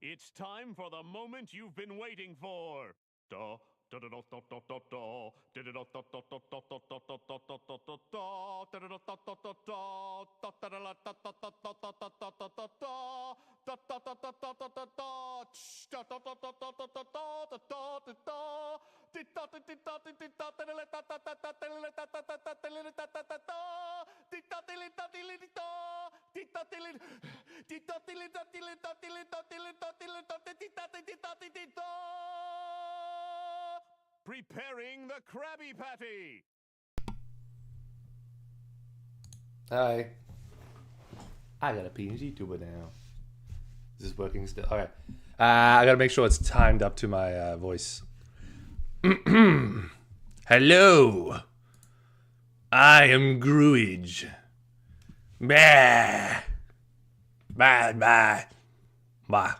It's time for the moment you've been waiting for. Preparing the Krabby Patty. Hi. I got a PNG tuber now. Is this working still? Okay. I gotta make sure it's timed up to my voice. Hello. I am Gruage. Bah. Bah, bah. Bah.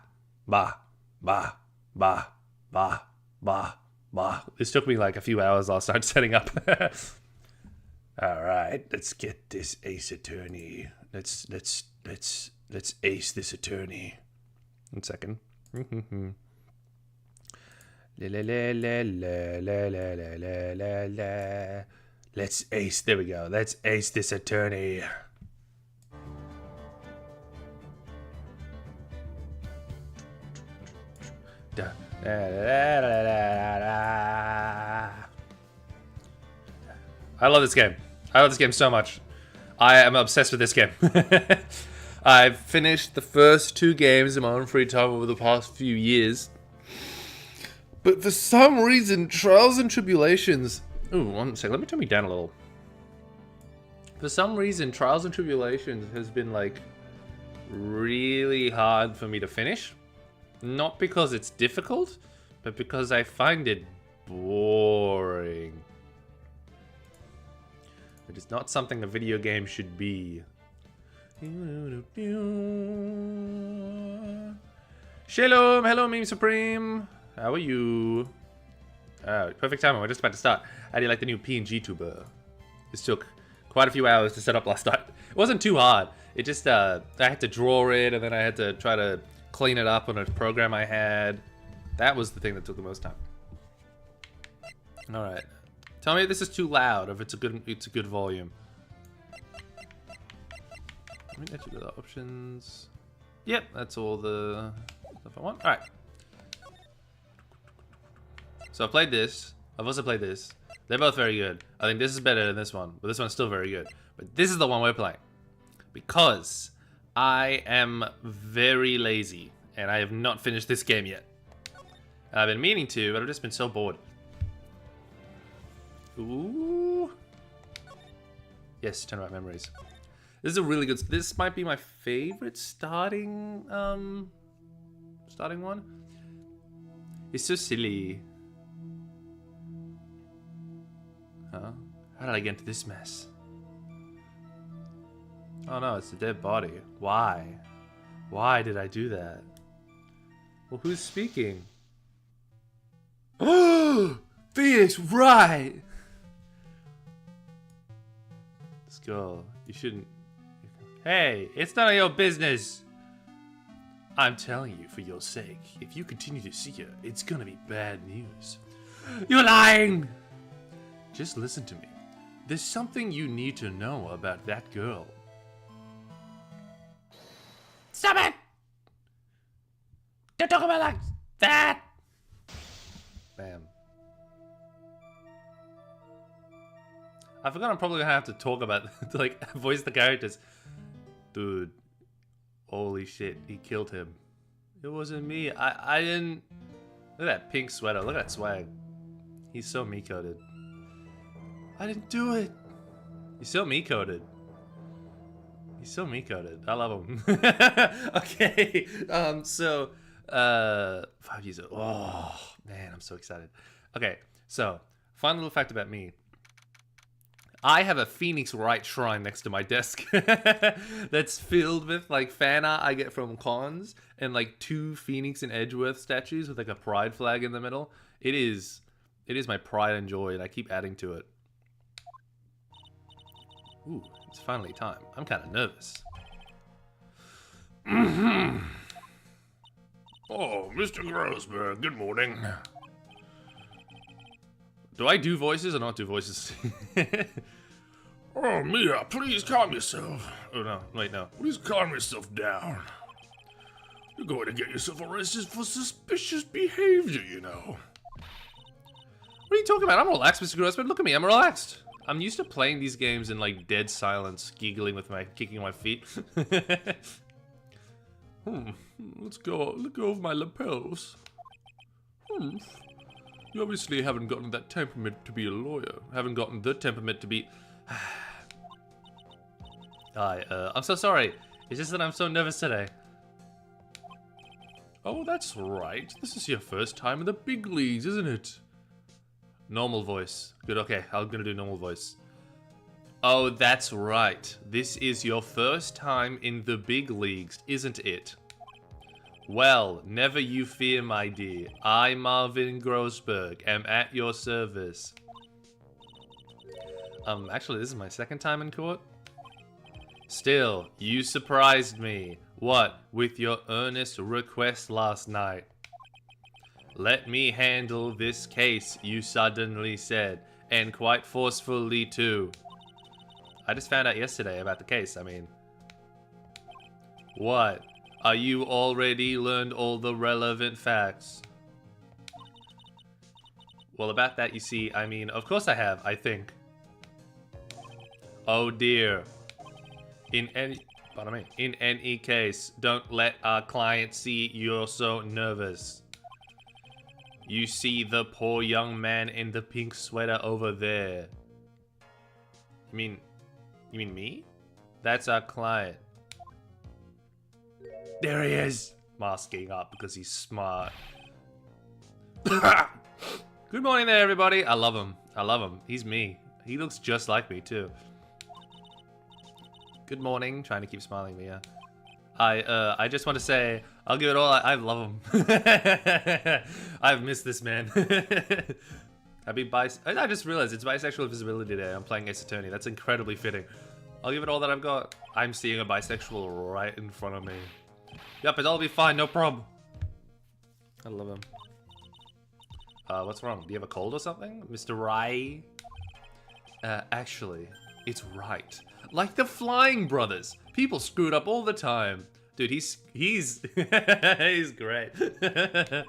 Bah. Bah. Bah. Bah. Bah. Bah. This took me like a few hours last night setting up. Alright, let's get this ace attorney. Let's ace this attorney. 1 second. Let's ace, there we go. Let's ace this attorney. I love this game. I love this game so much. I am obsessed with this game. I've finished the first 2 games in my own free time over the past few years. But for some reason, Trials and Tribulations... Ooh, 1 second. Let me turn me down a little. For some reason, Trials and Tribulations has been, like, really hard for me to finish. Not because it's difficult, but because I find it boring. It is not something a video game should be. Shalom, hello, Meme Supreme. How are you? Perfect timing. We're just about to start. How do you like the new PNG tuber? This took quite a few hours to set up last night. It wasn't too hard. It just I had to draw it, and then I had to try to clean it up on a program I had. That was the thing that took the most time. All right. Tell me if this is too loud, or if it's a good volume. Let me get you the options. Yep, that's all the stuff I want. All right. So I've played this. I've also played this. They're both very good. I think this is better than this one, but this one's still very good. But this is the one we're playing because I am very lazy and I have not finished this game yet. I've been meaning to, but I've just been so bored. Ooh. Yes, turn about memories. This is a really good... This might be my favorite starting one. It's so silly. Huh? How did I get into this mess? Oh no, it's a dead body. Why? Why did I do that? Well, who's speaking? Oh! Phoenix Wright! Let's go. You shouldn't... Hey, it's none of your business! I'm telling you for your sake. If you continue to see her, it's gonna be bad news. You're lying! Just listen to me. There's something you need to know about that girl. Stop it! Don't talk about like that! Bam. I forgot I'm probably gonna have to talk about, like, voice the characters. Dude. Holy shit, he killed him. It wasn't me. I didn't... Look at that pink sweater. Look at that swag. He's so me-coded. I didn't do it. He's so me-coded. He's so me-coded. I love him. Okay. 5 years old. Oh, man, I'm so excited. Okay, so, fun little fact about me. I have a Phoenix Wright shrine next to my desk that's filled with like fan art I get from cons and like 2 Phoenix and Edgeworth statues with like a pride flag in the middle. It is my pride and joy, and I keep adding to it. Ooh, it's finally time. I'm kind of nervous. Oh, Mr. Grossberg, good morning. Do I do voices or not do voices? Oh, Mia, please calm yourself. Oh, no, wait, no. Please calm yourself down. You're going to get yourself arrested for suspicious behavior, you know. What are you talking about? I'm relaxed, Mr. Grossberg. Look at me, I'm relaxed. I'm used to playing these games in, like, dead silence, giggling with kicking my feet. Let go of my lapels. You obviously haven't gotten that temperament to be a lawyer. Haven't gotten the temperament to be... I'm so sorry. It's just that I'm so nervous today. Oh, that's right. This is your first time in the big leagues, isn't it? Normal voice. Good, okay. I'm gonna do normal voice. Oh, that's right. This is your first time in the big leagues, isn't it? Well, never you fear, my dear. I, Marvin Grossberg, am at your service. Actually, this is my second time in court. Still, you surprised me. What, with your earnest request last night? Let me handle this case, you suddenly said, and quite forcefully too. I just found out yesterday about the case, I mean. What? Are you already learned all the relevant facts? Well, about that, you see, I mean, of course I have, I think. Oh dear. In any case, don't let our client see you're so nervous. You see the poor young man in the pink sweater over there. You mean me? That's our client. There he is! Masking up because he's smart. Good morning there, everybody. I love him. I love him. He's me. He looks just like me, too. Good morning. Trying to keep smiling, Mia. I just want to say, I'll give it all. I love him. I've missed this man. I just realized it's Bisexual Visibility Day. I'm playing Ace Attorney. That's incredibly fitting. I'll give it all that I've got. I'm seeing a bisexual right in front of me. Yep, it'll be fine. No problem. I love him. What's wrong? Do you have a cold or something, Mr. Wright? Actually, it's right. Like the Flying Brothers. People screwed up all the time. Dude, he's he's great. Look at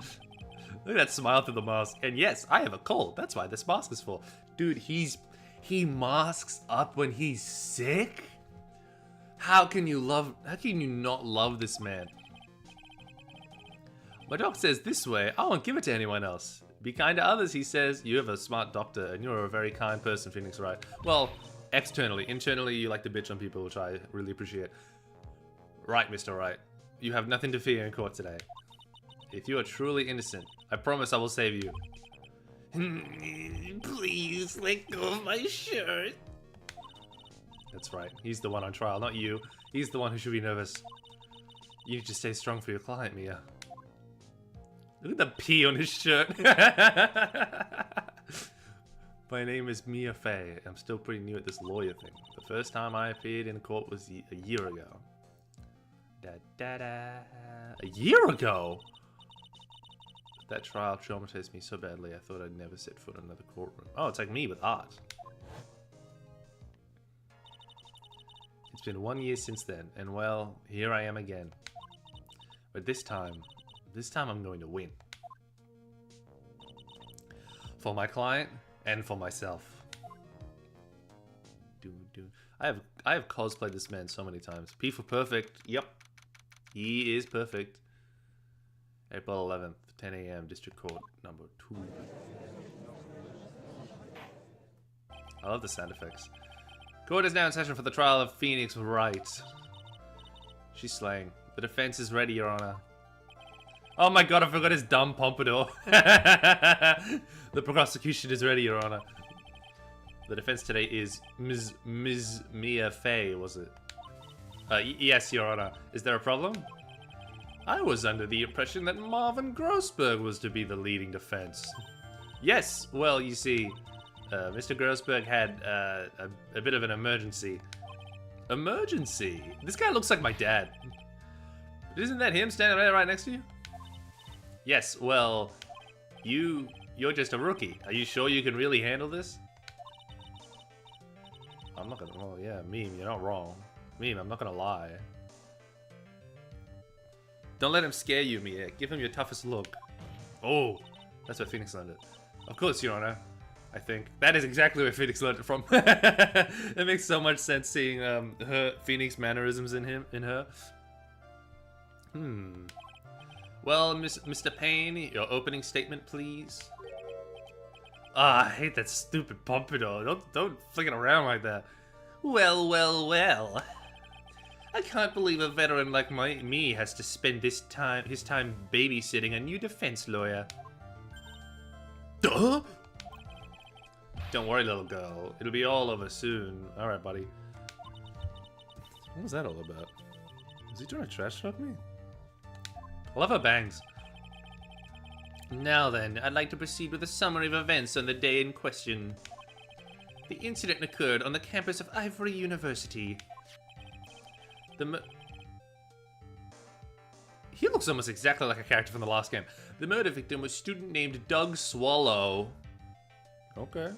that smile through the mask. And yes, I have a cold. That's why this mask is for. Dude, he masks up when he's sick? How can you not love this man? My doc says this way, I won't give it to anyone else. Be kind to others, he says. You have a smart doctor, and you're a very kind person, Phoenix Wright. Well, externally. Internally, you like to bitch on people, which I really appreciate. Right, Mr. Wright. You have nothing to fear in court today. If you are truly innocent, I promise I will save you. Please, let go of my shirt. That's right. He's the one on trial, not you. He's the one who should be nervous. You need to stay strong for your client, Mia. Look at the P on his shirt. My name is Mia Fey. I'm still pretty new at this lawyer thing. The first time I appeared in court was a year ago. A year ago? That trial traumatized me so badly I thought I'd never set foot in another courtroom. Oh, it's like me with art. It's been 1 year since then, and well, here I am again. But this time I'm going to win. For my client, and for myself. I have cosplayed this man so many times. P for perfect. Yep. He is perfect. April 11th, 10 a.m. District Court number 2. I love the sound effects. Court is now in session for the trial of Phoenix Wright. She's slaying. The defense is ready, Your Honor. Oh my god, I forgot his dumb pompadour. The prosecution is ready, Your Honor. The defense today is Ms. Mia Fey, was it? Yes, Your Honor. Is there a problem? I was under the impression that Marvin Grossberg was to be the leading defense. Yes, well, you see, Mr. Grossberg had a bit of an emergency. Emergency? This guy looks like my dad. Isn't that him standing right next to you? Yes, well, you're just a rookie. Are you sure you can really handle this? I'm not gonna, oh yeah, Meme, you're not wrong. Meme, I'm not gonna lie. Don't let him scare you, Mia. Give him your toughest look. Oh, that's where Phoenix learned it. Of course, Your Honor. I think. That is exactly where Phoenix learned it from. It makes so much sense seeing her Phoenix mannerisms in her. Well, Mr. Payne, your opening statement, please. Ah, I hate that stupid pompadour. Don't flick it around like that. Well, well, well. I can't believe a veteran like me has to spend his time babysitting a new defense lawyer. Duh! Don't worry, little girl. It'll be all over soon. Alright, buddy. What was that all about? Is he trying to trash talk me? I love her bangs. Now then, I'd like to proceed with a summary of events on the day in question. The incident occurred on the campus of Ivory University. He looks almost exactly like a character from the last game. The murder victim was a student named Doug Swallow. Okay.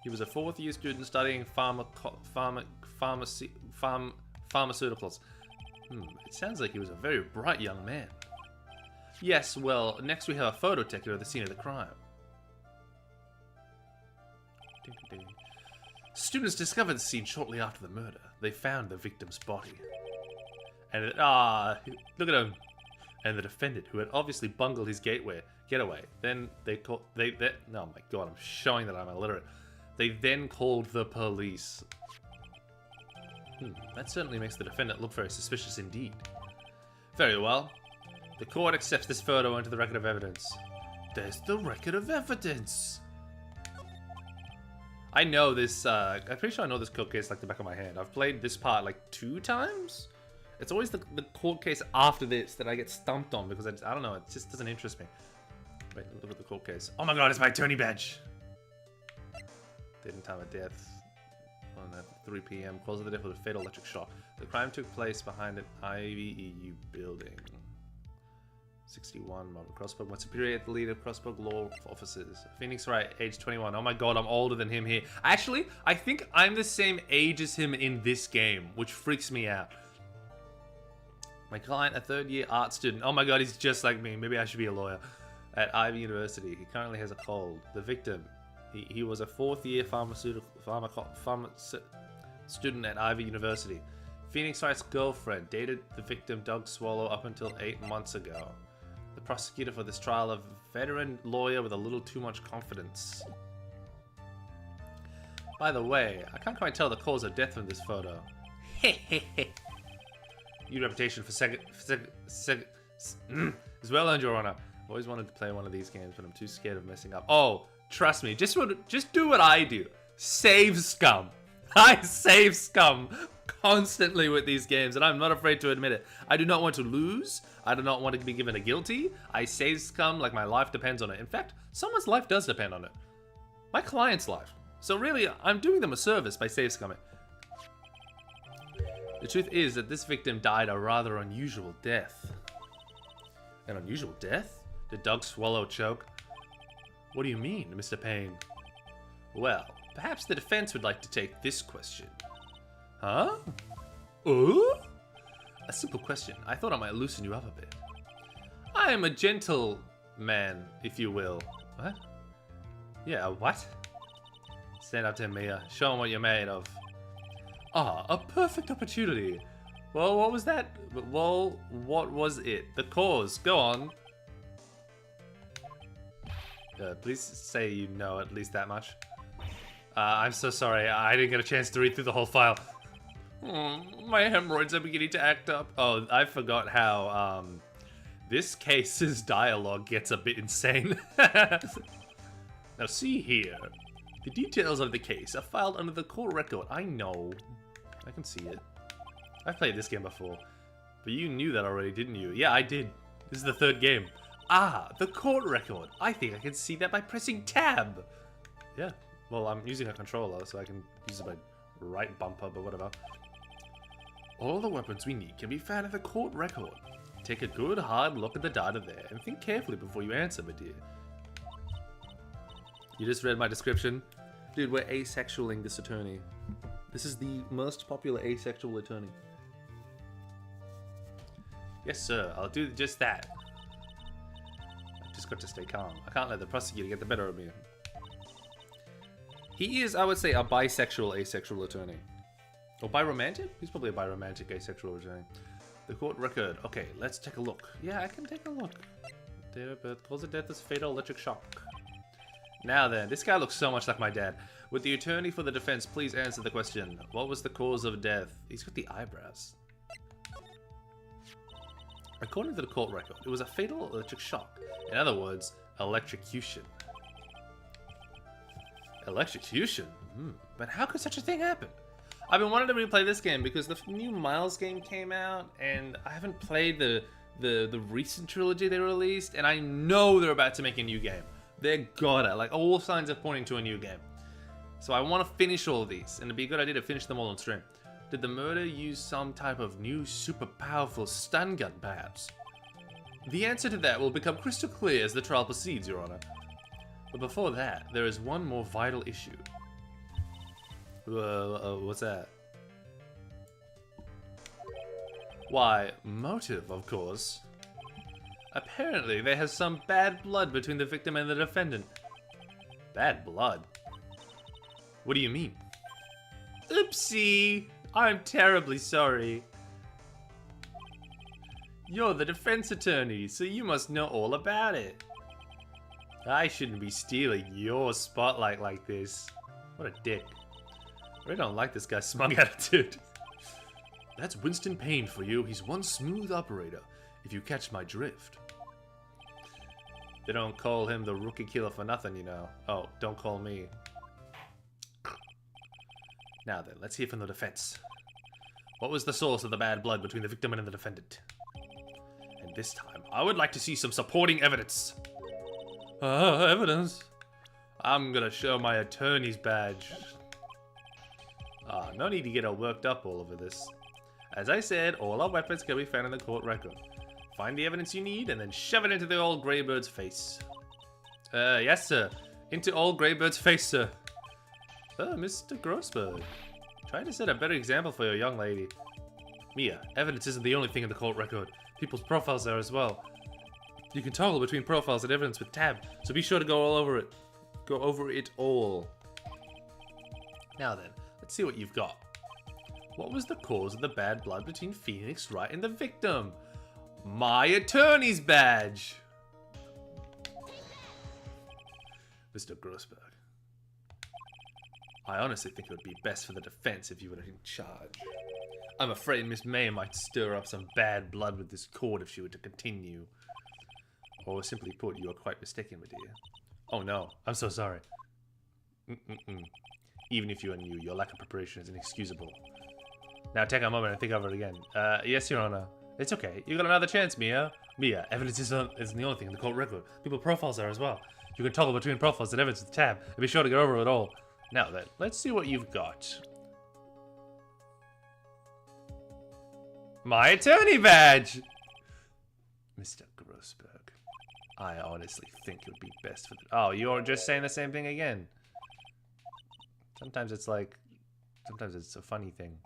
He was a fourth-year student studying pharmaceuticals. It sounds like he was a very bright young man. Yes, well, next we have a photo taken of the scene of the crime. Students discovered the scene shortly after the murder. They found the victim's body. And look at him. And the defendant, who had obviously bungled his getaway. Then oh my god, I'm showing that I'm illiterate. They then called the police. That certainly makes the defendant look very suspicious indeed. Very well. The court accepts this photo into the record of evidence. There's the record of evidence! I know this, I'm pretty sure I know this court case like the back of my hand. I've played this part like 2 times? It's always the court case after this that I get stumped on because I don't know, it just doesn't interest me. Wait, look at the court case. Oh my god, it's my attorney badge! Dead in time of death. On 3 p.m. Cause of the death with a fatal electric shock. The crime took place behind an IVEU building. 61, Robert Crossburg, my superior at the lead of Crossburg Law Officers. Phoenix Wright, age 21. Oh my god, I'm older than him here. Actually, I think I'm the same age as him in this game, which freaks me out. My client, a third-year art student. Oh my god, he's just like me. Maybe I should be a lawyer. At Ivy University. He currently has a cold. The victim, he was a fourth-year student at Ivy University. Phoenix Wright's girlfriend dated the victim, Doug Swallow, up until 8 months ago. The prosecutor for this trial, a veteran lawyer with a little too much confidence. By the way, I can't quite tell the cause of death from this photo. Hehehe. Your reputation for is well earned, Your Honor. I've always wanted to play one of these games, but I'm too scared of messing up. Oh, trust me, just do what I do. Save scum. I save scum constantly with these games, and I'm not afraid to admit it. I do not want to lose. I do not want to be given a guilty. I save scum like my life depends on it. In fact, someone's life does depend on it. My client's life. So really, I'm doing them a service by save scumming. The truth is that this victim died a rather unusual death. An unusual death? Did Doug Swallow choke? What do you mean, Mr. Payne? Well, perhaps the defense would like to take this question. Huh? A simple question. I thought I might loosen you up a bit. I am a gentleman, if you will. What? Yeah, what? Stand up to him, Mia. Show him what you're made of. Ah, a perfect opportunity. Well, what was that? Well, what was it? The cause. Go on. Please say you know at least that much. I'm so sorry. I didn't get a chance to read through the whole file. My hemorrhoids are beginning to act up. Oh, I forgot how this case's dialogue gets a bit insane. Now see here. The details of the case are filed under the court record. I know. I can see it. I've played this game before. But you knew that already, didn't you? Yeah, I did. This is the 3rd game. Ah, the court record. I think I can see that by pressing tab. Yeah. Well, I'm using a controller, so I can use my right bumper, but whatever. All the weapons we need can be found in the court record. Take a good hard look at the data there and think carefully before you answer, my dear. You just read my description? Dude, we're asexualing this attorney. This is the most popular asexual attorney. Yes, sir. I'll do just that. I've just got to stay calm. I can't let the prosecutor get the better of me. He is, I would say, a bisexual asexual attorney. Or biromantic? He's probably a biromantic asexual attorney. The court record. Okay, let's take a look. Yeah, I can take a look. Date of birth. Cause of death is fatal electric shock. Now then, this guy looks so much like my dad. Would the attorney for the defense please answer the question? What was the cause of death? He's got the eyebrows. According to the court record, it was a fatal electric shock. In other words, electrocution. Electrocution? But how could such a thing happen? I've been wanting to replay this game because the new Miles game came out, and I haven't played the recent trilogy they released, and I know they're about to make a new game. They're gotta. Like, all signs are pointing to a new game. So I want to finish all of these, and it'd be a good idea to finish them all on stream. Did the murder use some type of new super powerful stun gun, perhaps? The answer to that will become crystal clear as the trial proceeds, Your Honor. But before that, there is one more vital issue. What's that? Why, motive, of course. Apparently, there has some bad blood between the victim and the defendant. Bad blood? What do you mean? Oopsie! I'm terribly sorry. You're the defense attorney, so you must know all about it. I shouldn't be stealing your spotlight like this. What a dick. I really don't like this guy's smug attitude. That's Winston Payne for you. He's one smooth operator, if you catch my drift. They don't call him the rookie killer for nothing, you know. Oh, don't call me. Now then, let's hear from the defense. What was the source of the bad blood between the victim and the defendant? And this time, I would like to see some supporting evidence. Evidence? I'm gonna show my attorney's badge. No need to get all worked up all over this. As I said, all our weapons can be found in the court record. Find the evidence you need, and then shove it into the old Greybird's face. Yes, sir. Into old Greybird's face, sir. Mr. Grossberg. Trying to set a better example for your young lady. Mia, evidence isn't the only thing in the court record. People's profiles are as well. You can toggle between profiles and evidence with tab, so be sure to go all over it. Go over it all. Now then, let's see what you've got. What was the cause of the bad blood between Phoenix Wright and the victim? My attorney's badge! Mr. Grossberg. I honestly think it would be best for the defense if you were in charge. I'm afraid Miss May might stir up some bad blood with this court if she were to continue. Or simply put, you are quite mistaken, my dear. Oh no, I'm so sorry. Even if you are new, your lack of preparation is inexcusable. Now take a moment and think over it again. Yes, Your Honor. It's okay. You got another chance, Mia. Mia, evidence isn't the only thing in the court record. People profiles are as well. You can toggle between profiles and evidence with the tab, and be sure to get over it all. Now then, let's see what you've got. My attorney badge! Mr. Grossberg, I honestly think it would be best for the... Oh, you're just saying the same thing again. Sometimes it's like... Sometimes it's a funny thing.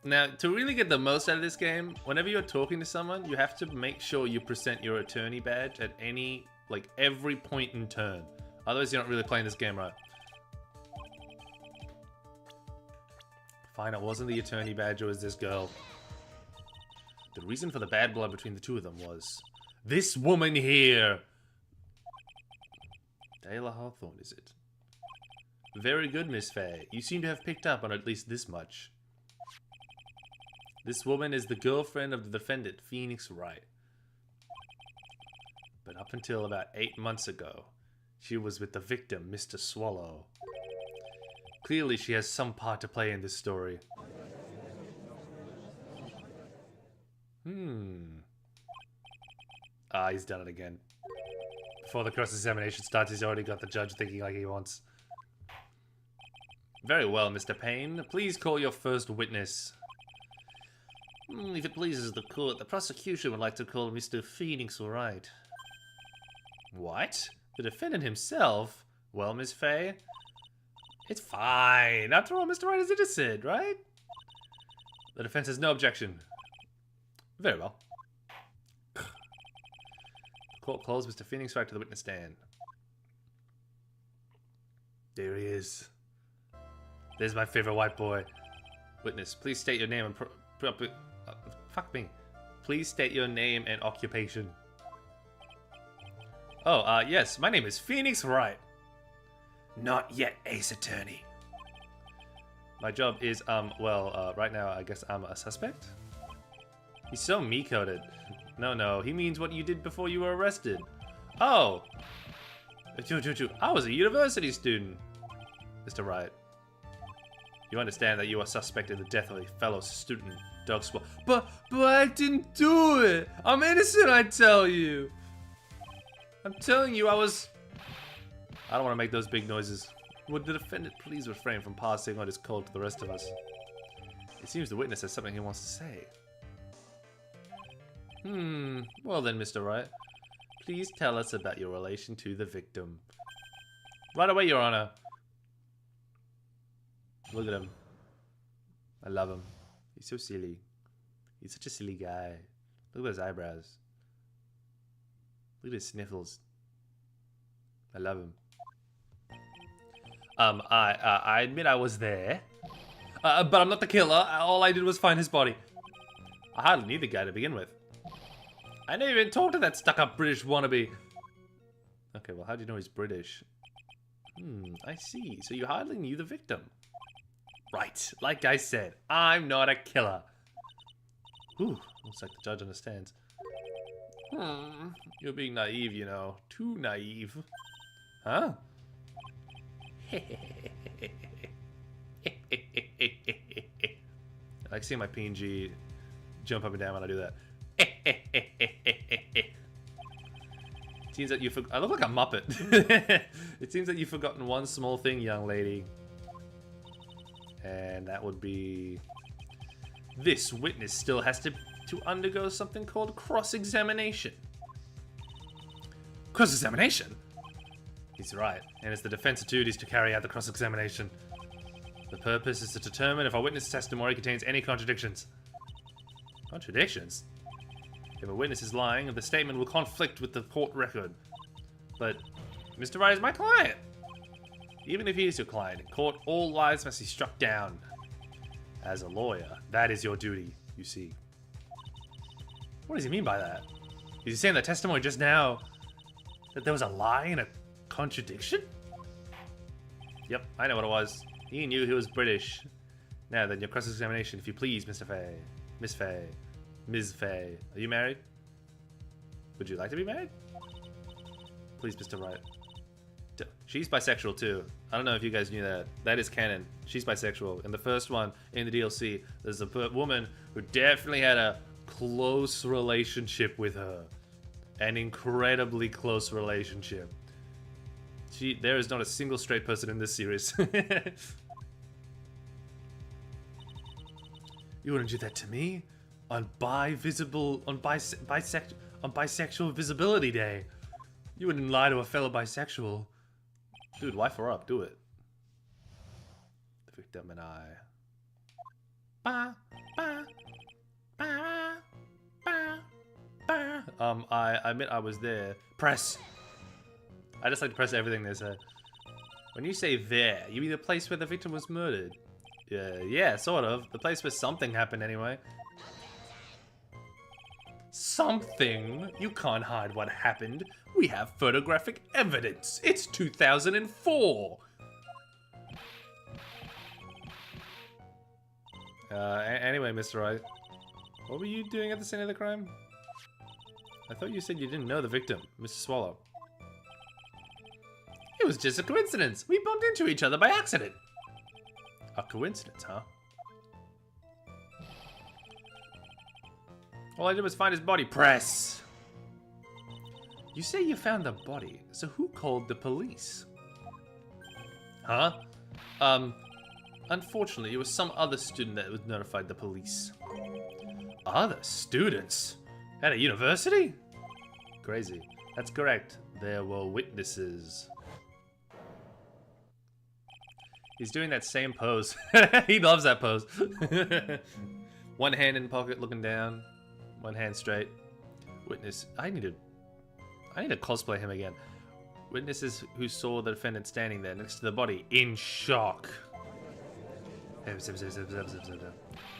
Now, to really get the most out of this game, whenever you're talking to someone, you have to make sure you present your attorney badge at any, like, every point in turn. Otherwise, you're not really playing this game right. Fine, it wasn't the attorney badge, it was this girl. The reason for the bad blood between the two of them was... this woman here! Taylor Hawthorne, is it? Very good, Miss Faye. You seem to have picked up on at least this much. This woman is the girlfriend of the defendant, Phoenix Wright. But up until about 8 months ago, she was with the victim, Mr. Swallow. Clearly, she has some part to play in this story. Ah, he's done it again. Before the cross-examination starts, he's already got the judge thinking like he wants. Very well, Mr. Payne. Please call your first witness. If it pleases the court, the prosecution would like to call Mr. Phoenix Wright. What? The defendant himself? Well, Miss Fay? It's fine. After all, Mr. Wright is innocent, right? The defense has no objection. Very well. The court calls Mr. Phoenix Wright to the witness stand. There he is. There's my favorite white boy. Witness, please state your name and fuck me. Please state your name and occupation. Oh, yes, my name is Phoenix Wright. Not yet, Ace Attorney. My job is, right now I guess I'm a suspect? He's so me-coded. No, he means what you did before you were arrested. Oh! I was a university student. Mr. Wright. You understand that you are suspect in the death of a fellow student, Doug Swell. But I didn't do it! I'm innocent, I tell you! I'm telling you, I don't want to make those big noises. Would the defendant please refrain from passing on his code to the rest of us? It seems the witness has something he wants to say. Well then, Mr. Wright. Please tell us about your relation to the victim. Right away, Your Honor. Look at him. I love him. He's so silly. He's such a silly guy. Look at those eyebrows. Look at his sniffles. I love him. I admit I was there. But I'm not the killer. All I did was find his body. I hardly knew the guy to begin with. I never even talked to that stuck-up British wannabe. Okay, well, how do you know he's British? I see. So you hardly knew the victim. Right. Like I said, I'm not a killer. Ooh, looks like the judge understands. You're being naive, you know. Too naive. Huh? I like seeing my PNG jump up and down when I do that. It seems that I look like a Muppet. It seems that you've forgotten one small thing, young lady. And that would be... This witness still has to undergo something called cross-examination. Cross-examination? He's right, and it's the defense's duties to carry out the cross-examination. The purpose is to determine if a witness' testimony contains any contradictions. Contradictions? If a witness is lying, the statement will conflict with the court record. But Mr. Wright is my client. Even if he is your client, in court, all lies must be struck down. As a lawyer, that is your duty, you see. What does he mean by that? Is he saying that testimony just now that there was a lie and a contradiction? Yep, I know what it was. He knew he was British. Now then, your cross-examination, if you please, Mr. Fay. Miss Fay. Ms. Fay. Are you married? Would you like to be married? Please, Mr. Wright. She's bisexual too. I don't know if you guys knew that. That is canon. She's bisexual. In the first one, in the DLC, there's a woman who definitely had a close relationship with her. An incredibly close relationship. There is not a single straight person in this series. You wouldn't do that to me? On bisexual visibility day. You wouldn't lie to a fellow bisexual. Dude, wife her up, do it. The victim and I. Ba, ba, ba, ba, ba. I admit I was there. Press. I just like to press everything they say. When you say there, you mean the place where the victim was murdered? Yeah, sort of. The place where something happened anyway. Something? You can't hide what happened. We have photographic evidence. It's 2004. Anyway, Mr. Wright. What were you doing at the scene of the crime? I thought you said you didn't know the victim, Mr. Swallow. It was just a coincidence. We bumped into each other by accident. A coincidence, huh? All I did was find his body. Press! You say you found the body, so who called the police? Huh? Unfortunately, it was some other student that was notified the police. Other students? At a university? Crazy. That's correct. There were witnesses. He's doing that same pose. He loves that pose. One hand in pocket looking down. One hand straight. Witness. I need to cosplay him again. Witnesses who saw the defendant standing there next to the body in shock.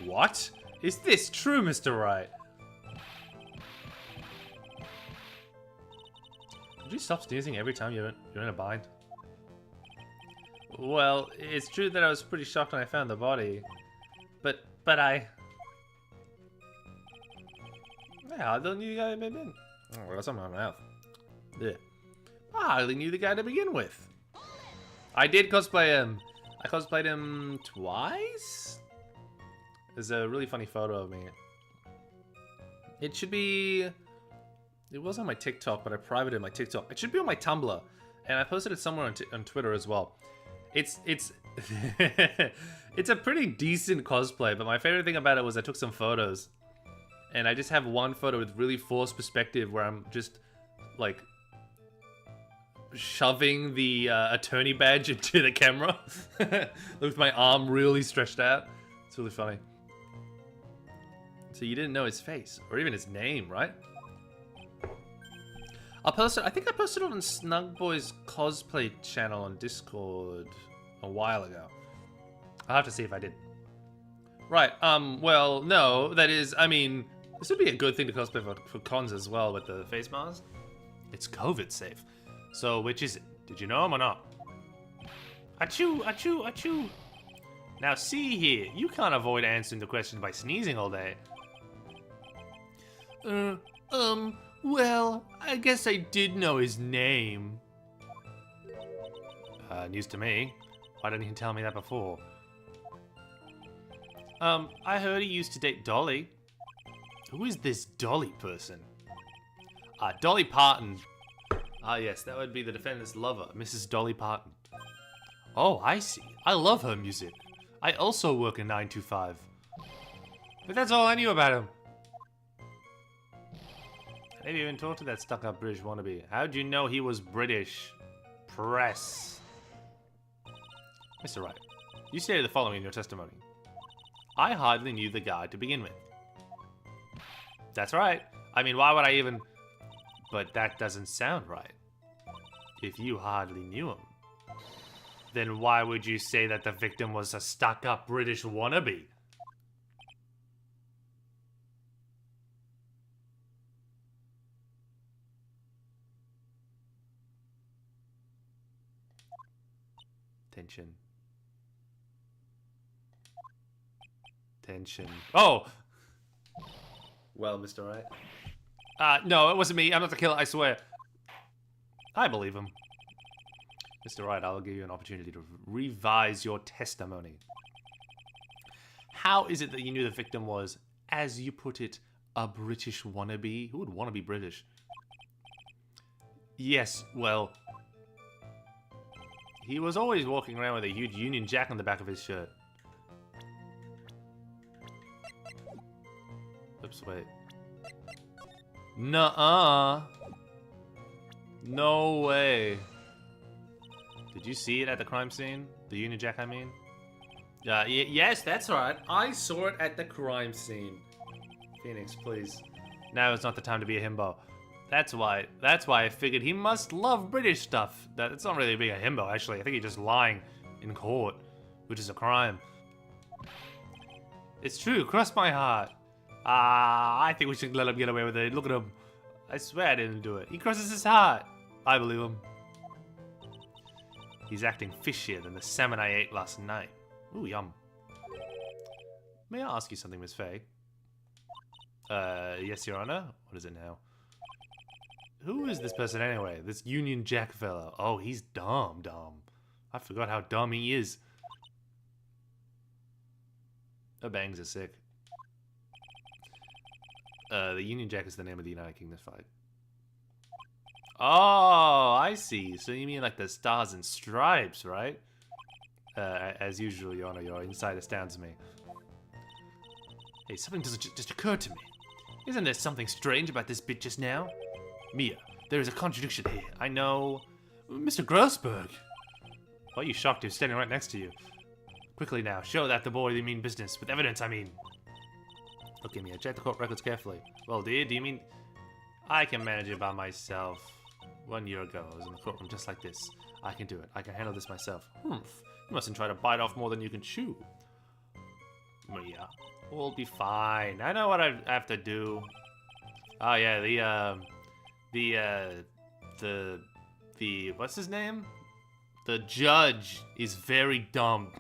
What? Is this true, Mr. Wright? Would you stop sneezing every time you're in a bind? Well, it's true that I was pretty shocked when I found the body. But I... Yeah, I don't knew the guy had been in. Oh, I got something in my mouth. Yeah. I hardly knew the guy to begin with. I did cosplay him. I cosplayed him twice? There's a really funny photo of me. It should be... It was on my TikTok, but I privated my TikTok. It should be on my Tumblr. And I posted it somewhere on Twitter as well. It's it's a pretty decent cosplay, but my favorite thing about it was I took some photos. And I just have one photo with really forced perspective where I'm just, like, shoving the attorney badge into the camera. With my arm really stretched out. It's really funny. So you didn't know his face, or even his name, right? I think I posted it on Snugboy's cosplay channel on Discord a while ago. I'll have to see if I did. Right, well, no, that is, I mean, this would be a good thing to cosplay for cons as well with the face mask. It's COVID safe. So, which is it? Did you know him or not? Achoo, achoo, achoo. Now see here, you can't avoid answering the question by sneezing all day. Well, I guess I did know his name. News to me. Why didn't he tell me that before? I heard he used to date Dolly. Who is this Dolly person? Dolly Parton. Yes, that would be the defendant's lover, Mrs. Dolly Parton. Oh, I see. I love her music. I also work a 9-to-5. But that's all I knew about him. I never even talked to that stuck-up British wannabe. How'd you know he was British? Press. Mr. Wright, you stated the following in your testimony. I hardly knew the guy to begin with. That's right. I mean, why would I even... But that doesn't sound right. If you hardly knew him, then why would you say that the victim was a stuck-up British wannabe? Tension. Tension. Oh! Well, Mr. Wright. No, it wasn't me. I'm not the killer, I swear. I believe him. Mr. Wright, I'll give you an opportunity to revise your testimony. How is it that you knew the victim was, as you put it, a British wannabe? Who would want to be British? Yes, well... He was always walking around with a huge Union Jack on the back of his shirt. Oops, wait. Nuh-uh. No way. Did you see it at the crime scene? The Union Jack, I mean? Yes, that's right. I saw it at the crime scene. Phoenix, please. Now is not the time to be a himbo. That's why I figured he must love British stuff. It's not really being a himbo, actually. I think he's just lying in court, which is a crime. It's true, cross my heart. I think we should let him get away with it. Look at him. I swear I didn't do it. He crosses his heart. I believe him. He's acting fishier than the salmon I ate last night. Ooh, yum. May I ask you something, Miss Faye? Yes, Your Honor. What is it now? Who is this person anyway? This Union Jack fellow. Oh, he's dumb. I forgot how dumb he is. Her bangs are sick. The Union Jack is the name of the United Kingdom flag. Oh, I see. So you mean like the Stars and Stripes, right? As usual, Your Honor, your insight astounds me. Hey, something just occurred to me. Isn't there something strange about this bit just now? Mia, there is a contradiction here. I know... Mr. Grossberg! Why are you shocked? He was standing right next to you. Quickly now, show that the boy you mean business. With evidence, I mean. Okay, Mia, check the court records carefully. Well, dear, do you mean... I can manage it by myself. 1 year ago, I was in the courtroom just like this. I can do it. I can handle this myself. Humph. You mustn't try to bite off more than you can chew. Mia, we'll be fine. I know what I have to do. Oh, yeah, the what's his name? The judge is very dumb.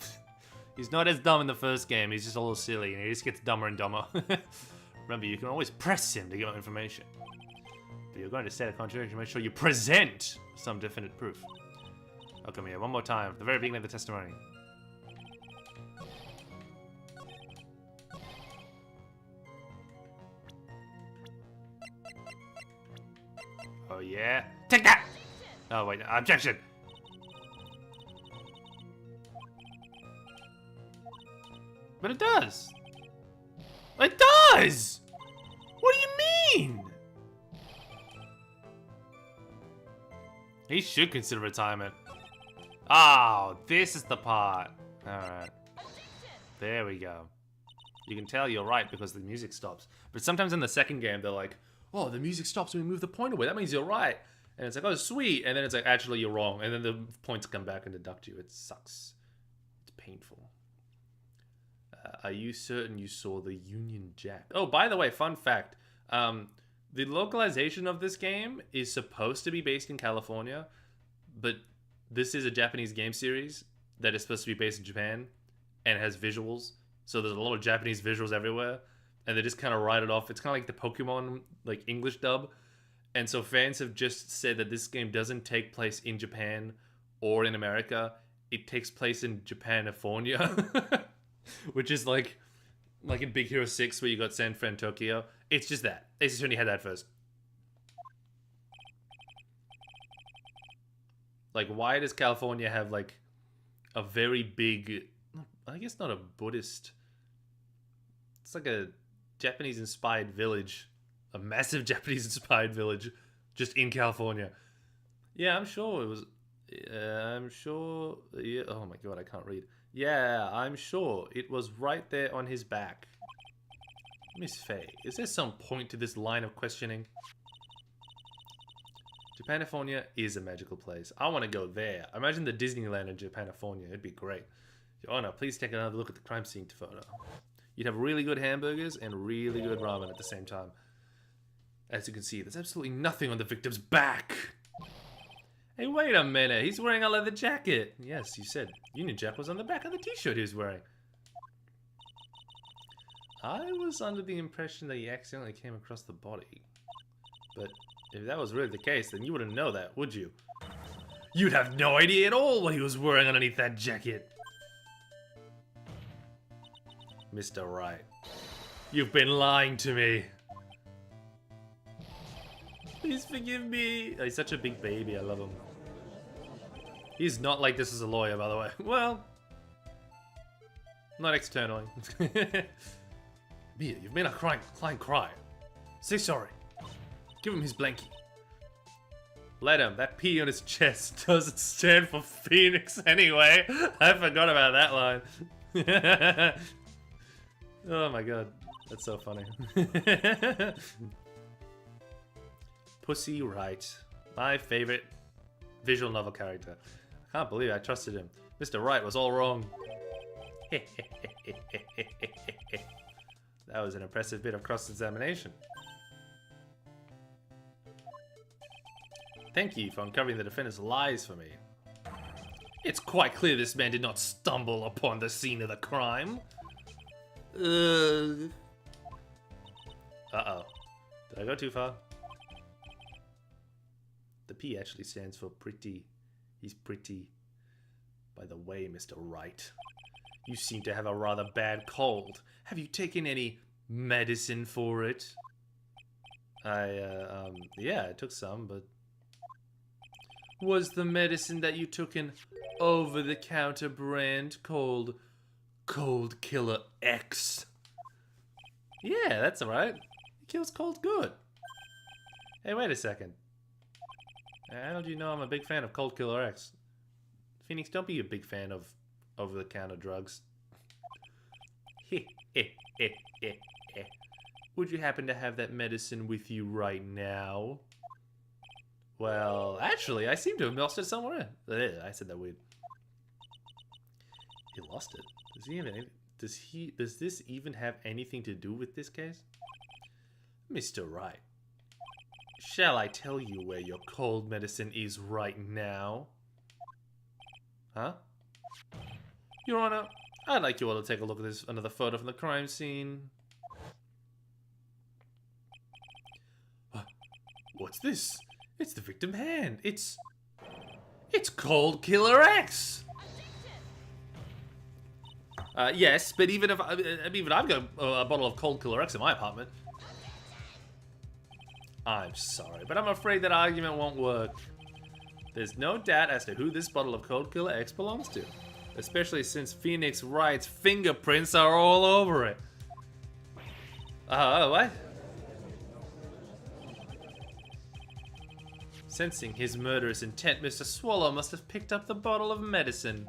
He's not as dumb in the first game. He's just a little silly, and he just gets dumber and dumber. Remember, you can always press him to get more information. But you're going to set a contradiction. Make sure you present some definite proof. Oh, come here. One more time. At the very beginning of the testimony. Oh, yeah. Take that! Oh, wait. Objection! But it does! It does! What do you mean? He should consider retirement. Oh, this is the part. Alright. There we go. You can tell you're right because the music stops. But sometimes in the second game, they're like, oh, the music stops when we move the point away. That means you're right. And it's like, oh, sweet. And then it's like, actually, you're wrong. And then the points come back and deduct you. It sucks. It's painful. Are you certain you saw the Union Jack? Oh, by the way, fun fact. The localization of this game is supposed to be based in California, but this is a Japanese game series that is supposed to be based in Japan and has visuals. So there's a lot of Japanese visuals everywhere, and they just kind of write it off. It's kind of like the Pokemon like English dub. And so fans have just said that this game doesn't take place in Japan or in America. It takes place in Japanifornia, which is like in Big Hero 6 where you got San Fran, Tokyo. It's just that. Ace Attorney had that first. Like, why does California have, like, a very big... I guess not a Buddhist... It's like a Japanese-inspired village. A massive Japanese-inspired village just in California. Yeah, I'm sure it was... I'm sure... Yeah, oh my god, I can't read. Yeah, I'm sure it was right there on his back. Miss Faye, is there some point to this line of questioning? Japanifornia is a magical place. I want to go there. Imagine the Disneyland in Japanifornia. It'd be great. Your Honor, please take another look at the crime scene photo. You'd have really good hamburgers and really good ramen at the same time. As you can see, there's absolutely nothing on the victim's back. Hey, wait a minute. He's wearing a leather jacket. Yes, you said Union Jack was on the back of the t-shirt he was wearing. I was under the impression that he accidentally came across the body. But if that was really the case, then you wouldn't know that, would you? You'd have no idea at all what he was wearing underneath that jacket. Mr. Wright, you've been lying to me. Please forgive me. Oh, he's such a big baby. I love him. He's not like this as a lawyer, by the way. Well, not externally. Mia, you've made our client cry. Say sorry. Give him his blankie. Let him. That P on his chest doesn't stand for Phoenix anyway. I forgot about that line. Oh my god. That's so funny. Pussy Wright. My favorite visual novel character. I can't believe I trusted him. Mr. Wright was all wrong. That was an impressive bit of cross-examination. Thank you for uncovering the defendant's lies for me. It's quite clear this man did not stumble upon the scene of the crime. Uh-oh. Did I go too far? The P actually stands for pretty. He's pretty. By the way, Mr. Wright, you seem to have a rather bad cold. Have you taken any medicine for it? Yeah, I took some, but... was the medicine that you took an over-the-counter brand called Cold Killer X. Yeah, that's alright. It kills cold good. Hey, wait a second. How do you know I'm a big fan of Cold Killer X? Phoenix, don't be a big fan of over-the-counter drugs. Would you happen to have that medicine with you right now? Well, actually, I seem to have lost it somewhere. I said that weird. He lost it. Does he even? Does this even have anything to do with this case? Mr. Wright, shall I tell you where your cold medicine is right now? Huh? Your Honor, I'd like you all to take a look at this another photo from the crime scene. What's this? It's the victim hand. It's Cold Killer X. Yes, but even if I've got a bottle of Cold Killer X in my apartment. I'm sorry, but I'm afraid that argument won't work. There's no doubt as to who this bottle of Cold Killer X belongs to, especially since Phoenix Wright's fingerprints are all over it. What? Sensing his murderous intent, Mr. Swallow must have picked up the bottle of medicine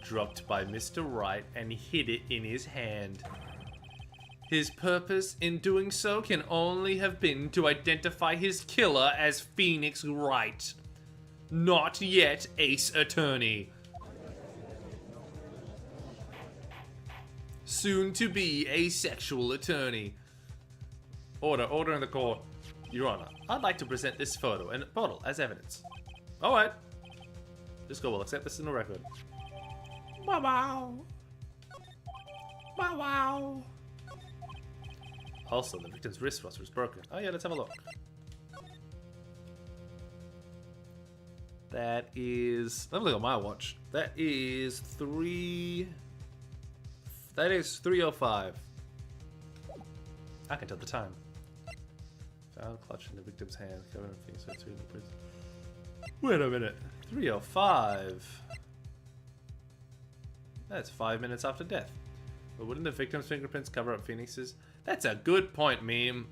dropped by Mr. Wright and hid it in his hand. His purpose in doing so can only have been to identify his killer as Phoenix Wright, not yet Ace Attorney. Soon to be asexual attorney. Order in the court. Your Honor, I'd like to present this photo and bottle as evidence. Alright. This court will accept this in the record. Wow. Wow. Also, the victim's wristwatch was broken. Oh yeah, let's have a look. That is... Let me look at my watch. That is 3:05. I can tell the time. Found clutch in the victim's hand. Covered in things so in the prison. Wait a minute. 3:05. That's 5 minutes after death. But wouldn't the victim's fingerprints cover up Phoenix's? That's a good point, meme.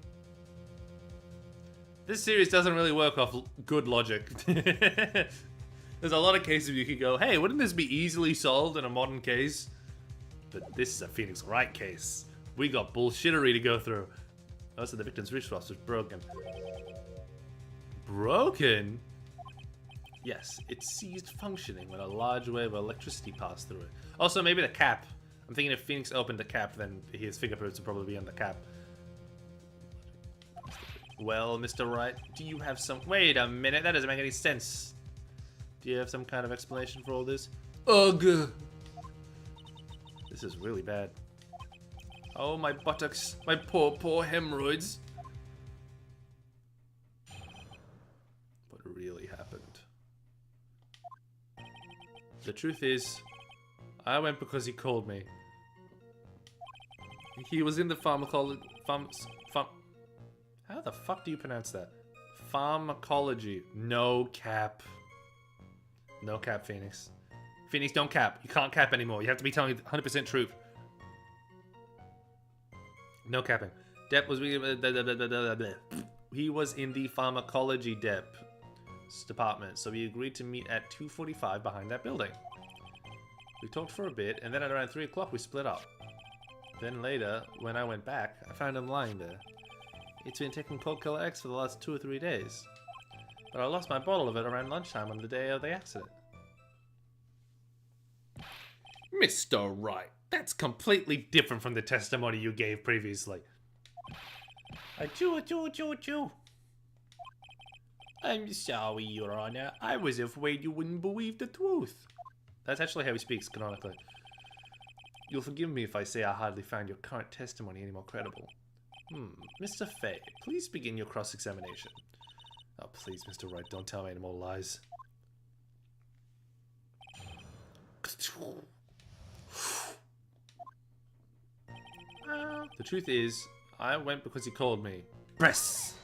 This series doesn't really work off good logic. There's a lot of cases you could go, hey, wouldn't this be easily solved in a modern case? But this is a Phoenix Wright case. We got bullshittery to go through. Also, the victim's wristwatch was broken. Broken? Yes, it ceased functioning when a large wave of electricity passed through it. Also, maybe the cap. I'm thinking if Phoenix opened the cap, then his fingerprints would probably be on the cap. Well, Mr. Wright, do you have some... Wait a minute, that doesn't make any sense. Do you have some kind of explanation for all this? Ugh! This is really bad. Oh, my buttocks. My poor hemorrhoids. What really happened? The truth is, I went because he called me. He was in the pharmacology... How the fuck do you pronounce that? Pharmacology. No cap. No cap, Phoenix. Phoenix, don't cap. You can't cap anymore. You have to be telling me 100% truth. No capping. Depp was... He was in the pharmacology department, so we agreed to meet at 2:45 behind that building. We talked for a bit, and then at around 3 o'clock we split up. Then later, when I went back, I found him lying there. It's been taking Cold Killer X for the last 2 or 3 days. But I lost my bottle of it around lunchtime on the day of the accident. Mr. Wright, that's completely different from the testimony you gave previously. Achoo. I'm sorry, Your Honor. I was afraid you wouldn't believe the truth. That's actually how he speaks, canonically. You'll forgive me if I say I hardly found your current testimony any more credible. Mr. Fay, please begin your cross-examination. Oh, please, Mr. Wright, don't tell me any more lies. The truth is, I went because he called me. Press!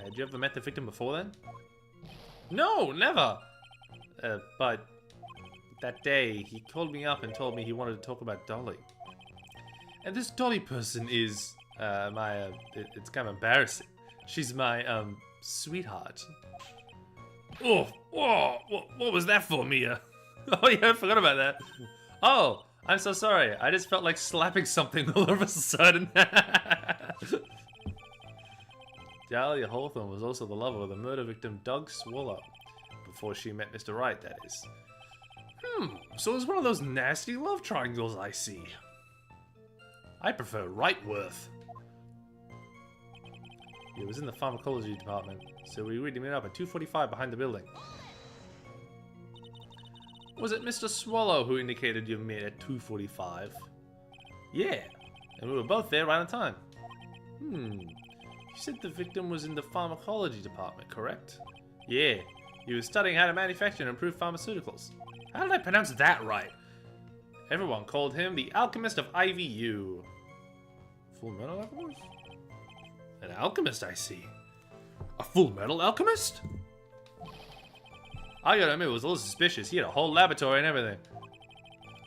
Had you ever met the victim before then? No, never. But that day, he called me up and told me he wanted to talk about Dolly. And this Dolly person is, it's kind of embarrassing. She's my, sweetheart. Oh, whoa, what was that for, Mia? Oh yeah, I forgot about that. Oh, I'm so sorry. I just felt like slapping something all of a sudden. Dahlia Hawthorne was also the lover of the murder victim Doug Swallow. Before she met Mr. Wright, that is. So it's one of those nasty love triangles I see. I prefer Wrightworth. It was in the pharmacology department, so we really met up at 2:45 behind the building. Was it Mr. Swallow who indicated you met at 2:45? Yeah, and we were both there right on time. You said the victim was in the pharmacology department, correct? Yeah, he was studying how to manufacture and improve pharmaceuticals. How did I pronounce that right? Everyone called him the Alchemist of IVU. Full Metal Alchemist? An alchemist, I see. A Full Metal Alchemist? I gotta admit, it was a little suspicious. He had a whole laboratory and everything.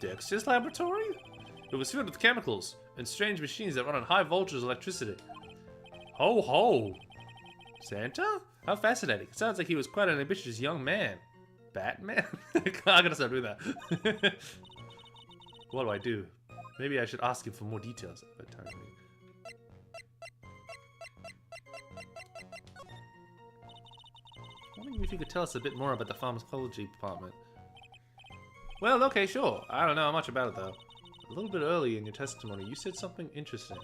Dexter's laboratory? It was filled with chemicals and strange machines that run on high voltage electricity. Ho ho! Santa? How fascinating. It sounds like he was quite an ambitious young man. Batman? I gotta start doing that. What do I do? Maybe I should ask him for more details. Wondering if you could tell us a bit more about the pharmacology department. Well, okay, sure. I don't know much about it, though. A little bit early in your testimony, you said something interesting.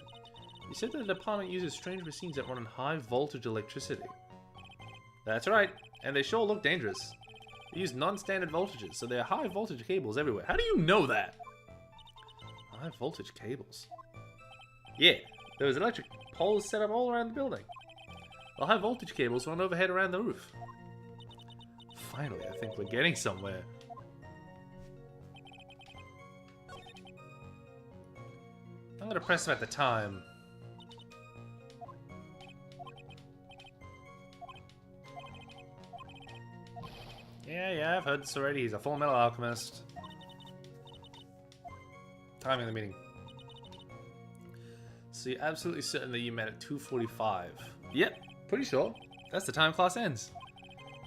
You said that the department uses strange machines that run on high voltage electricity. That's right, and they sure look dangerous. They use non-standard voltages, so there are high voltage cables everywhere. How do you know that? High voltage cables? Yeah, there was electric poles set up all around the building. The high voltage cables run overhead around the roof. Finally, I think we're getting somewhere. I'm gonna press him at the time. Yeah, I've heard this already. He's a Full Metal Alchemist. Timing the meeting. So you're absolutely certain that you met at 2:45? Yep, pretty sure. That's the time class ends.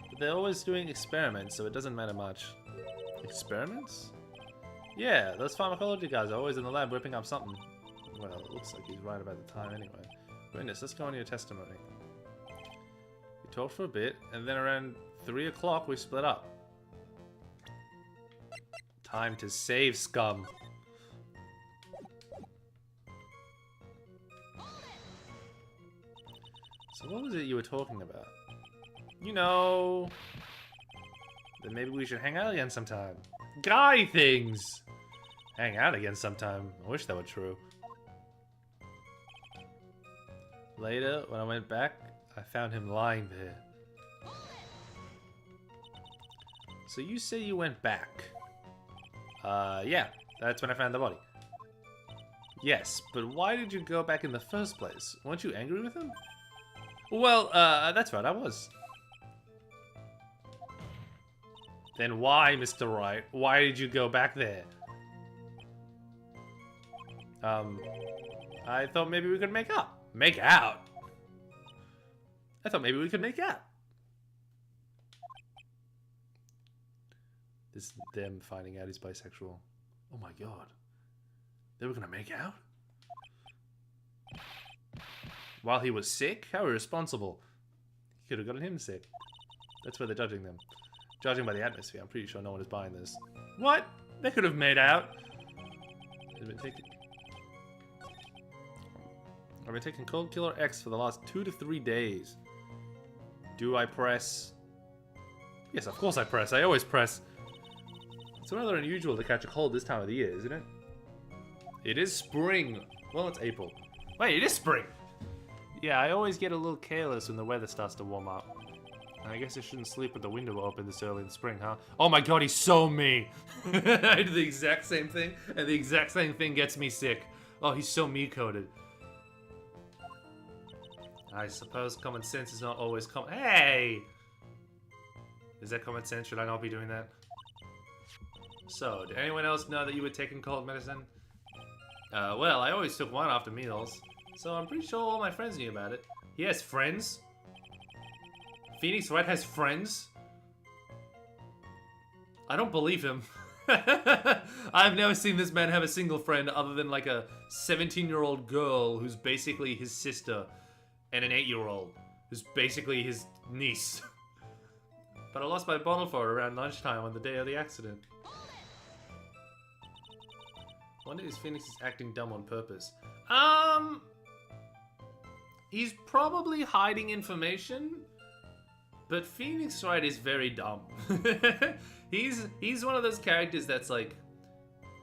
But they're always doing experiments, so it doesn't matter much. Experiments? Yeah, those pharmacology guys are always in the lab whipping up something. Well, it looks like he's right about the time anyway. Goodness, let's go on to your testimony. We talked for a bit, and then around 3 o'clock we split up. Time to save, scum. So what was it you were talking about? You know... Then maybe we should hang out again sometime. Guy things! Hang out again sometime. I wish that were true. Later, when I went back, I found him lying there. So you say you went back? Yeah, that's when I found the body. Yes, but why did you go back in the first place? Weren't you angry with him? Well, that's right, I was. Then why, Mr. Wright? Why did you go back there? I thought maybe we could make up. Make out? I thought maybe we could make out. This is them finding out he's bisexual. Oh my god. They were gonna make out? While he was sick? How irresponsible. He could have gotten him sick. That's where they're judging them. Judging by the atmosphere, I'm pretty sure no one is buying this. What? They could have made out. I've been taking Cold Killer X for the last 2 to 3 days. Do I press? Yes, of course I press. I always press. It's rather unusual to catch a cold this time of the year, isn't it? It is spring. Well, it's April. Wait, it is spring! Yeah, I always get a little careless when the weather starts to warm up. I guess I shouldn't sleep with the window open this early in spring, huh? Oh my god, he's so me! I do the exact same thing, and the exact same thing gets me sick. Oh, he's so me-coded. I suppose common sense is not always Hey! Is that common sense? Should I not be doing that? So, did anyone else know that you were taking cold medicine? Well, I always took one after meals, so I'm pretty sure all my friends knew about it. He has friends? Phoenix Wright has friends? I don't believe him. I've never seen this man have a single friend other than like a 17-year-old girl who's basically his sister and an 8-year-old who's basically his niece. But I lost my bottle for her around lunchtime on the day of the accident. I wonder if Phoenix is acting dumb on purpose. He's probably hiding information, but Phoenix Wright is very dumb. He's one of those characters that's like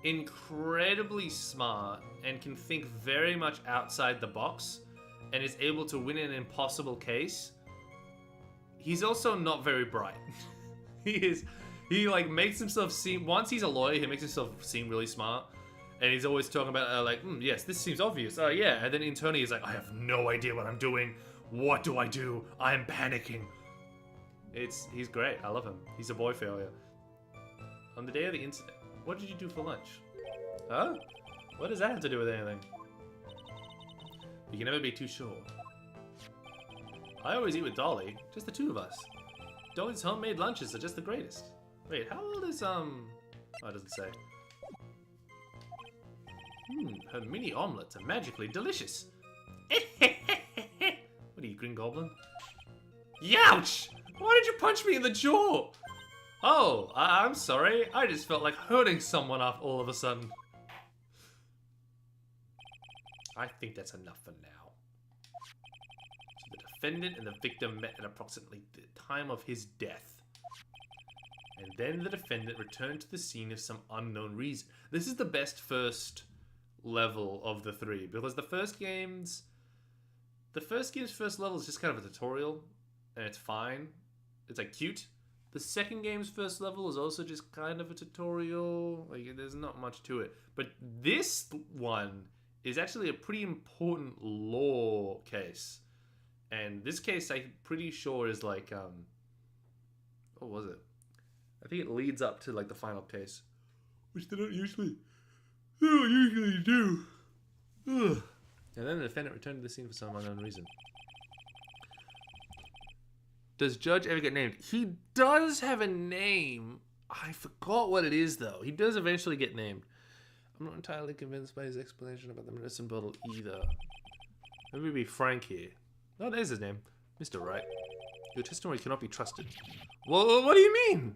incredibly smart and can think very much outside the box and is able to win an impossible case. He's also not very bright. He like makes himself seem, once he's a lawyer, he makes himself seem really smart. And he's always talking about yes, this seems obvious. Yeah. And then internally he's like, I have no idea what I'm doing. What do I do? I'm panicking. He's great. I love him. He's a boy failure. On the day of the incident, what did you do for lunch? Huh? What does that have to do with anything? You can never be too sure. I always eat with Dolly. Just the two of us. Dolly's homemade lunches are just the greatest. Wait, how old is, Oh, it doesn't say. Her mini omelets are magically delicious. What are you, Green Goblin? Youch! Why did you punch me in the jaw? Oh, I'm sorry. I just felt like hurting someone off all of a sudden. I think that's enough for now. So the defendant and the victim met at approximately the time of his death. And then the defendant returned to the scene of some unknown reason. This is the best first level of the three, because the first game's first level is just kind of a tutorial, and it's fine. It's like cute. The second game's first level is also just kind of a tutorial. Like, there's not much to it. But this one is actually a pretty important lore case. And this case, I'm pretty sure, is like, what was it? I think it leads up to, like, the final case. Which they don't usually do. Ugh. And then the defendant returned to the scene for some unknown reason. Does Judge ever get named? He does have a name. I forgot what it is, though. He does eventually get named. I'm not entirely convinced by his explanation about the medicine bottle either. Maybe be Frank here. Oh, there's his name. Mr. Wright. Your testimony cannot be trusted. Well, what do you mean?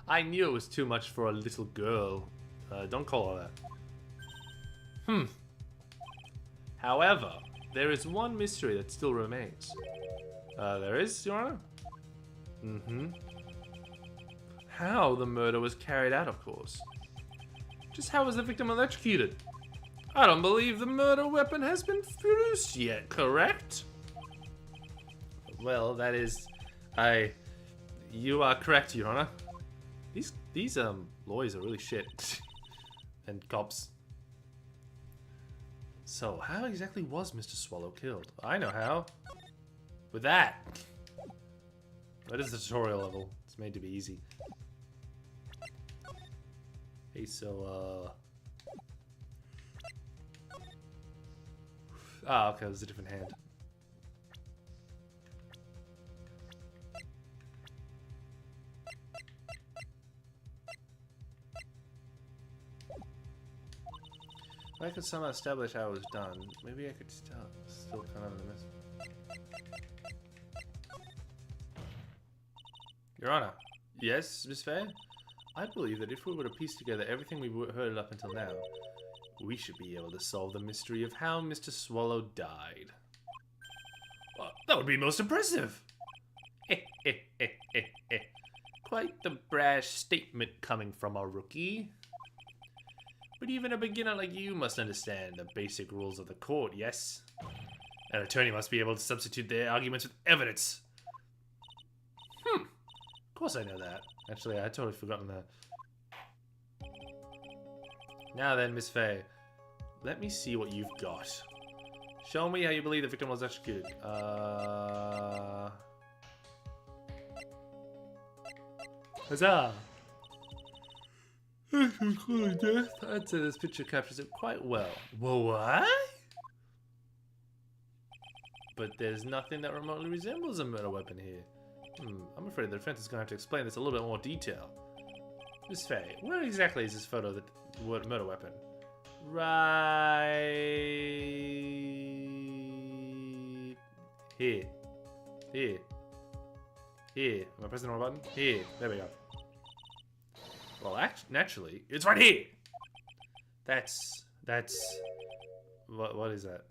I knew it was too much for a little girl. Don't call her that. However, there is one mystery that still remains. There is, Your Honor? How the murder was carried out, of course. Just how was the victim electrocuted? I don't believe the murder weapon has been produced yet, correct? Well, that is... You are correct, Your Honor. These lawyers are really shit. And cops. So, how exactly was Mr. Swallow killed? I know how. With that. That is the tutorial level. It's made to be easy. Okay, so, Ah, okay, there's a different hand. If I could somehow establish how it was done, maybe I could still come out of the mess. Your Honor. Yes, Miss Faye? I believe that if we were to piece together everything we've heard up until now, we should be able to solve the mystery of how Mr. Swallow died. Well, that would be most impressive! Quite the brash statement coming from a rookie. But even a beginner like you must understand the basic rules of the court, yes? An attorney must be able to substitute their arguments with evidence. Of course I know that. Actually, I had totally forgotten that. Now then, Miss Faye, let me see what you've got. Show me how you believe the victim was executed. Huzzah! Death. I'd say this picture captures it quite well. Whoa, what? But there's nothing that remotely resembles a murder weapon here. I'm afraid the defense is going to have to explain this a little bit more detail. Miss Faye, where exactly is this photo of the word murder weapon? Right here. Here. Here. Am I pressing the wrong button? Here. There we go. Well, naturally, it's right here. That's what is that?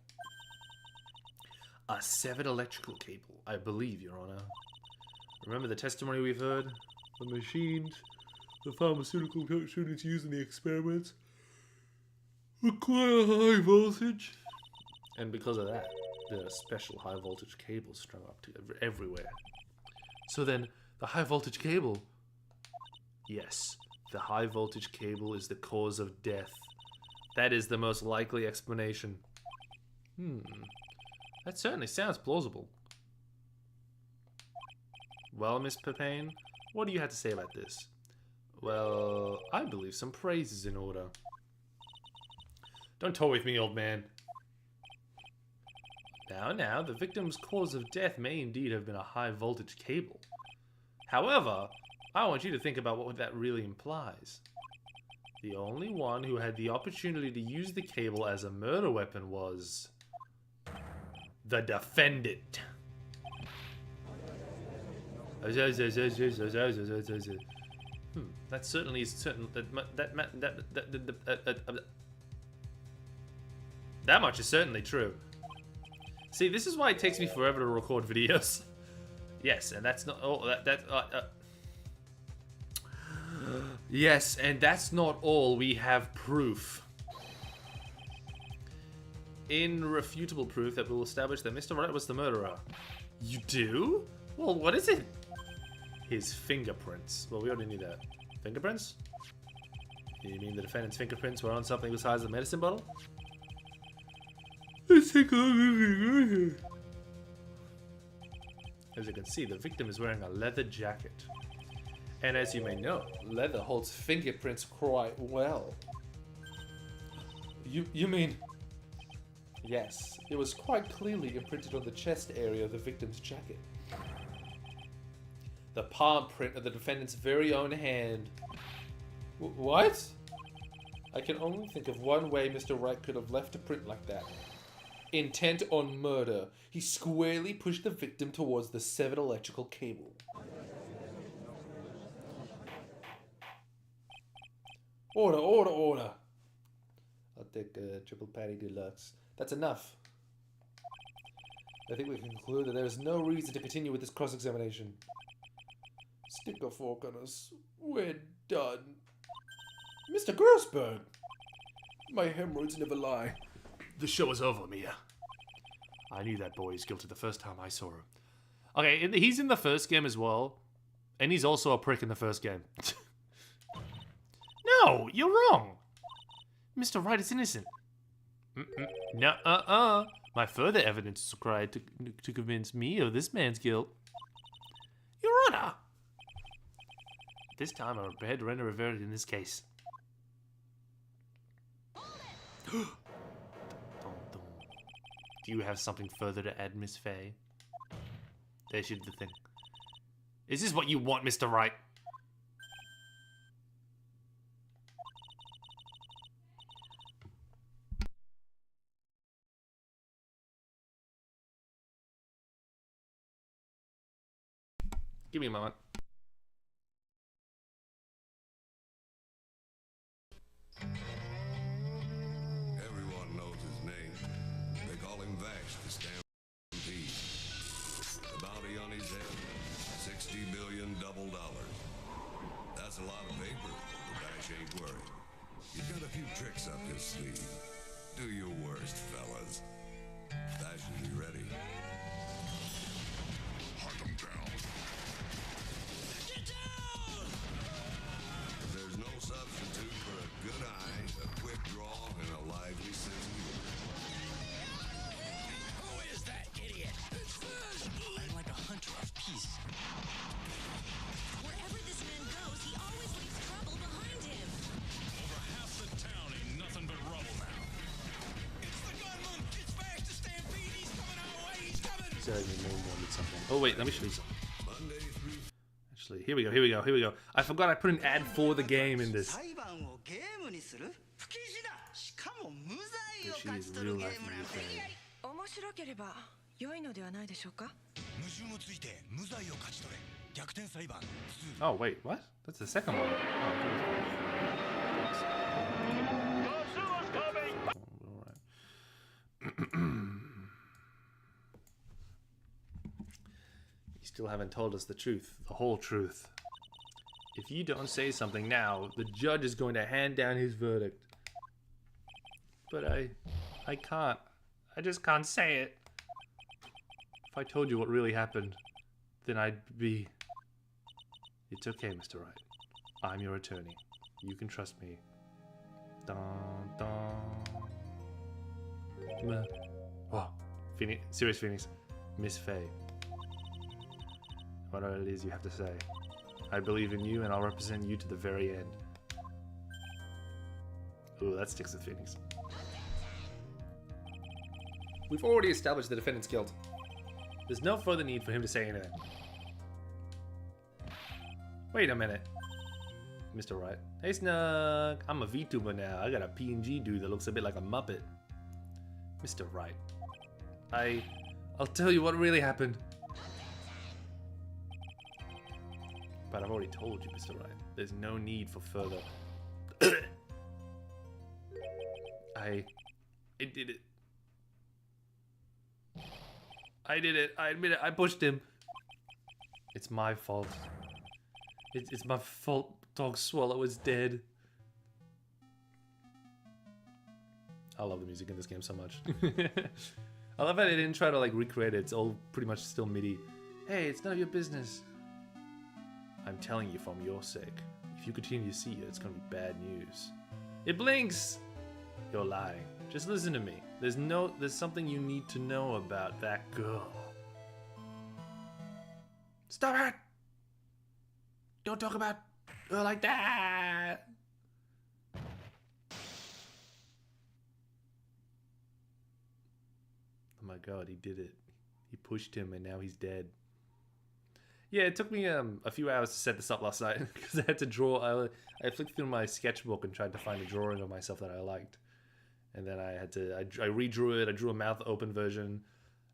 A severed electrical cable, I believe, Your Honor. Remember the testimony we've heard? The machines, the pharmaceutical students used in the experiments require high voltage. And because of that, there are special high voltage cables strung up to everywhere. So then, the high voltage cable... Yes, the high voltage cable is the cause of death. That is the most likely explanation. That certainly sounds plausible. Well, Miss Pepane, what do you have to say about this? Well, I believe some praise is in order. Don't toy with me, old man. Now, the victim's cause of death may indeed have been a high voltage cable. However, I want you to think about what that really implies. The only one who had the opportunity to use the cable as a murder weapon was... the defendant. That certainly is certain. That much is certainly true. See, this is why it takes me forever to record videos. Yes, and that's not all. Yes, and that's not all. We have proof. Irrefutable proof that will establish that Mr. Wright was the murderer. You do? Well, what is it? His fingerprints. Well, we already knew that. Fingerprints? You mean the defendant's fingerprints were on something besides the medicine bottle? Let's take a look. As you can see, the victim is wearing a leather jacket. And as you may know, leather holds fingerprints quite well. You mean... Yes, it was quite clearly imprinted on the chest area of the victim's jacket. The palm print of the defendant's very own hand. What? I can only think of one way Mr. Wright could have left a print like that. Intent on murder. He squarely pushed the victim towards the severed electrical cable. Order, order, order. I'll take a triple patty deluxe. That's enough. I think we can conclude that there is no reason to continue with this cross-examination. Stick a fork on us. We're done. Mr. Grossberg! My hemorrhoids never lie. The show is over, Mia. I knew that boy was guilty the first time I saw him. Okay, he's in the first game as well. And he's also a prick in the first game. No, you're wrong. Mr. Wright is innocent. No, My further evidence is required to convince me of this man's guilt. Your Honor! This time I'm prepared to render a verdict in this case. Do you have something further to add, Miss Faye? There she did the thing. Is this what you want, Mr. Wright? Give me a moment. Everyone knows his name. They call him Vash, the Stampede. The bounty on his head, $60 billion double dollars. That's a lot of paper, but Vash ain't worried. He's got a few tricks up his sleeve. Do your worst, fellas. Vash will be ready. Hunt him down. There's no substitute for a good eye, a quick draw, and a lively sense of humor. certainly wanted something. Oh wait, let me show you something. Monday through Actually, here we go. I forgot I put an ad for the game in this. She is real life Miss Faye. 面白ければ良いのではないでしょうか。 Oh wait, what? That's the second one. You still haven't told us the truth, the whole truth. If you don't say something now, the judge is going to hand down his verdict. But I can't. I just can't say it. If I told you what really happened, then I'd be... It's okay, Mr. Wright. I'm your attorney. You can trust me. Dun, dun. Meh. Oh, Phoenix, serious Phoenix. Miss Faye. Whatever it is you have to say. I believe in you and I'll represent you to the very end. Ooh, that sticks with Phoenix. We've already established the defendant's guilt. There's no further need for him to say anything. Wait a minute. Mr. Wright. Hey Snug! I'm a VTuber now. I got a PNG dude that looks a bit like a Muppet. Mr. Wright. I'll tell you what really happened. But I've already told you, Mr. Wright. There's no need for further... I did it. I did it. I admit it. I pushed him. It's my fault. It's my fault Dog Swallow is dead. I love the music in this game so much. I love how they didn't try to like recreate it. It's all pretty much still MIDI. Hey, it's none of your business. I'm telling you from your sake. If you continue to see it, it's gonna be bad news. It blinks! You're lying. Just listen to me. There's something you need to know about that girl. Stop it! Don't talk about her like that! Oh my god, he did it. He pushed him and now he's dead. Yeah, it took me a few hours to set this up last night because I had to draw. I flicked through my sketchbook and tried to find a drawing of myself that I liked. And then I redrew it. I drew a mouth open version,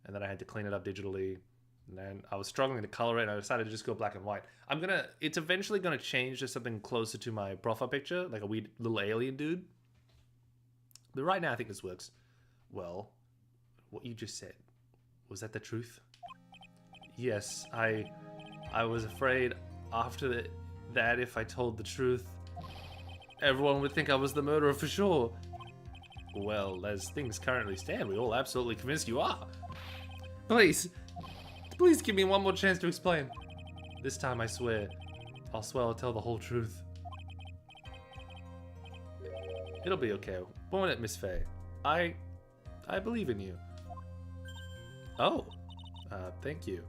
and then I had to clean it up digitally. And then I was struggling to color it, and I decided to just go black and white. It's eventually gonna change to something closer to my profile picture, like a weird little alien dude. But right now, I think this works well. What you just said, was that the truth? Yes, I was afraid after that if I told the truth, everyone would think I was the murderer for sure. Well, as things currently stand, we're all absolutely convinced you are. Please give me one more chance to explain. This time, I swear I'll tell the whole truth. It'll be okay. Won't it, Miss Faye? I believe in you. Oh, thank you.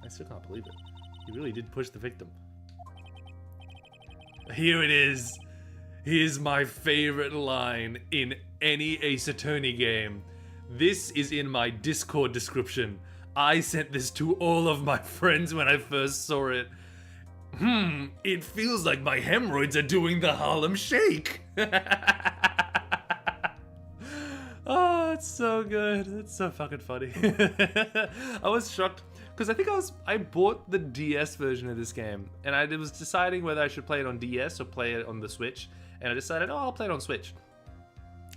I still can't believe it. You really did push the victim. Here it is. Here's my favorite line in any Ace Attorney game. This is in my Discord description. I sent this to all of my friends when I first saw it. It feels like my hemorrhoids are doing the Harlem Shake. Oh, it's so good. It's so fucking funny. I was shocked because I think I bought the DS version of this game, and I was deciding whether I should play it on DS or play it on the Switch, and I decided, oh, I'll play it on Switch.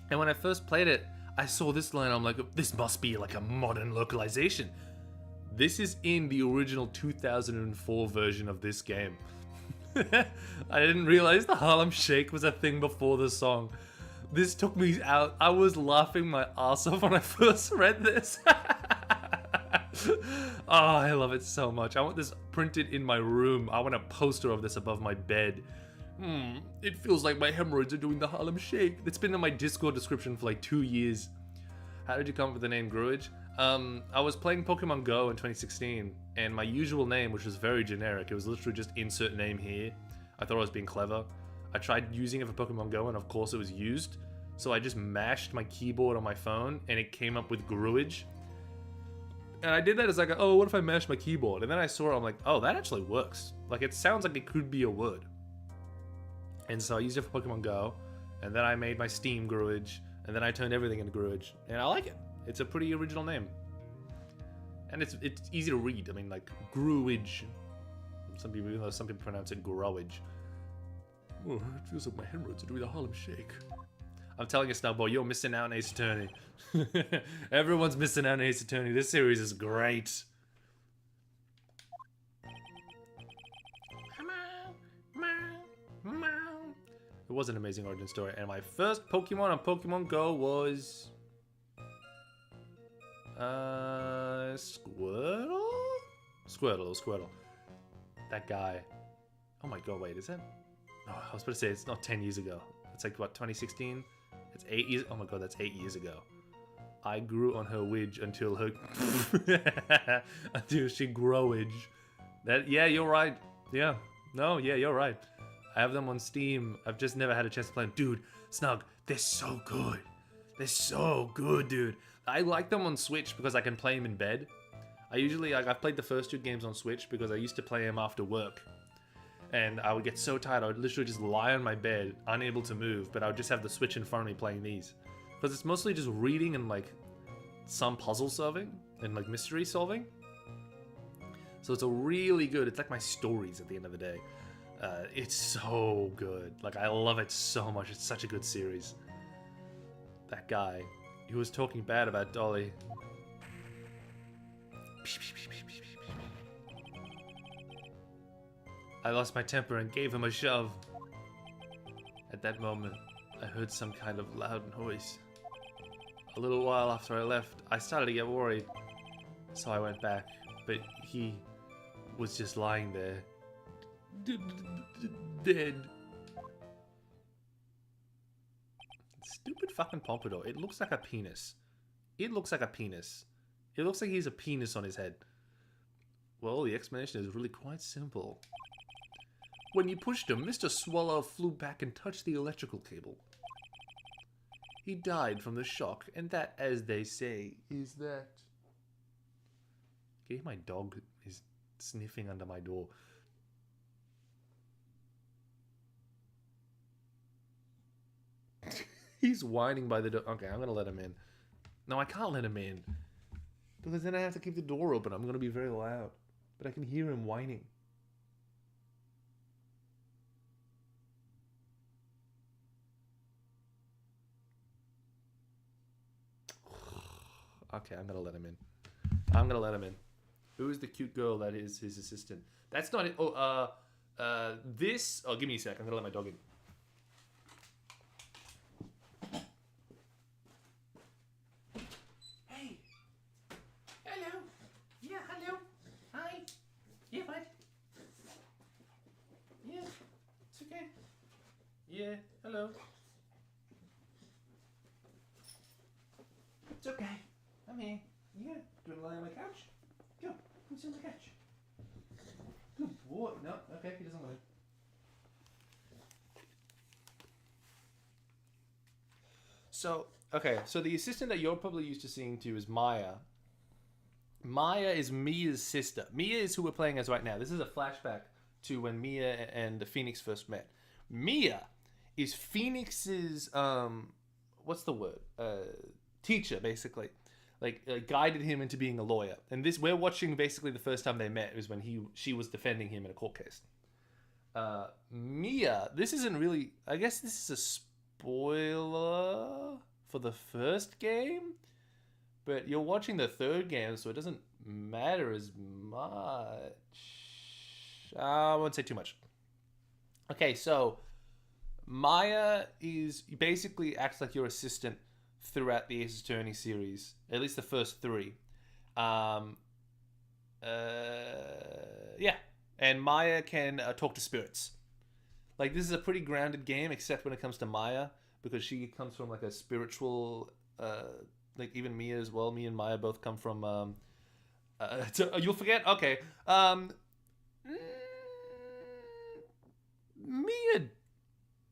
And when I first played it, I saw this line, I'm like, this must be like a modern localization. This is in the original 2004 version of this game. I didn't realize the Harlem Shake was a thing before the song. This took me out. I was laughing my ass off when I first read this. Oh, I love it so much. I want this printed in my room. I want a poster of this above my bed. It feels like my hemorrhoids are doing the Harlem Shake. It's been in my Discord description for like 2 years. How did you come up with the name Gruage? I was playing Pokemon Go in 2016, and my usual name, which was very generic, it was literally just insert name here. I thought I was being clever. I tried using it for Pokemon Go, and of course it was used. So I just mashed my keyboard on my phone, and it came up with Gruage. And I did that as like, oh, what if I mash my keyboard? And then I saw it, I'm like, oh, that actually works. Like, it sounds like it could be a word. And so I used it for Pokemon Go, and then I made my Steam Gruage, and then I turned everything into Gruage, and I like it. It's a pretty original name. And it's easy to read. I mean, like, Gruage. Some people pronounce it Growage. Oh, it feels like my hemorrhoids are doing the Harlem Shake. I'm telling you, Snowball, you're missing out on Ace Attorney. Everyone's missing out on Ace Attorney. This series is great. It was an amazing origin story. And my first Pokemon on Pokemon Go was... Squirtle? Squirtle. That guy. Oh my god, wait, is that... Oh, I was about to say, it's not 10 years ago. It's like, what, 2016? It's 8 years... Oh my god, that's 8 years ago. I grew on her widge until her... until she growage. That, yeah, you're right. Yeah. No, yeah, you're right. I have them on Steam. I've just never had a chance to play them. Dude, Snug, they're so good. They're so good, dude. I like them on Switch because I can play them in bed. I've played the first 2 games on Switch because I used to play them after work. And I would get so tired, I would literally just lie on my bed, unable to move, but I would just have the Switch in front of me playing these. Because it's mostly just reading and, like, some puzzle solving and, like, mystery solving. So it's a really good, it's like my stories at the end of the day. It's so good. Like, I love it so much. It's such a good series. That guy, he was talking bad about Dolly. I lost my temper and gave him a shove. At that moment, I heard some kind of loud noise. A little while after I left, I started to get worried. So I went back, but he was just lying there. Dead. Stupid fucking pompadour. It looks like a penis. It looks like a penis. It looks like he has a penis on his head. Well, the explanation is really quite simple. When you pushed him, Mr. Swallow flew back and touched the electrical cable. He died from the shock, and that, as they say, is that... Okay, my dog is sniffing under my door. He's whining by the door. Okay, I'm gonna let him in. No, I can't let him in. Because then I have to keep the door open. I'm gonna be very loud. But I can hear him whining. Okay, I'm gonna let him in. I'm gonna let him in. Who is the cute girl that is his assistant? That's not it. Oh, this... Oh, give me a sec. I'm gonna let my dog in. Hey. Hello. Yeah, hello. Hi. Yeah, bud. Yeah, it's okay. Yeah, hello. It's okay. I'm here. Yeah. Do you want to lie on my couch? Go. Come sit on the couch. Good boy. No, okay, he doesn't want it. So, okay, so the assistant that you're probably used to seeing too is Maya. Maya is Mia's sister. Mia is who we're playing as right now. This is a flashback to when Mia and Phoenix first met. Mia is Phoenix's, what's the word? Teacher, basically. Like, guided him into being a lawyer. And this, we're watching basically the first time they met was when she was defending him in a court case. Mia, this isn't really, I guess this is a spoiler for the first game, but you're watching the third game, so it doesn't matter as much. I won't say too much. Okay, so Maya basically acts like your assistant throughout the Ace Attorney series, at least the first 3. Yeah, and Maya can talk to spirits. Like, this is a pretty grounded game, except when it comes to Maya, because she comes from like a spiritual, like even Mia as well. Mia and Maya both come from. You'll forget. Okay. Mia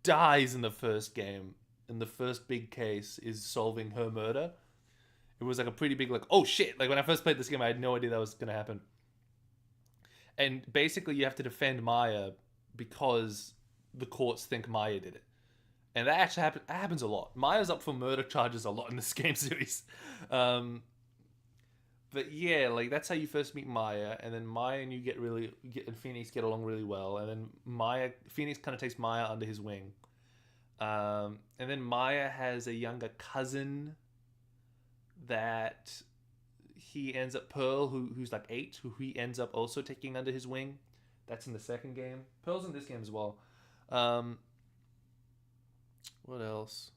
dies in the first game. And the first big case is solving her murder. It was like a pretty big, like, oh shit. Like when I first played this game, I had no idea that was going to happen. And basically you have to defend Maya because the courts think Maya did it. And that actually happens a lot. Maya's up for murder charges a lot in this game series. But yeah, like that's how you first meet Maya, and then Maya and and Phoenix get along really well, and then Phoenix kind of takes Maya under his wing. And then Maya has a younger cousin that he ends up Pearl, who's like 8, who he ends up also taking under his wing. That's in the second game. Pearl's in this game as well. What else?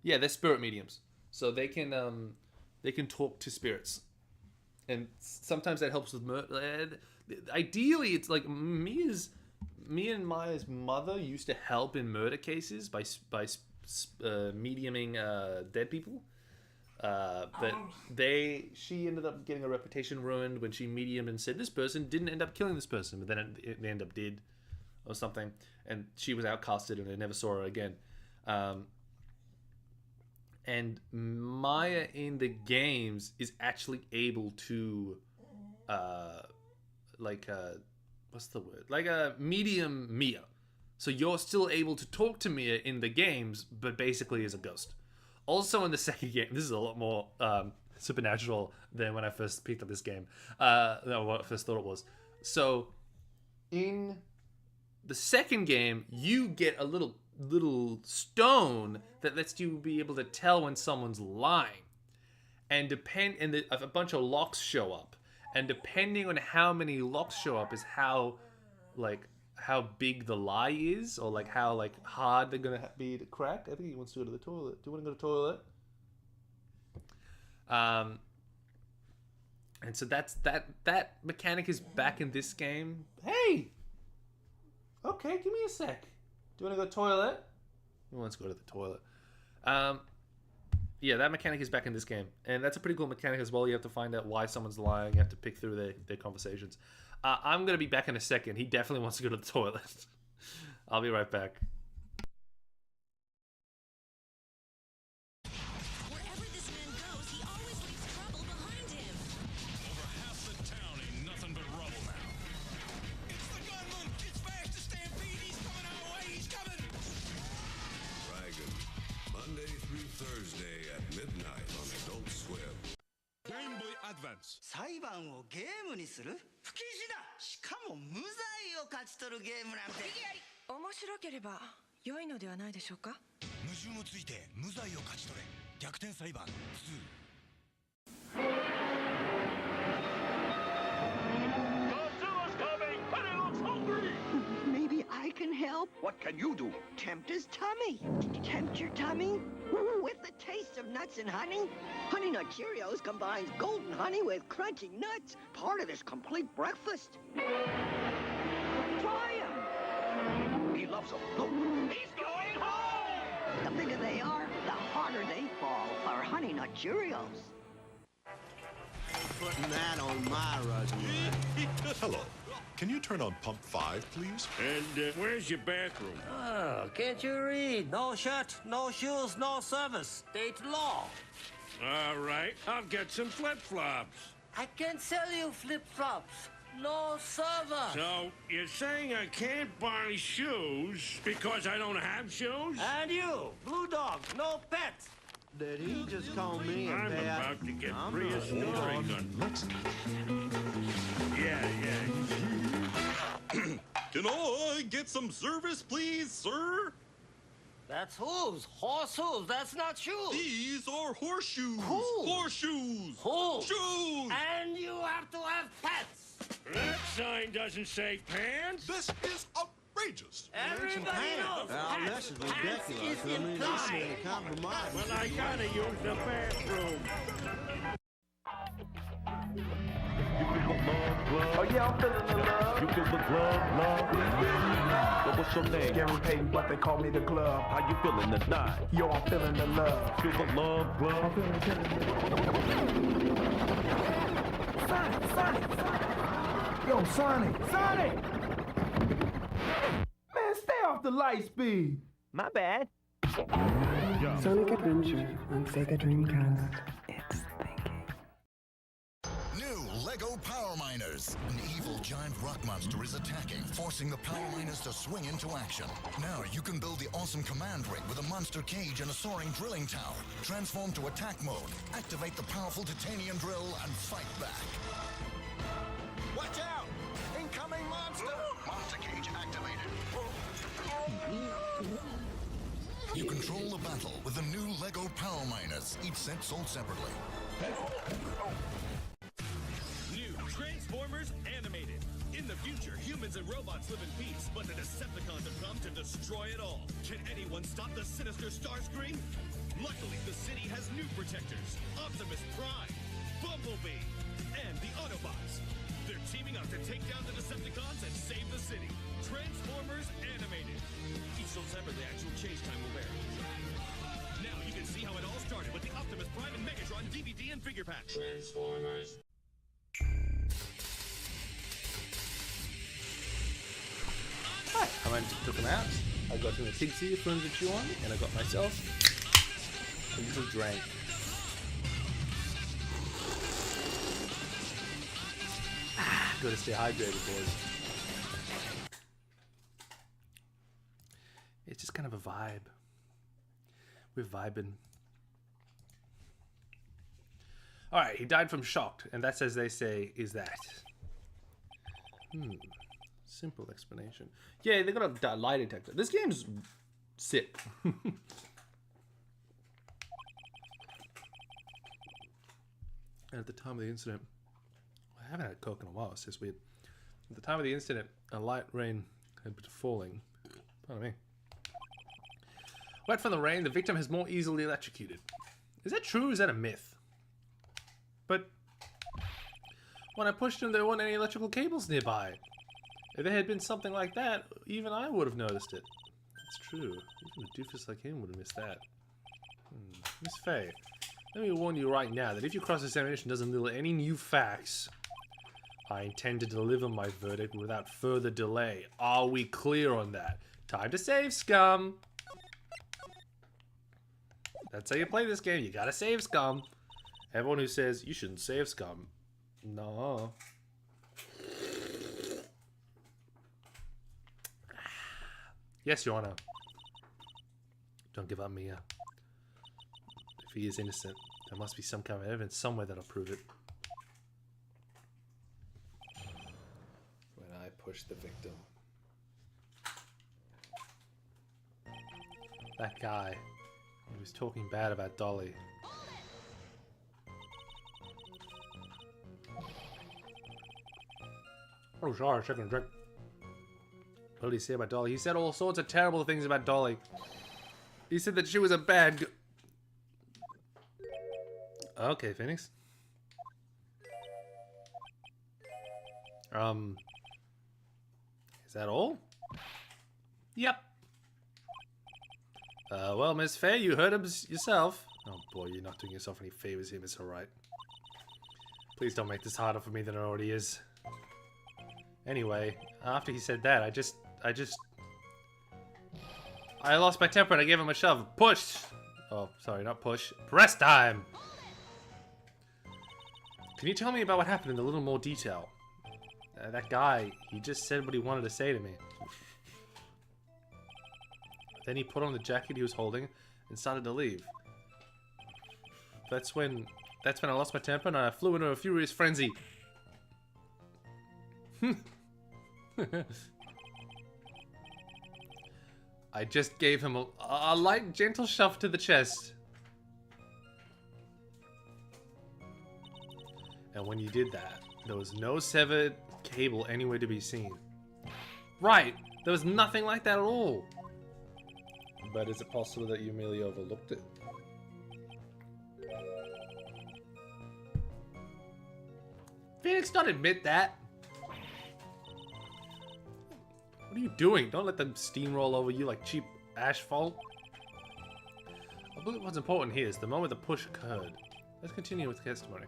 Yeah, they're spirit mediums, so they can talk to spirits, and sometimes that helps with murder. Ideally, it's like me and Maya's mother used to help in murder cases by mediuming dead people. But she ended up getting a reputation ruined when she mediumed and said this person didn't end up killing this person, but then they end up did, or something, and she was outcasted and they never saw her again. And Maya in the games is actually able to, what's the word? Like a medium Mia. So you're still able to talk to Mia in the games, but basically as a ghost. Also in the second game, this is a lot more supernatural than when I first picked up this game. What I first thought it was. So in the second game, you get a little stone that lets you be able to tell when someone's lying, and a bunch of locks show up, and depending on how many locks show up is how big the lie is, or like how like hard they're gonna be to crack. I think he wants to go to the toilet. Do you want to go to the toilet? And so that mechanic is back in this game. Hey, okay, give me a sec. Do you want to go to the toilet? He wants to go to the toilet. Yeah, that mechanic is back in this game. And that's a pretty cool mechanic as well. You have to find out why someone's lying. You have to pick through their conversations. I'm going to be back in a second. He definitely wants to go to the toilet. I'll be right back. Wherever this man goes, he always leaves trouble behind him. Over half the town ain't nothing but rubble now. It's the gunman! It's fast to stampede! He's coming our way! He's coming! Dragon, Monday through Thursday at midnight on Adult Swim. Game Boy Advance. 裁判をゲームにする不謹慎だしかも無罪を勝ち取るゲームなんて面白ければ良いのではないでしょうか。矛盾をついて無罪を勝ち取れ逆転裁判2 Godzilla's coming, and he looks hungry! Maybe I can help. What can you do? Tempt his tummy. Tempt your tummy with the taste of nuts and honey. Honey Nut Cheerios combines golden honey with crunchy nuts. Part of this complete breakfast. Try 'em. He loves them. Look, he's going home! The bigger they are, the harder they fall for Honey Nut Cheerios. Putting that on my resume. Hello. Can you turn on pump 5, please? And where's your bathroom? Oh, can't you read? No shirt, no shoes, no service. State law. All right, I'll get some flip-flops. I can sell you flip-flops. No service. So, you're saying I can't buy shoes because I don't have shoes? And you, Blue Dog, no pets. Did he just call me a I'm bad... about to get I'm prehistoric not- on... Let's... Yeah. Can I get some service, please, sir? That's hooves. Horse hooves. That's not shoes. These are horseshoes. Who? Horseshoes. Who? Shoes. And you have to have pets. That sign doesn't say pants. This is outrageous. Everybody knows Now, pets. this is Pets ridiculous. is I mean, this implied. ain't compromise. Well, I gotta use the bathroom. Oh yeah, I'm feeling the love. You feel the glove. Yo, what's your name? Gary Payton, but they call me the glove. How you feeling tonight? Yo, I'm feeling the love. Feel the love, glove. I'm feeling the Sonic. Yo, Sonic. Man, stay off the light speed. My bad. Sonic Adventure on Sega Dreamcast. It's miners. An evil giant rock monster is attacking, forcing the power miners to swing into action. Now you can build the awesome command rig with a monster cage and a soaring drilling tower. Transform to attack mode, activate the powerful titanium drill, and fight back. Watch out! Incoming monster! Monster cage activated. You control the battle with the new LEGO Power Miners, each set sold separately. New Transformers Animated. In the future, humans and robots live in peace, but the Decepticons have come to destroy it all. Can anyone stop the sinister Starscream? Luckily, the city has new protectors. Optimus Prime, Bumblebee, and the Autobots. They're teaming up to take down the Decepticons and save the city. Transformers Animated. Each sold separately, actual chase time will vary. Now you can see how it all started with the Optimus Prime and Megatron DVD and figure pack. Transformers. Hi, I went and took them out. I got some of the pig's earphones to chew on, and I got myself a little drink. Gotta stay hydrated, boys. It's just kind of a vibe. We're vibing. Alright, he died from shock, and that's, as they say, is that. Simple explanation. Yeah, they got a lie detector. This game's sick. And at the time of the incident, I haven't had Coke in a while, it's just weird. At the time of the incident, a light rain had been falling. Pardon me. Wet from the rain, the victim has more easily electrocuted. Is that true or is that a myth? But when I pushed him, there weren't any electrical cables nearby. If there had been something like that, even I would have noticed it. That's true. Even a doofus like him would have missed that. Miss Faye, let me warn you right now that if your cross-examination doesn't yield any new facts, I intend to deliver my verdict without further delay. Are we clear on that? Time to save, scum! That's how you play this game. You gotta save, scum. Everyone who says you shouldn't save, scum. No. Yes, Your Honor. Don't give up, Mia. If he is innocent, there must be some kind of evidence somewhere that'll prove it. When I push the victim. That guy. He was talking bad about Dolly. Oh, sorry, second drink. What did he say about Dolly? He said all sorts of terrible things about Dolly. He said that she was a bad Okay, Phoenix. Is that all? Yep. Well, Miss Faye, you heard him yourself. Oh boy, you're not doing yourself any favors here, Miss Wright. Please don't make this harder for me than it already is. Anyway, after he said that, I lost my temper and I gave him a shove. Push! Oh, sorry, not push. Press time! Can you tell me about what happened in a little more detail? That guy, he just said what he wanted to say to me. Then he put on the jacket he was holding and started to leave. That's when I lost my temper and I flew into a furious frenzy. I just gave him a light, gentle shove to the chest. And when you did that, there was no severed cable anywhere to be seen. Right! There was nothing like that at all. But is it possible that you merely overlooked it? Phoenix, don't admit that! What are you doing? Don't let them steamroll over you like cheap asphalt. I believe what's important here is the moment the push occurred. Let's continue with testimony.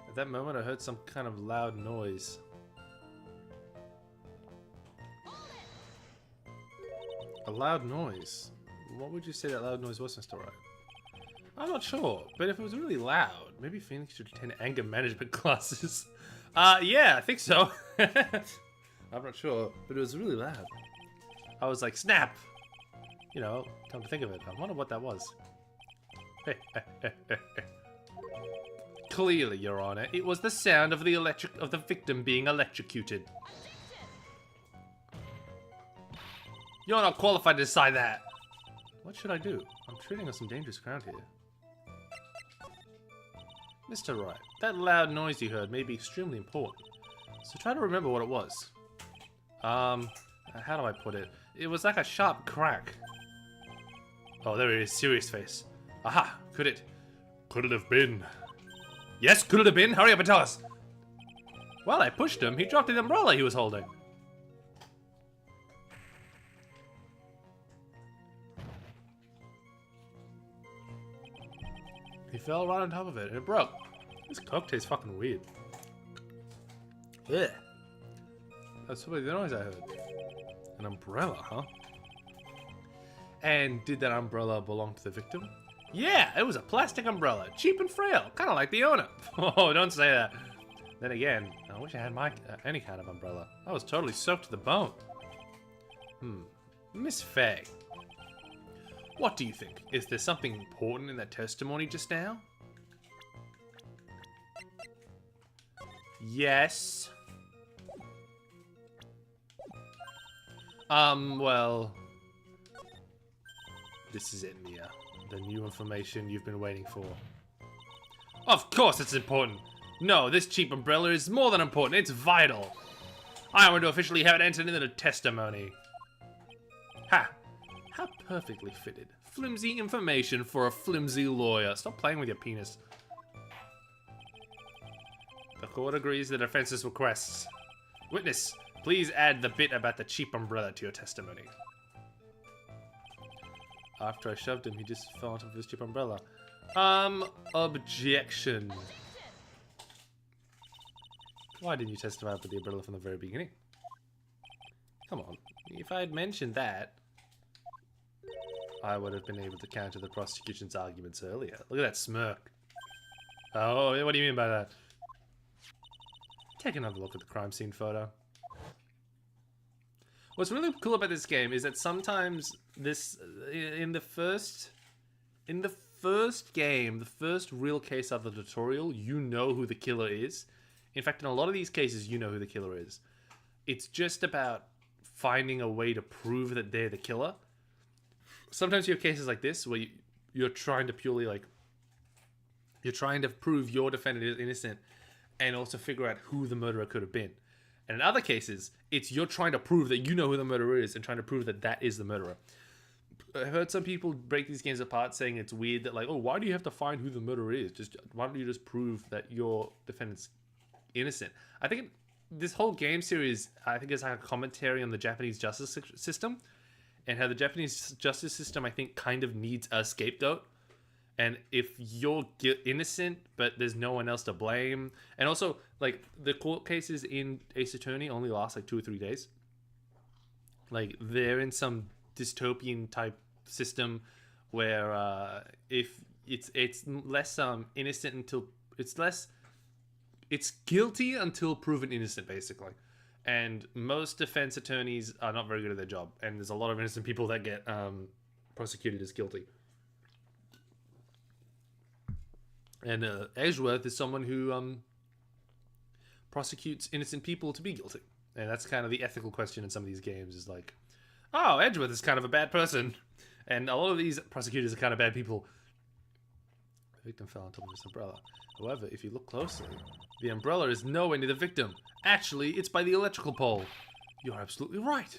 At that moment, I heard some kind of loud noise. A loud noise? What would you say that loud noise was, Mr. Wright? I'm not sure, but if it was really loud, maybe Phoenix should attend anger management classes. Yeah, I think so. I'm not sure, but it was really loud. I was like, snap! You know, come to think of it, I wonder what that was. Clearly, Your Honor, it was the sound of the victim being electrocuted. You're not qualified to decide that. What should I do? I'm treading on some dangerous ground here. Mr. Wright, that loud noise you heard may be extremely important, so try to remember what it was. How do I put it? It was like a sharp crack. Oh, there it is, serious face. Aha, could it have been? Yes, could it have been? Hurry up and tell us! Well, I pushed him, he dropped the umbrella he was holding. He fell right on top of it, and it broke. This Coke tastes fucking weird. Ugh. That's probably the noise I heard. An umbrella, huh? And did that umbrella belong to the victim? Yeah, it was a plastic umbrella, cheap and frail, kind of like the owner. Oh, don't say that. Then again, I wish I had any kind of umbrella. I was totally soaked to the bone. Miss Faye. What do you think? Is there something important in that testimony just now? Yes. Well... This is it, Mia. The new information you've been waiting for. Of course it's important! No, this cheap umbrella is more than important, it's vital! I want to officially have it entered into the testimony. Ha! How perfectly fitted. Flimsy information for a flimsy lawyer. Stop playing with your penis. The court agrees the defense's requests. Witness, please add the bit about the cheap umbrella to your testimony. After I shoved him, he just fell on top of his cheap umbrella. Objection. Why didn't you testify about the umbrella from the very beginning? Come on. If I had mentioned that, I would have been able to counter the prosecution's arguments earlier. Look at that smirk. Oh, what do you mean by that? Take another look at the crime scene photo. What's really cool about this game is that sometimes this, in the first game, the first real case of the tutorial, you know who the killer is. In fact, in a lot of these cases, you know who the killer is. It's just about finding a way to prove that they're the killer. Sometimes you have cases like this where you're trying to purely you're trying to prove your defendant is innocent and also figure out who the murderer could have been. And in other cases, it's you're trying to prove that you know who the murderer is and trying to prove that that is the murderer. I've heard some people break these games apart saying it's weird that like, oh, why do you have to find who the murderer is? Why don't you just prove that your defendant's innocent? I think this whole game series, I think, is like a commentary on the Japanese justice system and how the Japanese justice system, I think, kind of needs a scapegoat. And if you're innocent, but there's no one else to blame, and also like the court cases in Ace Attorney only last like 2 or 3 days. Like they're in some dystopian type system where if it's less innocent until it's guilty until proven innocent, basically. And most defense attorneys are not very good at their job, and there's a lot of innocent people that get prosecuted as guilty. And Edgeworth is someone who prosecutes innocent people to be guilty. And that's kind of the ethical question in some of these games is like, oh, Edgeworth is kind of a bad person. And a lot of these prosecutors are kind of bad people. The victim fell on top of his umbrella. However, if you look closely, the umbrella is nowhere near the victim. Actually, it's by the electrical pole. You're absolutely right.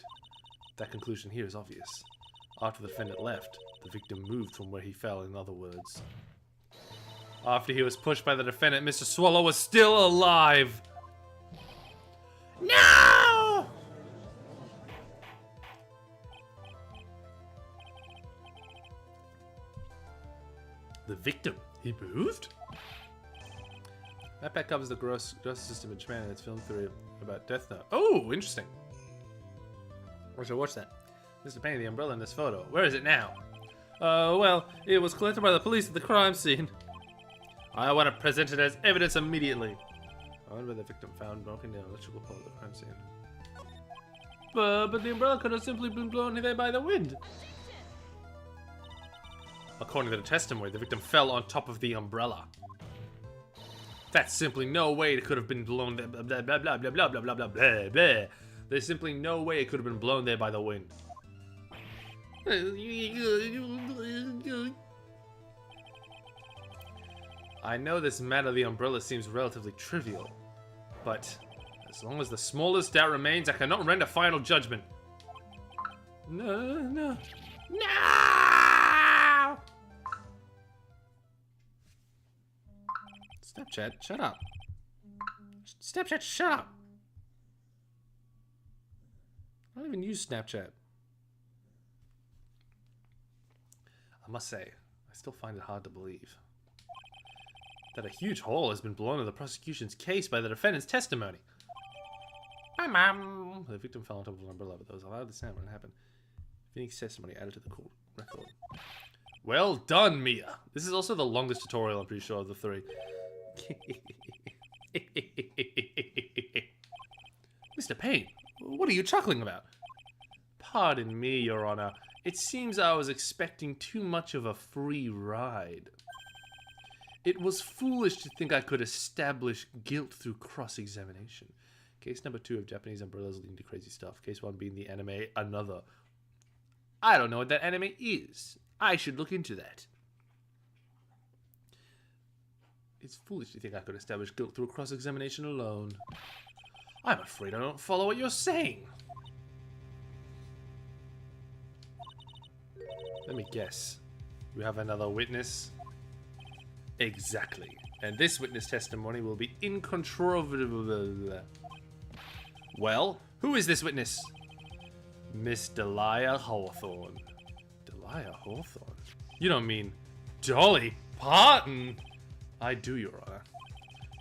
That conclusion here is obvious. After the defendant left, the victim moved from where he fell, in other words. After he was pushed by the defendant, Mr. Swallow was still alive. No! The victim, he moved? That pack covers the gross justice system in Japan and its film theory about Death Note. Oh, interesting. I should watch that. Mr. Payne, the umbrella in this photo. Where is it now? Well, it was collected by the police at the crime scene. I want to present it as evidence immediately. Owned by the victim found broken down electrical pole at the crime scene. But the umbrella could have simply been blown there by the wind. According to the testimony, the victim fell on top of the umbrella. That's simply no way it could have been blown there. Blah blah blah blah blah blah blah blah blah blah. There's simply no way it could have been blown there by the wind. I know this matter of the umbrella seems relatively trivial, but as long as the smallest doubt remains, I cannot render final judgment. No! Snapchat, shut up. Snapchat, shut up. I don't even use Snapchat. I must say, I still find it hard to believe that a huge hole has been blown in the prosecution's case by the defendant's testimony. My mom! The victim fell on top of an umbrella, but those allowed to sound when it happened. Phoenix testimony added to the court record. Well done, Mia! This is also the longest tutorial, I'm pretty sure, of the three. Mr. Payne, what are you chuckling about? Pardon me, Your Honor. It seems I was expecting too much of a free ride. It was foolish to think I could establish guilt through cross-examination. Case number 2 of Japanese umbrellas leading to crazy stuff. Case 1 being the anime Another. I don't know what that anime is. I should look into that. It's foolish to think I could establish guilt through cross-examination alone. I'm afraid I don't follow what you're saying. Let me guess. You have another witness? Exactly. And this witness testimony will be incontrovertible. Well, who is this witness? Miss Delia Hawthorne. Delia Hawthorne? You don't mean Dolly Parton? I do, Your Honor.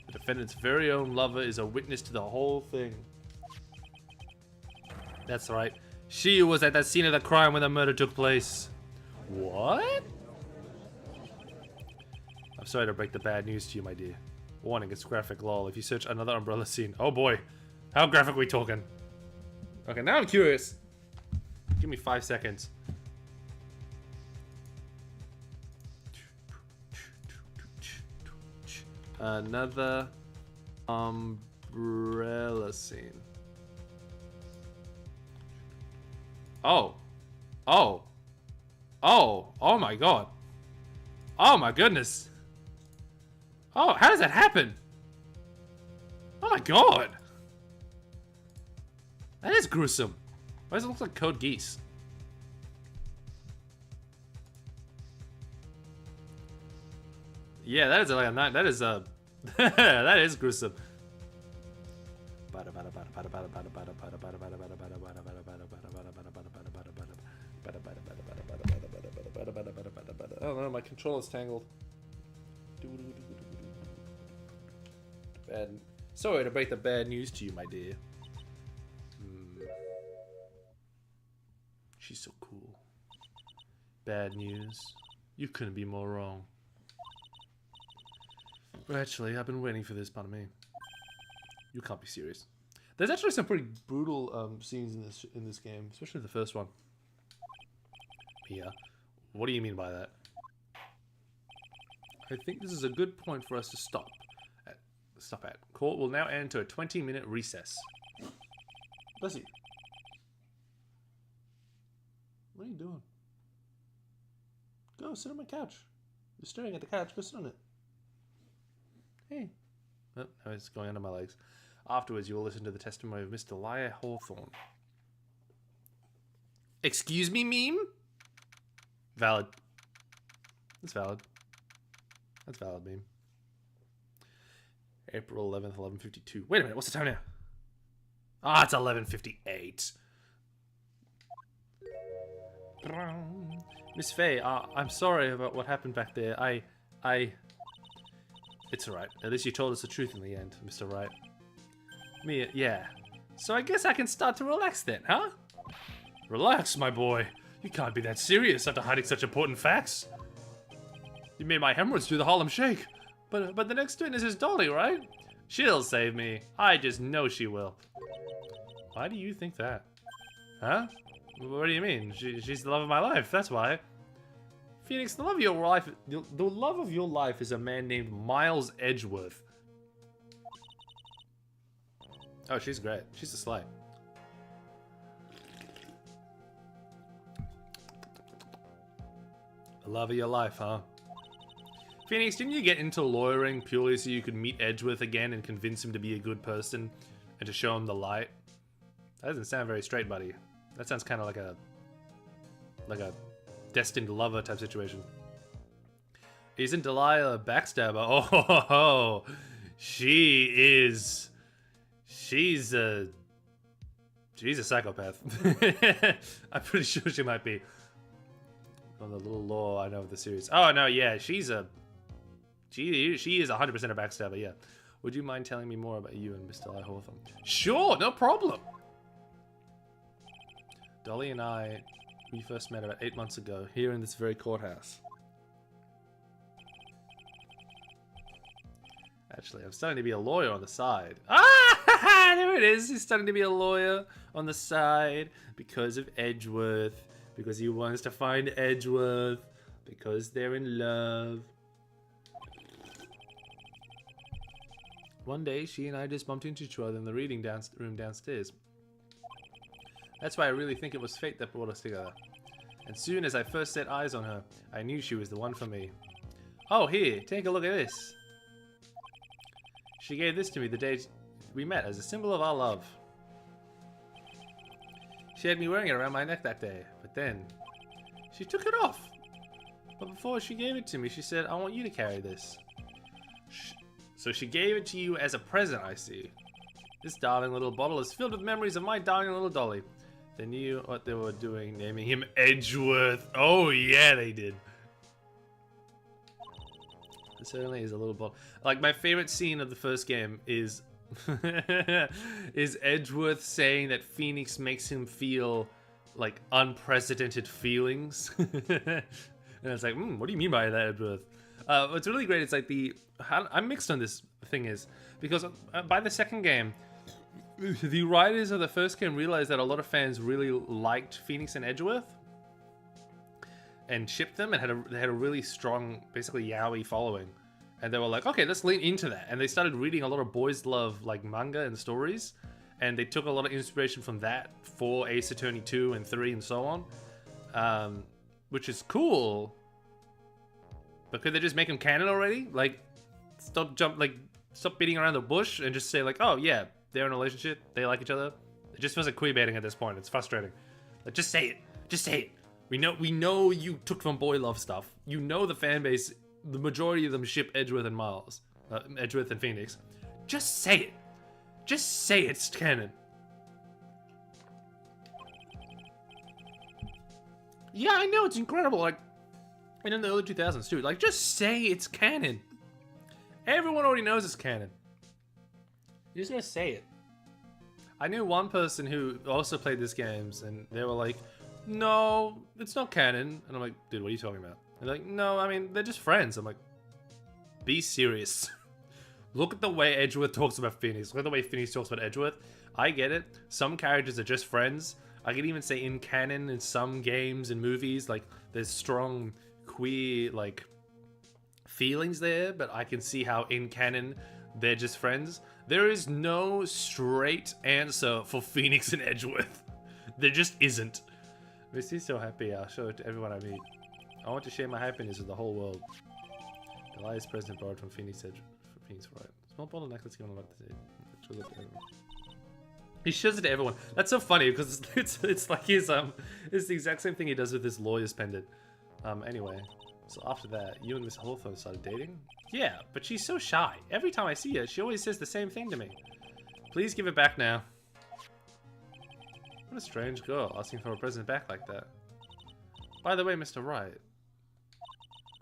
The defendant's very own lover is a witness to the whole thing. That's right. She was at that scene of the crime when the murder took place. What? I'm sorry to break the bad news to you, my dear. Warning, it's graphic lol. If you search another umbrella scene... Oh boy. How graphic are we talking? Okay, now I'm curious. Give me 5 seconds. Another umbrella scene. Oh my god. Oh my goodness. Oh, how does that happen? Oh my god. That is gruesome. Why does it look like Code Geass? Yeah, that is like a night. That is that is gruesome. Oh no, my controller's tangled. Bad. Sorry to break the bad news to you, my dear. She's so cool. Bad news. You couldn't be more wrong. But actually, I've been waiting for this, pardon me. You can't be serious. There's actually some pretty brutal scenes in this game, especially the first one. Yeah. What do you mean by that? I think this is a good point for us to stop at. Court will now enter a 20-minute recess. Bless you. What are you doing? Go sit on my couch. You're staring at the couch. Go sit on it. Hey. Oh, now it's going under my legs. Afterwards, you will listen to the testimony of Mr. Delia Hawthorne. Excuse me, meme? Valid. That's valid. That's valid, meme. April 11th, 11:52. Wait a minute, what's the time now? Ah, it's 11:58. Miss Faye, I'm sorry about what happened back there. It's alright. At least you told us the truth in the end, Mr. Wright. Mia, yeah. So I guess I can start to relax then, huh? Relax, my boy. You can't be that serious after hiding such important facts. You made my hemorrhoids do the Harlem Shake. But the next witness is Dolly, right? She'll save me. I just know she will. Why do you think that? Huh? What do you mean? She's the love of my life, that's why. Phoenix, the love of your life, the love of your life is a man named Miles Edgeworth. Oh, she's great. She's a slay. The love of your life, huh? Phoenix, didn't you get into lawyering purely so you could meet Edgeworth again and convince him to be a good person and to show him the light? That doesn't sound very straight, buddy. That sounds kind of like a destined lover type situation. Isn't Delilah a backstabber? Oh, she is. She's a psychopath. I'm pretty sure she might be. From the little lore I know of the series. Oh no, yeah, she is 100% a backstabber. Yeah. Would you mind telling me more about you and Mr. Ly Hawthorne? Sure, no problem. Dolly and I, we first met about 8 months ago here in this very courthouse. Actually, I'm starting to be a lawyer on the side. Ah, there it is. He's starting to be a lawyer on the side because of Edgeworth. Because he wants to find Edgeworth. Because they're in love. One day, she and I just bumped into each other in the reading room downstairs. That's why I really think it was fate that brought us together. And soon as I first set eyes on her, I knew she was the one for me. Oh, here, take a look at this. She gave this to me the day we met as a symbol of our love. She had me wearing it around my neck that day, but then she took it off. But before she gave it to me, she said, I want you to carry this. So she gave it to you as a present, I see. This darling little bottle is filled with memories of my darling little Dolly. They knew what they were doing, naming him Edgeworth. Oh yeah, they did. It certainly is a little bottle. Like, my favorite scene of the first game is is Edgeworth saying that Phoenix makes him feel like unprecedented feelings. And it's like, what do you mean by that, Edgeworth? What's really great is like I'm mixed on this thing is because by the second game, the writers of the first game realized that a lot of fans really liked Phoenix and Edgeworth and shipped them, and they had a really strong, basically yaoi following. And they were like, okay, let's lean into that. And they started reading a lot of boys love like manga and stories, and they took a lot of inspiration from that for Ace Attorney 2 and 3 and so on, which is cool. But could they just make them canon already? Like, stop beating around the bush and just say like, oh yeah, they're in a relationship, they like each other. It just feels like queerbaiting at this point. It's frustrating. Like, just say it. Just say it. We know you took from boy love stuff. You know the fan base, the majority of them ship Edgeworth and Miles, Edgeworth and Phoenix. Just say it. Just say it's canon. Yeah, I know, it's incredible. Like, and in the early 2000s too. Like, just say it's canon. Everyone already knows it's canon. You just gotta say it. I knew one person who also played these games, and they were like, no, it's not canon. And I'm like, dude, what are you talking about? And they're like, no, I mean, they're just friends. I'm like, be serious. Look at the way Edgeworth talks about Phoenix. Look at the way Phoenix talks about Edgeworth. I get it. Some characters are just friends. I could even say in canon, in some games and movies, like, there's strong queer, like, feelings there, but I can see how in canon, they're just friends. There is no straight answer for Phoenix and Edgeworth. There just isn't. Makes me so happy. I'll show it to everyone I meet. I want to share my happiness with the whole world. Elias present borrowed from Phoenix Wright. Small bottle necklace given about the He shows it to everyone. That's so funny because it's like his it's the exact same thing he does with his lawyer's pendant. Anyway, so after that, you and Miss Hawthorne started dating? Yeah, but she's so shy. Every time I see her, she always says the same thing to me. Please give it back now. What a strange girl, asking for a present back like that. By the way, Mr. Wright,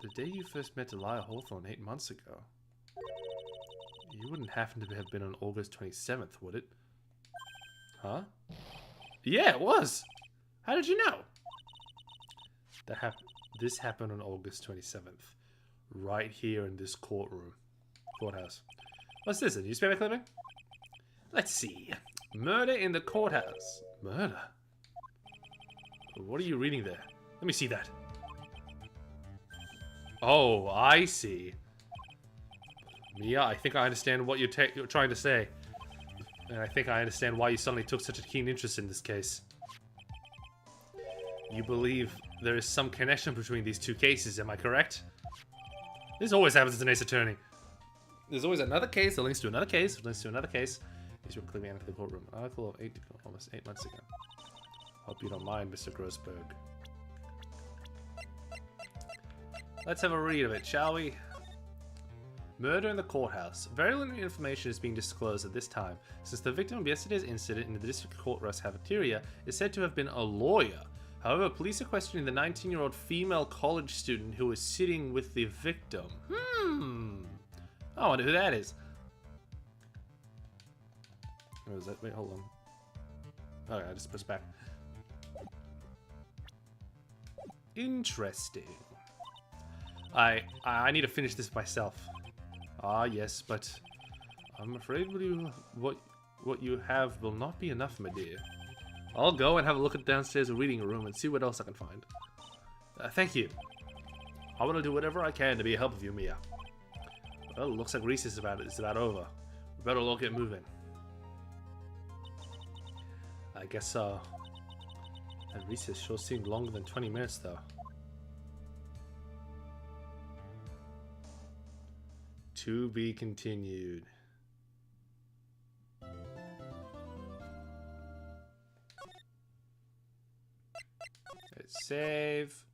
the day you first met Delia Hawthorne 8 months ago, you wouldn't happen to have been on August 27th, would it? Huh? Yeah, it was! How did you know? This happened on August 27th. Right here in this courthouse. What's this, a newspaper clipping? Let's see. Murder in the courthouse. Murder? What are you reading there? Let me see that. Oh, I see. Mia, I think I understand what you're trying to say. And I think I understand why you suddenly took such a keen interest in this case. You believe there is some connection between these two cases, am I correct? This always happens as an ace attorney. There's always another case that links to another case, that links to another case. These were clearly entered the courtroom. Article of almost 8 months ago. Hope you don't mind, Mr. Grossberg. Let's have a read of it, shall we? Murder in the courthouse. Very little information is being disclosed at this time, since the victim of yesterday's incident in the district courthouse cafeteria is said to have been a lawyer. However, police are questioning the 19-year-old female college student who was sitting with the victim. I wonder who that is. Where is that? Wait, hold on. Okay, I just pressed back. Interesting. I need to finish this myself. Ah, yes, but I'm afraid what you have will not be enough, my dear. I'll go and have a look at downstairs reading room and see what else I can find. Thank you. I want to do whatever I can to be a help of you, Mia. Well, it looks like recess is about over. We better all get moving. I guess so. That recess sure seemed longer than 20 minutes, though. To be continued. Let's save.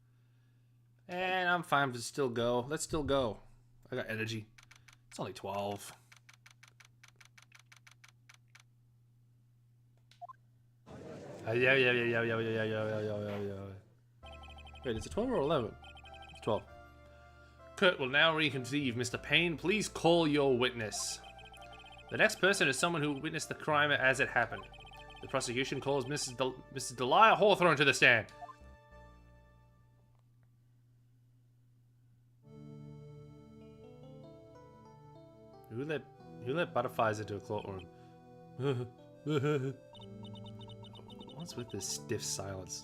And I'm fine to still go. Let's still go. I got energy. It's only 12. Yeah. Wait, is it 12 or 11? It's 12. Kurt will now reconvene. Mr. Payne, please call your witness. The next person is someone who witnessed the crime as it happened. The prosecution calls Mrs. Delia Hawthorne to the stand. Who let butterflies into a courtroom? What's with this stiff silence?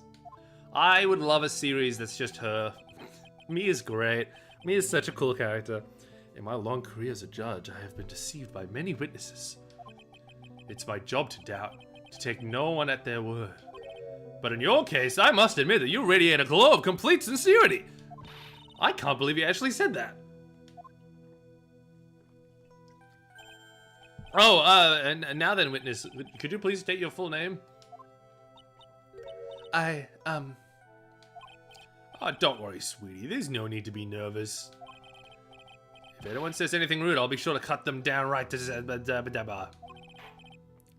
I would love a series that's just her. Mia's great. Mia's such a cool character. In my long career as a judge, I have been deceived by many witnesses. It's my job to doubt, to take no one at their word. But in your case, I must admit that you radiate a glow of complete sincerity. I can't believe you actually said that. Oh, and now then, witness, could you please state your full name? Oh, don't worry, sweetie. There's no need to be nervous. If anyone says anything rude, I'll be sure to cut them down right to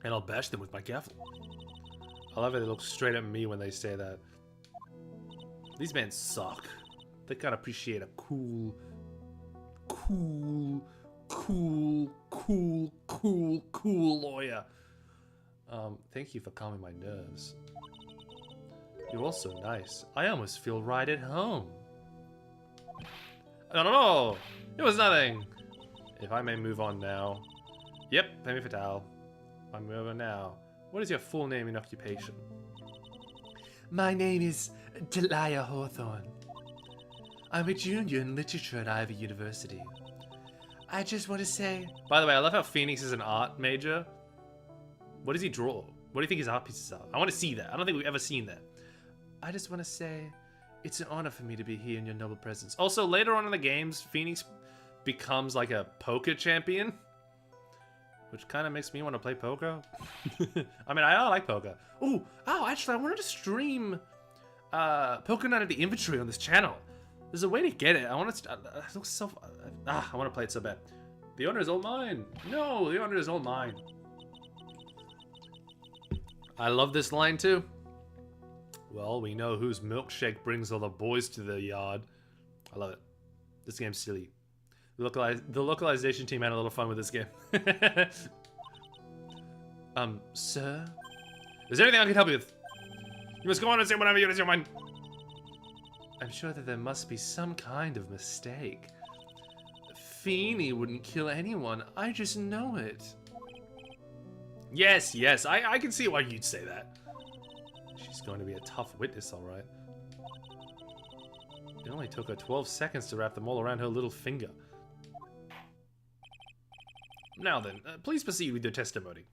and I'll bash them with my gavel. I love how they look straight at me when they say that. These men suck. They can't appreciate a cool lawyer. Thank you for calming my nerves. You're all so nice. I almost feel right at home. No. It was nothing. If I may move on now. Yep, Pemi Fatale. I'm over now. What is your full name and occupation? My name is Delia Hawthorne. I'm a junior in literature at Ivy University. I just want to say... By the way, I love how Phoenix is an art major. What does he draw? What do you think his art pieces are? I want to see that. I don't think we've ever seen that. I just want to say, it's an honor for me to be here in your noble presence. Also, later on in the games, Phoenix becomes like a poker champion. Which kind of makes me want to play poker. I mean, I like poker. Oh, actually, I wanted to stream Poker Night at the Inventory on this channel. There's a way to get it. I want to... it looks so... I want to play it so bad. The honor is all mine. No, the honor is all mine. I love this line too. Well, we know whose milkshake brings all the boys to the yard. I love it. This game's silly. The localization team had a little fun with this game. Sir? Is there anything I can help you with? You must go on and say whatever you your mind. I'm sure that there must be some kind of mistake. Feeney wouldn't kill anyone. I just know it. Yes, yes, I can see why you'd say that. She's going to be a tough witness, alright. It only took her 12 seconds to wrap them all around her little finger. Now then, please proceed with your testimony.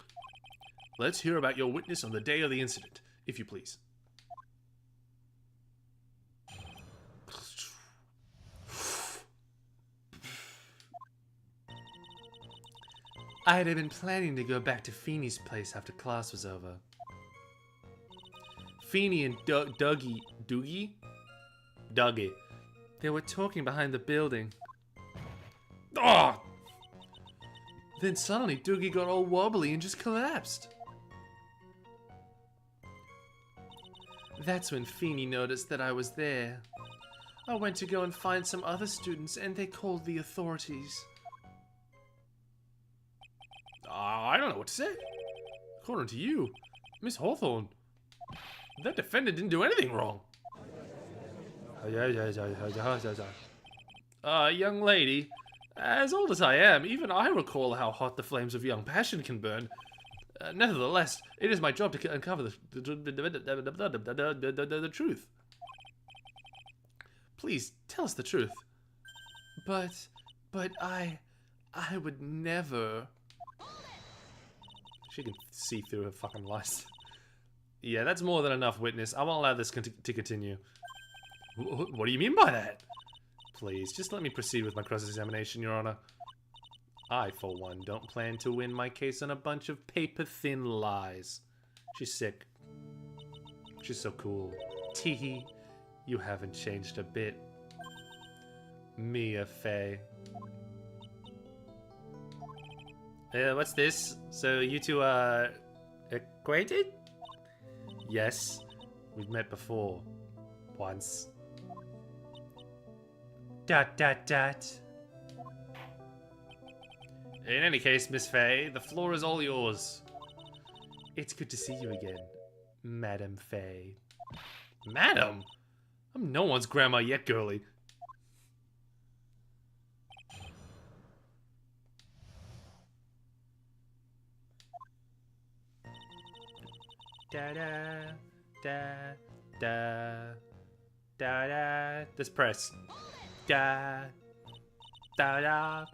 Let's hear about your witness on the day of the incident, if you please. I had been planning to go back to Feeney's place after class was over. Feeney and Dougie, they were talking behind the building. Oh! Then suddenly Dougie got all wobbly and just collapsed. That's when Feeney noticed that I was there. I went to go and find some other students and they called the authorities. I don't know what to say. According to you, Miss Hawthorne, that defendant didn't do anything wrong. Young lady, as old as I am, even I recall how hot the flames of young passion can burn. Nevertheless, it is my job to uncover the truth. Please, tell us the truth. But I would never... She can see through her fucking lies. Yeah, that's more than enough, witness. I won't allow this to continue. What do you mean by that? Please, just let me proceed with my cross-examination, Your Honor. I, for one, don't plan to win my case on a bunch of paper-thin lies. She's sick. She's so cool. Teehee, you haven't changed a bit. Mia Fey. What's this? So you two are acquainted? Yes, we've met before. Once. ... In any case, Miss Fey, the floor is all yours. It's good to see you again, Madam Fey. Madam? I'm no one's grandma yet, girlie. Da da da da da da. This press. Da da da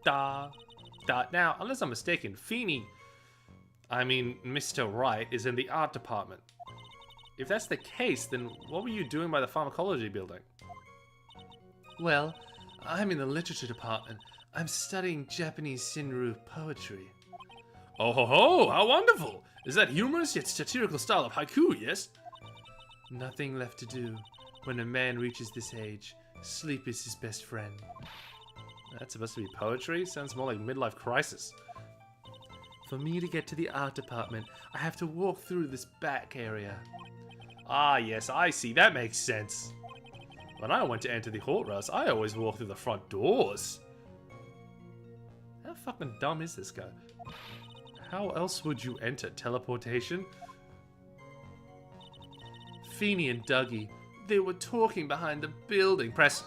da da. Now, unless I'm mistaken, Feeney, I mean Mr. Wright, is in the art department. If that's the case, then what were you doing by the pharmacology building? Well, I'm in the literature department. I'm studying Japanese Shinryu poetry. Oh ho ho! How wonderful! Is that humorous yet satirical style of haiku, yes? Nothing left to do. When a man reaches this age, sleep is his best friend. That's supposed to be poetry? Sounds more like midlife crisis. For me to get to the art department, I have to walk through this back area. Ah yes, I see. That makes sense. When I went to enter the courthouse, I always walked through the front doors. How fucking dumb is this guy? How else would you enter? Teleportation? Feeney and Dougie, they were talking behind the building. Press.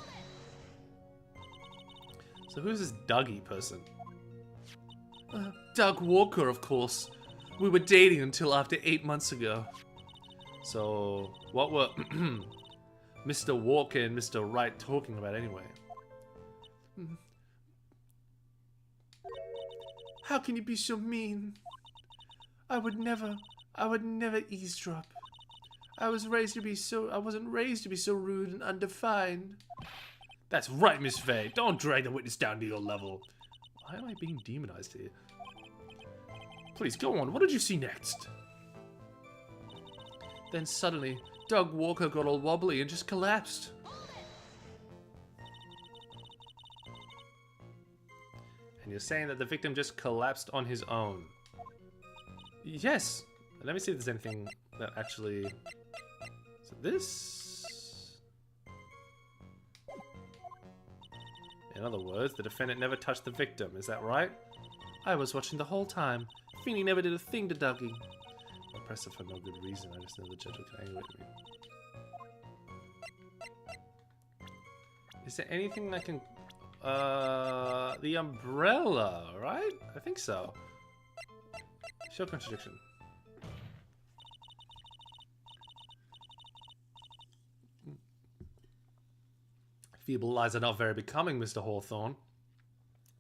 So who's this Dougie person? Doug Walker, of course. We were dating until after 8 months ago. So, what were Mr. Walker and Mr. Wright talking about anyway? How can you be so mean? I would never eavesdrop. I wasn't raised to be so rude and undefined. That's right, Miss Fey. Don't drag the witness down to your level. Why am I being demonized here? Please, go on. What did you see next? Then suddenly, Doug Walker got all wobbly and just collapsed. And you're saying that the victim just collapsed on his own? Yes. Let me see if there's anything that actually... So this... In other words, the defendant never touched the victim. Is that right? I was watching the whole time. Feeney never did a thing to Dougie. Impressive for no good reason. I just know the judge will get angry with me. Is there anything I can... the umbrella, right? I think so. Show contradiction. Feeble lies are not very becoming, Mr. Hawthorne.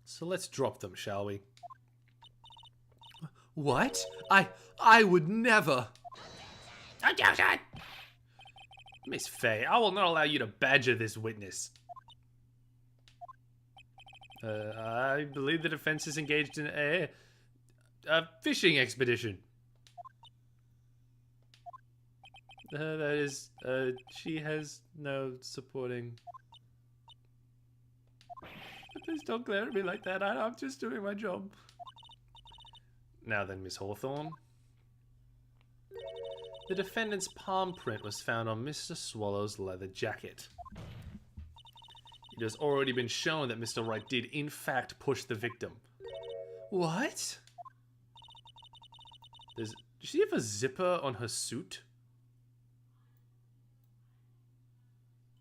So let's drop them, shall we? What? I would never. Objection! Miss Fay, I will not allow you to badger this witness. I believe the defense is engaged in a fishing expedition. That is, she has no supporting. Please don't glare at me like that. I'm just doing my job. Now then, Miss Hawthorne. The defendant's palm print was found on Mr. Swallow's leather jacket. It has already been shown that Mr. Wright did, in fact, push the victim. What? Does she have a zipper on her suit?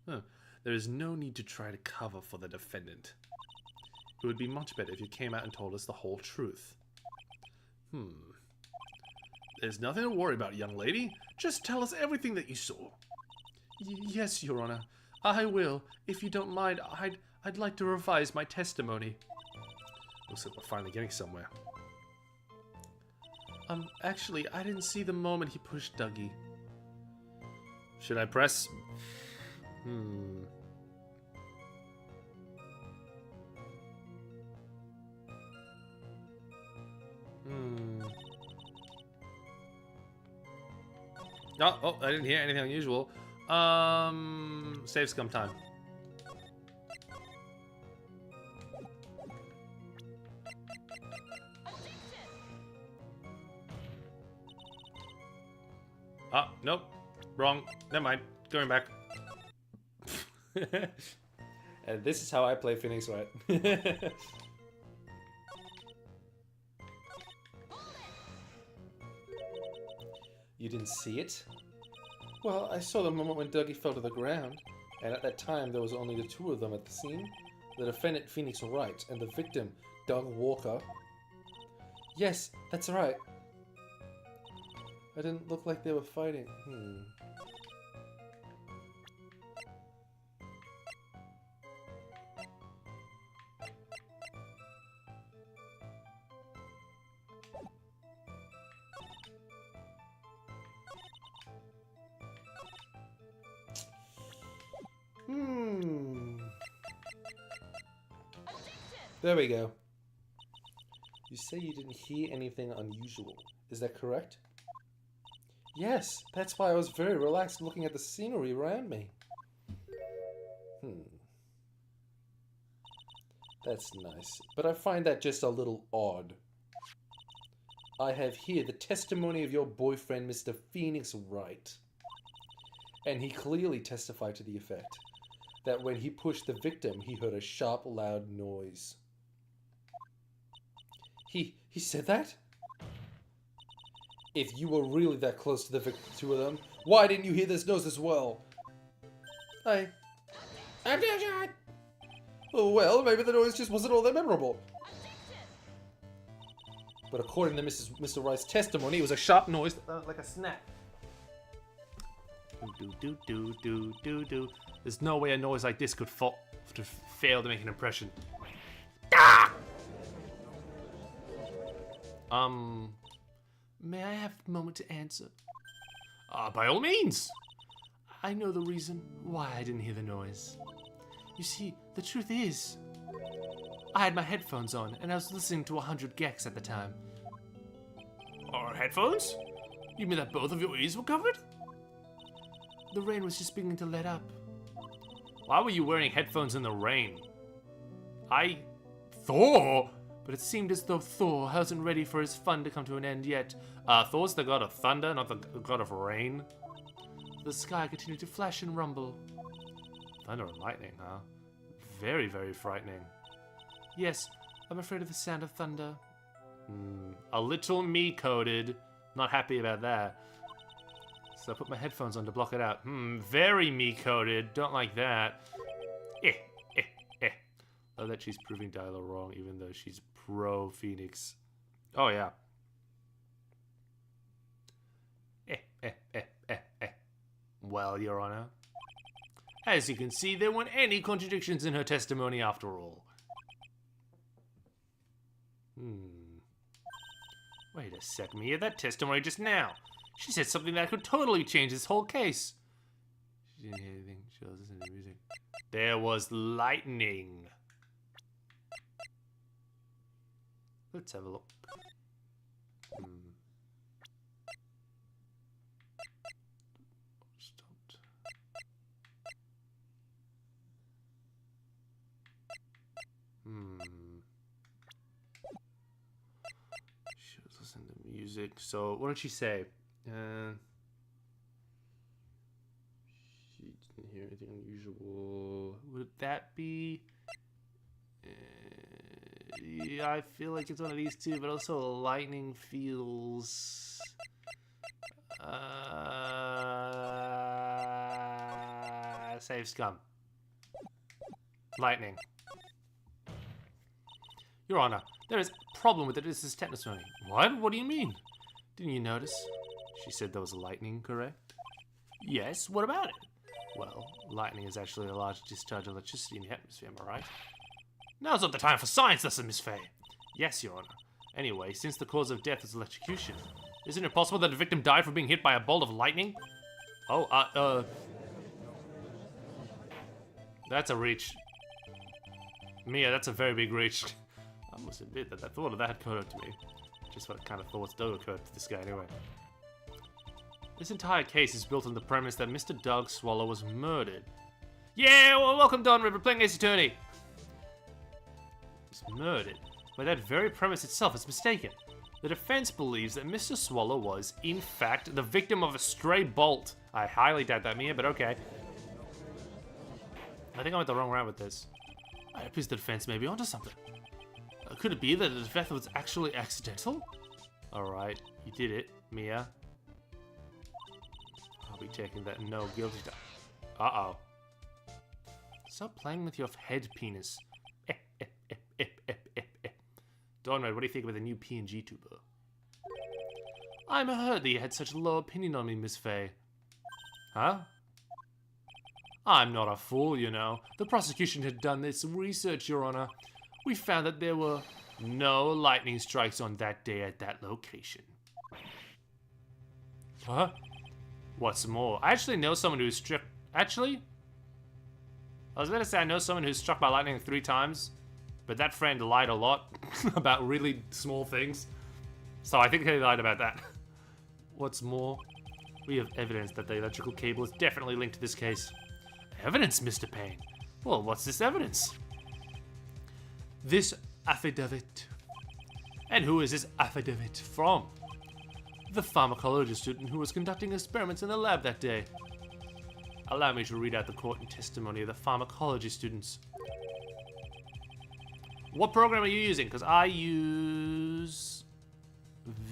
Huh. There is no need to try to cover for the defendant. It would be much better if you came out and told us the whole truth. There's nothing to worry about, young lady. Just tell us everything that you saw. Yes, Your Honor. I will. If you don't mind, I'd like to revise my testimony. Looks like we're finally getting somewhere. Actually, I didn't see the moment he pushed Dougie. Should I press? Oh, I didn't hear anything unusual. Save scum time. Nope. Wrong. Never mind. Going back. And this is how I play Phoenix Wright. You didn't see it? Well, I saw the moment when Dougie fell to the ground, and at that time there was only the two of them at the scene. The defendant, Phoenix Wright, and the victim, Doug Walker. Yes, that's right. I didn't look like they were fighting. There we go. You say you didn't hear anything unusual. Is that correct? Yes, that's why I was very relaxed looking at the scenery around me. That's nice, but I find that just a little odd. I have here the testimony of your boyfriend, Mr. Phoenix Wright. And he clearly testified to the effect that when he pushed the victim, he heard a sharp, loud noise. He said that? If you were really that close to the two of them, why didn't you hear this noise as well? Objection! Oh, well, maybe the noise just wasn't all that memorable. But according to Mr. Wright's testimony, it was a sharp noise, like a snap. Do. There's no way a noise like this could fail to make an impression. Ah! May I have a moment to answer? By all means. I know the reason why I didn't hear the noise. You see, the truth is, I had my headphones on, and I was listening to 100 gecs at the time. Headphones? You mean that both of your ears were covered? The rain was just beginning to let up. Why were you wearing headphones in the rain? Thor? But it seemed as though Thor wasn't ready for his fun to come to an end yet. Thor's the god of thunder, not the god of rain. The sky continued to flash and rumble. Thunder and lightning, huh? Very, very frightening. Yes, I'm afraid of the sound of thunder. A little me-coded. Not happy about that. So I put my headphones on to block it out. Very me-coded. Don't like that. Oh, that she's proving Dyla wrong, even though she's pro Phoenix. Oh, yeah. Well, Your Honor, as you can see, there weren't any contradictions in her testimony after all. Wait a sec, Mia. That testimony just now. She said something that could totally change this whole case. She didn't hear anything. She was listening to music. There was lightning. Let's have a look. Stopped. She was listening to music. So, what did she say? She didn't hear anything unusual. Would that be? Yeah, I feel like it's one of these two, but also lightning feels. Save scum. Lightning. Your Honor, there is a problem with this testimony. What? What do you mean? Didn't you notice? She said there was lightning, correct? Yes, what about it? Well, lightning is actually a large discharge of electricity in the atmosphere, am I right? Now's not the time for science lesson, Miss Fay. Yes, Your Honor. Anyway, since the cause of death was electrocution, isn't it possible that the victim died from being hit by a bolt of lightning? Oh, that's a reach. Mia, that's a very big reach. I must admit that the thought of that occurred to me. Just what kind of thoughts do occur to this guy anyway. This entire case is built on the premise that Mr. Doug Swallow was murdered. Yeah, well, welcome Don River, playing Ace Attorney. He's murdered. By that very premise itself is mistaken. The defense believes that Mr. Swallow was, in fact, the victim of a stray bolt. I highly doubt that, Mia, but okay. I think I went the wrong route with this. I hope the defense may be onto something. Could it be that the death was actually accidental? Alright, you did it, Mia. I'll be taking that no guilty. Uh-oh. Stop playing with your head, penis. Donred, what do you think about the new PNG tuber? I'm hurt that you had such low opinion on me, Miss Fay. Huh? I'm not a fool, you know. The prosecution had done this research, Your Honor. We found that there were no lightning strikes on that day at that location. Huh? What's more, I actually know someone who's struck... Actually? I was going to say I know someone who's struck by lightning 3 times, but that friend lied a lot about really small things. So I think they lied about that. What's more, we have evidence that the electrical cable is definitely linked to this case. Evidence, Mr. Payne? Well, what's this evidence? This affidavit. And who is this affidavit from? The pharmacology student who was conducting experiments in the lab that day. Allow me to read out the court and testimony of the pharmacology students. What program are you using? Because I use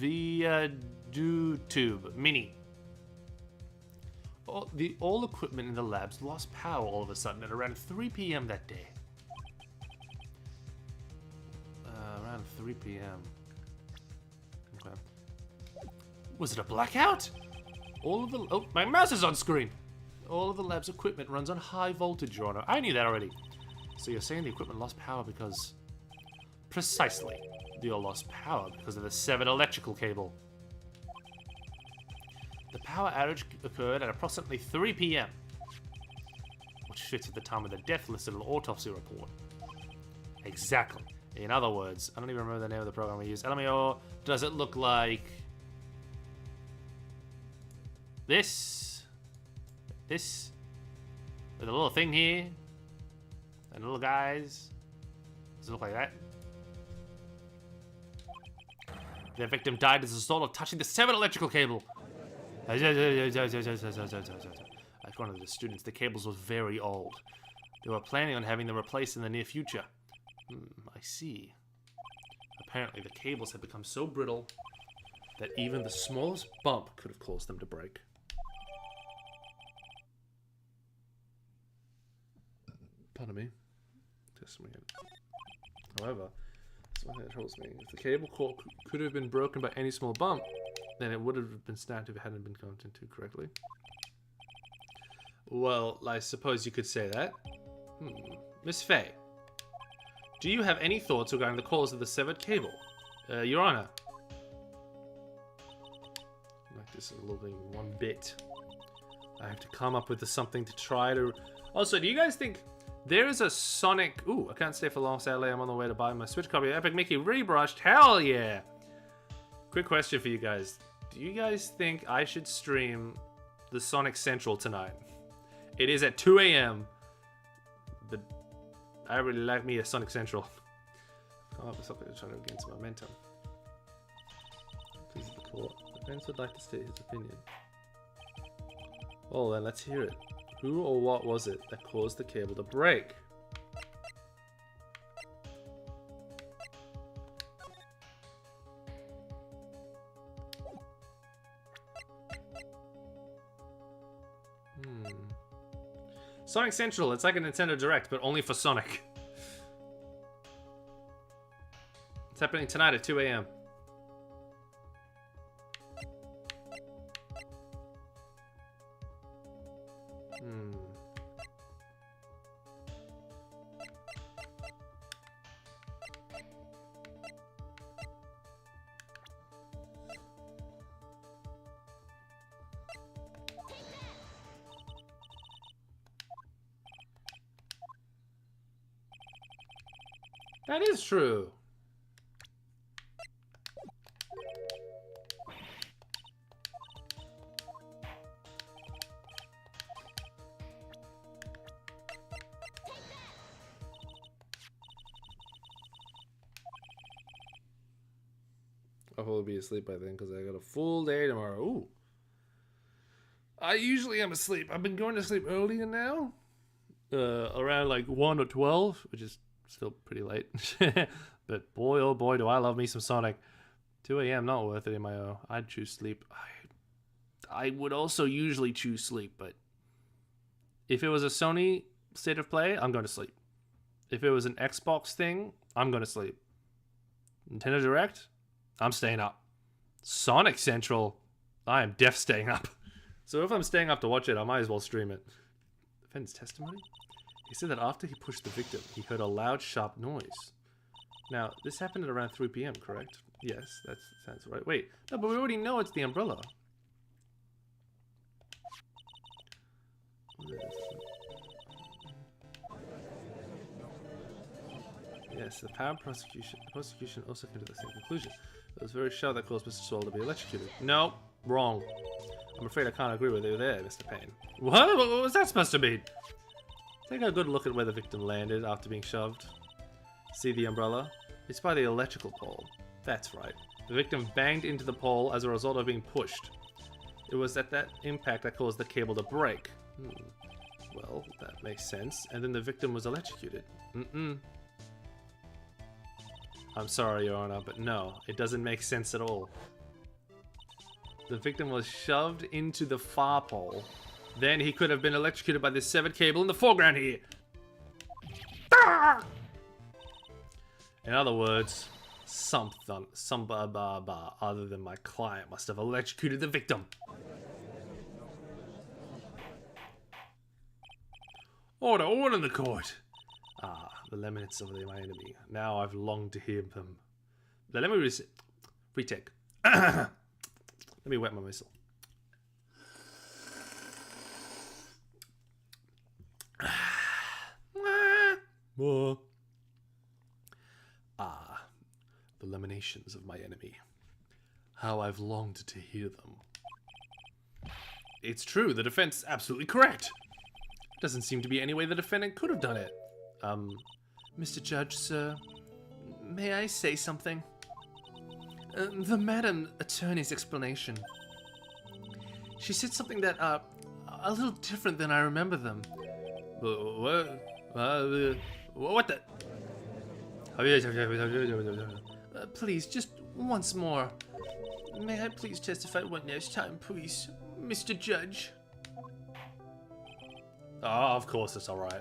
YouTube Mini. All equipment in the labs lost power all of a sudden at around 3 p.m. that day. Around 3 p.m. Okay. Was it a blackout? Oh, my mouse is on screen. All of the lab's equipment runs on high voltage, Your Honor. I knew that already. So you're saying the equipment lost power because... Precisely. They all lost power because of the severed electrical cable. The power outage occurred at approximately 3 p.m. which fits at the time of the death listed in the autopsy report. Exactly. In other words, I don't even remember the name of the program we used. LMAO, does it look like... This? This? With a little thing here? And little guys? Does it look like that? The victim died as a result of touching the severed electrical cable. Like one of the students, the cables was very old. They were planning on having them replaced in the near future. I see. Apparently the cables had become so brittle that even the smallest bump could have caused them to break. Pardon me. testimony. However, something that troubles me. If the cable cord could have been broken by any small bump, then it would have been snapped if it hadn't been counted to correctly. Well, I suppose you could say that. Miss Faye, do you have any thoughts regarding the cause of the severed cable? Your Honor. I like this a little thing, one bit. I have to come up with something to try to... Also, do you guys think there is a Sonic... Ooh, I can't stay for long, sadly. I'm on the way to buy my Switch copy of Epic Mickey Rebrushed. Hell yeah! Quick question for you guys. Do you guys think I should stream the Sonic Central tonight? It is at 2 a.m. But I really like me a Sonic Central. Come up with something to try to gain some momentum. Please the court. The fans would like to state his opinion. Well then, let's hear it. Who or what was it that caused the cable to break? Sonic Central, it's like a Nintendo Direct, but only for Sonic. It's happening tonight at 2 a.m. That is true. I'll probably be asleep by then because I got a full day tomorrow. Ooh. I usually am asleep. I've been going to sleep earlier now. Around like 1 or 12, which is still pretty late. But boy, oh boy, do I love me some Sonic. 2 a.m. not worth it, MIO. I'd choose sleep. I would also usually choose sleep, but if it was a Sony State of Play, I'm going to sleep. If it was an Xbox thing, I'm going to sleep. Nintendo Direct, I'm staying up. Sonic Central, I am def staying up. So if I'm staying up to watch it, I might as well stream it. Defendant's testimony? He said that after he pushed the victim, he heard a loud, sharp noise. Now, this happened at around 3 p.m., correct? Yes, that sounds right. Wait, no, but we already know it's the umbrella. Yes, the power prosecution. The prosecution also came to the same conclusion. It was very sharp that caused Mr. Swell to be electrocuted. No, wrong. I'm afraid I can't agree with you there, Mr. Payne. What? What was that supposed to mean? Take a good look at where the victim landed after being shoved. See the umbrella? It's by the electrical pole. That's right. The victim banged into the pole as a result of being pushed. It was at that impact that caused the cable to break. Well, that makes sense. And then the victim was electrocuted. I'm sorry, Your Honor, but no, it doesn't make sense at all. The victim was shoved into the far pole. Then he could have been electrocuted by this severed cable in the foreground here. In other words, something other than my client must have electrocuted the victim. Order in the court. Ah, the laments of my enemy. Now I've longed to hear them. Let me retake. Let me wet my whistle. Ah, the lamentations of my enemy. How I've longed to hear them. It's true, the defense is absolutely correct. Doesn't seem to be any way the defendant could have done it. Mr. Judge, sir, may I say something? The Madam Attorney's explanation. She said something that, a little different than I remember them. What the? Please, just once more. May I please testify one last time, please, Mr. Judge? Oh, of course, it's alright.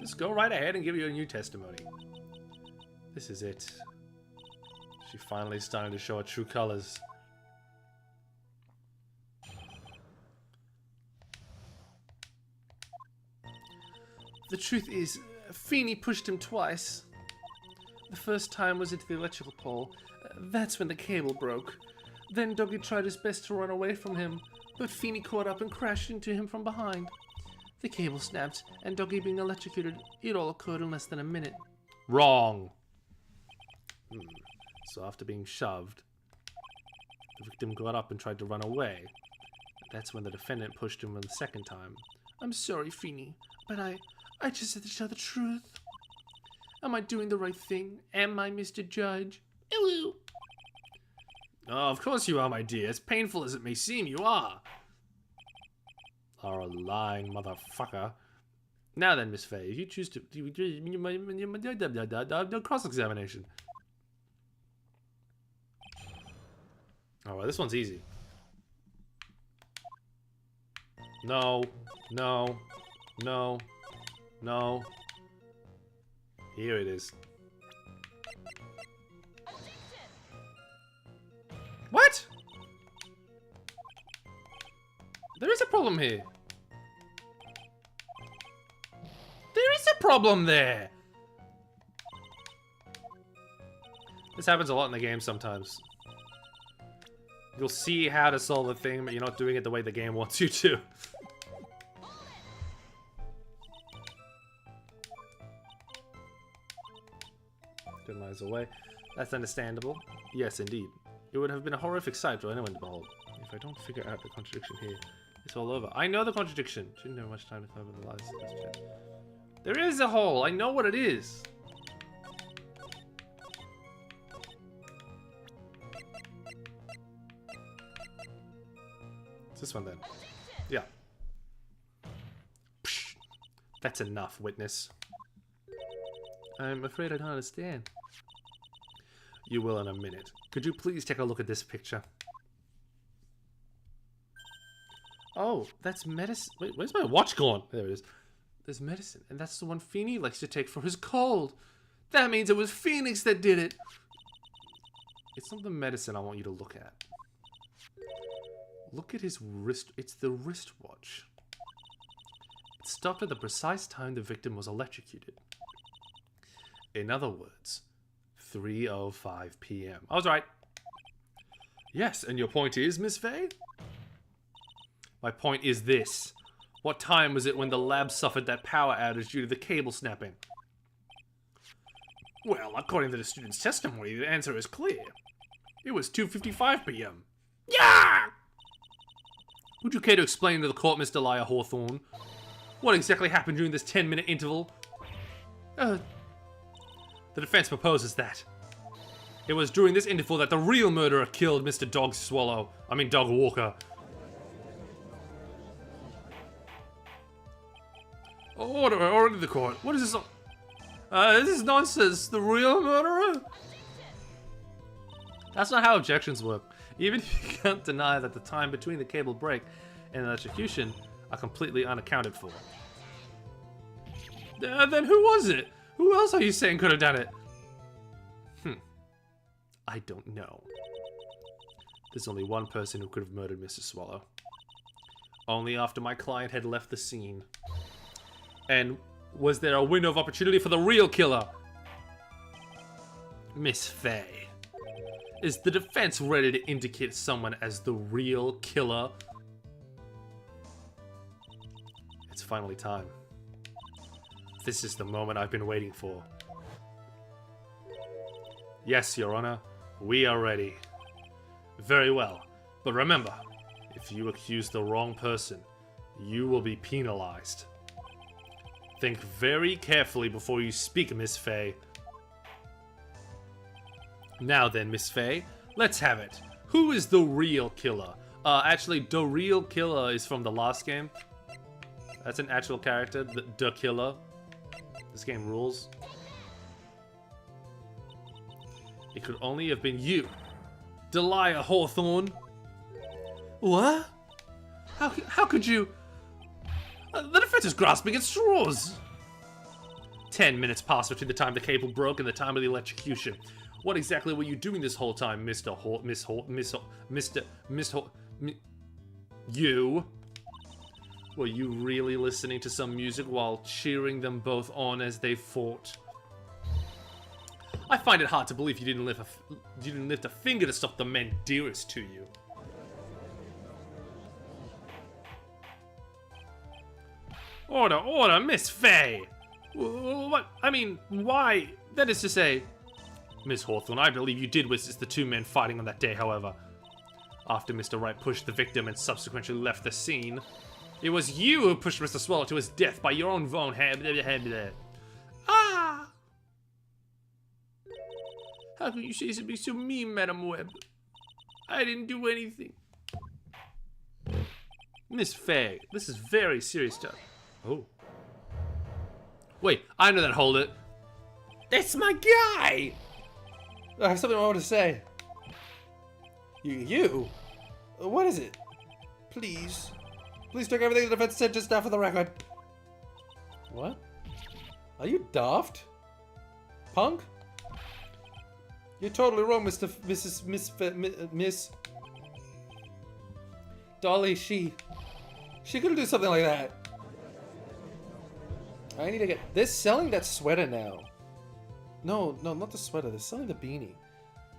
Just go right ahead and give your new testimony. This is it. She finally starting to show her true colors. The truth is, Feeney pushed him twice. The first time was into the electrical pole. That's when the cable broke. Then Doggy tried his best to run away from him, but Feeney caught up and crashed into him from behind. The cable snapped, and Doggy being electrocuted. It all occurred in less than a minute. Wrong. So after being shoved, the victim got up and tried to run away. That's when the defendant pushed him the second time. I'm sorry, Feeney, but I just had to tell the truth. Am I doing the right thing? Am I, Mr. Judge? Ooh. Oh, of course you are, my dear. As painful as it may seem, you are. Are a lying motherfucker. Now then, Miss Faye, if you choose to cross-examination. Alright, this one's easy. No. No. No. No. Here it is. What? There is a problem here. There is a problem there. This happens a lot in the game sometimes. You'll see how to solve a thing, but you're not doing it the way the game wants you to. Good miles away. That's understandable. Yes, indeed. It would have been a horrific sight for anyone to behold. If I don't figure out the contradiction here, it's all over. I know the contradiction. Shouldn't have much time to cover the lies. There is a hole. I know what it is. It's this one then. Yeah. Psh, that's enough, witness. I'm afraid I don't understand. You will in a minute. Could you please take a look at this picture? Oh, that's medicine. Wait, where's my watch gone? There it is. There's medicine, and that's the one Feeney likes to take for his cold. That means it was Phoenix that did it. It's not the medicine I want you to look at. Look at his wrist. It's the wristwatch. It stopped at the precise time the victim was electrocuted. In other words, 3:05 p.m. I was right. Yes, and your point is, Miss Faye? My point is this. What time was it when the lab suffered that power outage due to the cable snapping? Well, according to the student's testimony, the answer is clear. It was 2:55 p.m. Yeah! Would you care to explain to the court, Mr. Liar Hawthorne, what exactly happened during this 10-minute interval? The defense proposes that. It was during this interval that the real murderer killed Mr. Dog Walker. Order the court. What is this? This is nonsense. The real murderer? That's not how objections work. Even if you can't deny that the time between the cable break and electrocution are completely unaccounted for. Then who was it? Who else are you saying could have done it? I don't know. There's only one person who could have murdered Mr. Swallow. Only after my client had left the scene. And was there a window of opportunity for the real killer? Miss Faye, is the defense ready to indicate someone as the real killer? It's finally time. This is the moment I've been waiting for. Yes, Your Honor, we are ready. Very well, but remember, if you accuse the wrong person, you will be penalized. Think very carefully before you speak, Miss Faye. Now then, Miss Faye, let's have it. Who is the real killer? Actually, the real killer is from the last game. That's an actual character, the killer. This game rules. It could only have been you, Delia Hawthorne. What? How could you? The defense is grasping at straws. 10 minutes passed between the time the cable broke and the time of the electrocution. What exactly were you doing this whole time, Mr. Hort, Miss Hort, Miss Hort, you? Were you really listening to some music while cheering them both on as they fought? I find it hard to believe you didn't lift a finger to stop the men dearest to you. Order, order, Miss Fay! What? I mean, why? That is to say... Miss Hawthorne, I believe you did witness the two men fighting on that day, however. After Mr. Wright pushed the victim and subsequently left the scene, it was you who pushed Mr. Swallow to his death by your own hand. Ah! How can you say something so mean, Madam Webb? I didn't do anything. Miss Fay, this is very serious stuff. Oh. Wait, I know that hold it. That's my guy! I have something I want to say. You? What is it? Please. Please take everything the defense said just now for the record. What? Are you daft? Punk? You're totally wrong, Miss Dolly, she couldn't do something like that. I need to get... They're selling that sweater now. No, not the sweater. They're selling the beanie.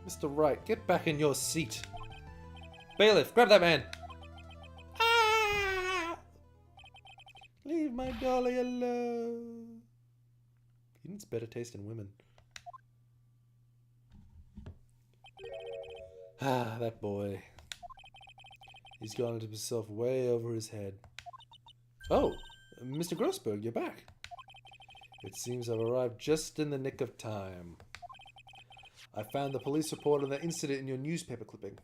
Mr. Wright, get back in your seat. Bailiff, grab that man. Ah! Leave my dolly alone. He needs better taste in women. Ah, that boy. He's gone into himself way over his head. Oh, Mr. Grossberg, you're back. It seems I've arrived just in the nick of time. I found the police report on the incident in your newspaper clipping.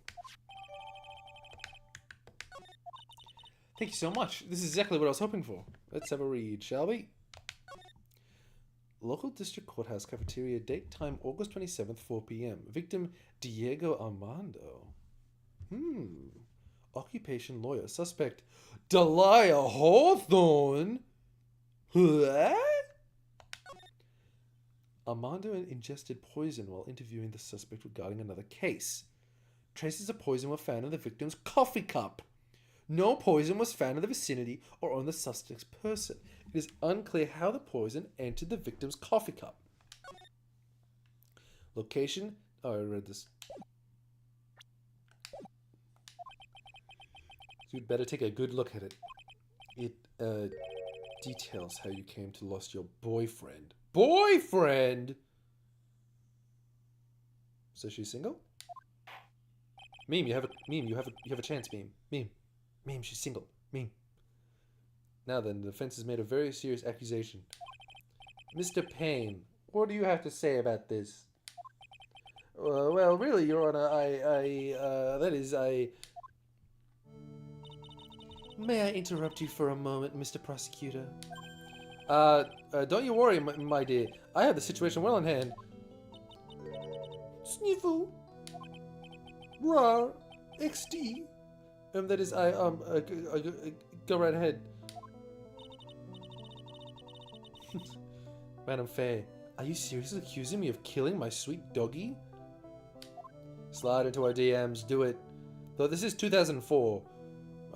Thank you so much. This is exactly what I was hoping for. Let's have a read, shall we? Local District Courthouse Cafeteria, date time August 27th, 4 p.m. Victim Diego Armando. Occupation lawyer. Suspect Delia Hawthorne. What? Armando ingested poison while interviewing the suspect regarding another case. Traces of poison were found in the victim's coffee cup. No poison was found in the vicinity or on the suspect's person. It is unclear how the poison entered the victim's coffee cup. Location... Oh, I read this. You'd better take a good look at it. It, details how you came to lose your boyfriend. Boyfriend! So she's single? Meme, you have a chance, Meme. Meme, she's single. Meme. Now then, the defense has made a very serious accusation. Mr. Payne, what do you have to say about this? Well, really, Your Honor, May I interrupt you for a moment, Mr. Prosecutor? Don't you worry, my dear. I have the situation well in hand. Sniffle. Rar. XD. That is, go right ahead. Madam Faye, are you seriously accusing me of killing my sweet doggy? Slide into our DMs, do it. Though this is 2004.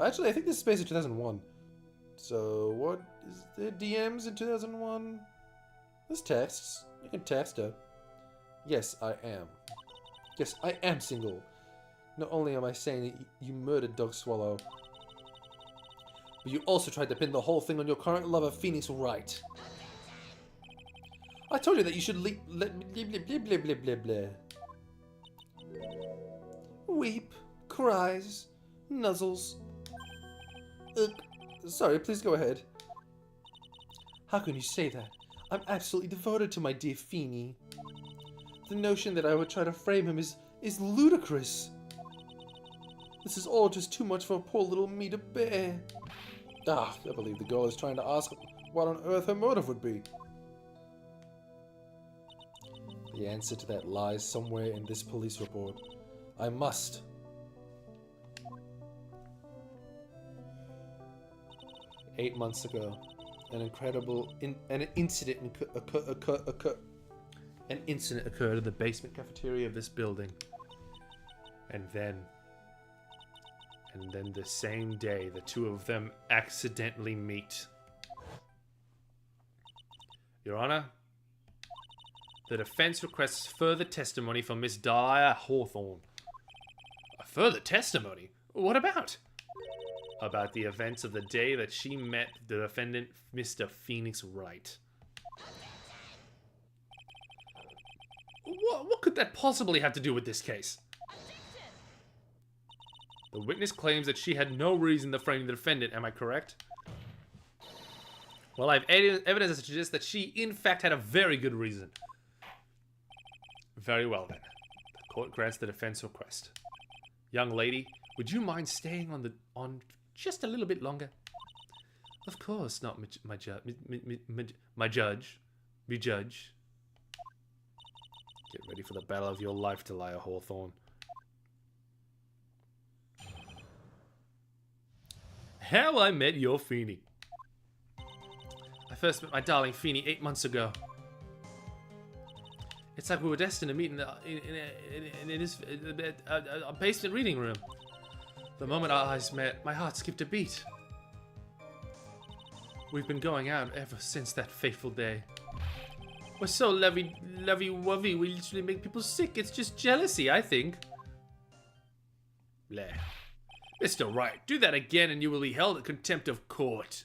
Actually, I think this is based in 2001. So, what is there DMs in 2001? There's texts. You can text her. Yes, I am. Yes, I am single. Not only am I saying that you murdered Dog Swallow, but you also tried to pin the whole thing on your current lover, Phoenix Wright. I told you that you should let me weep, cries, nuzzles. Sorry, please go ahead. How can you say that? I'm absolutely devoted to my dear Feeny. The notion that I would try to frame him is ludicrous. This is all just too much for poor little me to bear. I believe the girl is trying to ask what on earth her motive would be. The answer to that lies somewhere in this police report. I must. "8 months ago, An incident occurred in the basement cafeteria of this building. And then the same day, the two of them accidentally meet. Your Honor, the defense requests further testimony from Miss Dyer Hawthorne. A further testimony? What about? About the events of the day that she met the defendant, Mr. Phoenix Wright. What could that possibly have to do with this case? The witness claims that she had no reason to frame the defendant, am I correct? Well, I have evidence that suggests that she, in fact, had a very good reason. Very well, then. The court grants the defense request. Young lady, would you mind staying on just a little bit longer? Of course, not my judge. Get ready for the battle of your life, Delia Hawthorne. How I Met Your Feeny. I first met my darling Feeny 8 months ago. It's like we were destined to meet in a basement reading room. The moment our eyes met, my heart skipped a beat. We've been going out ever since that fateful day. We're so lovey-wovey, we literally make people sick. It's just jealousy, I think. Bleh. Mr. Wright, do that again and you will be held in contempt of court.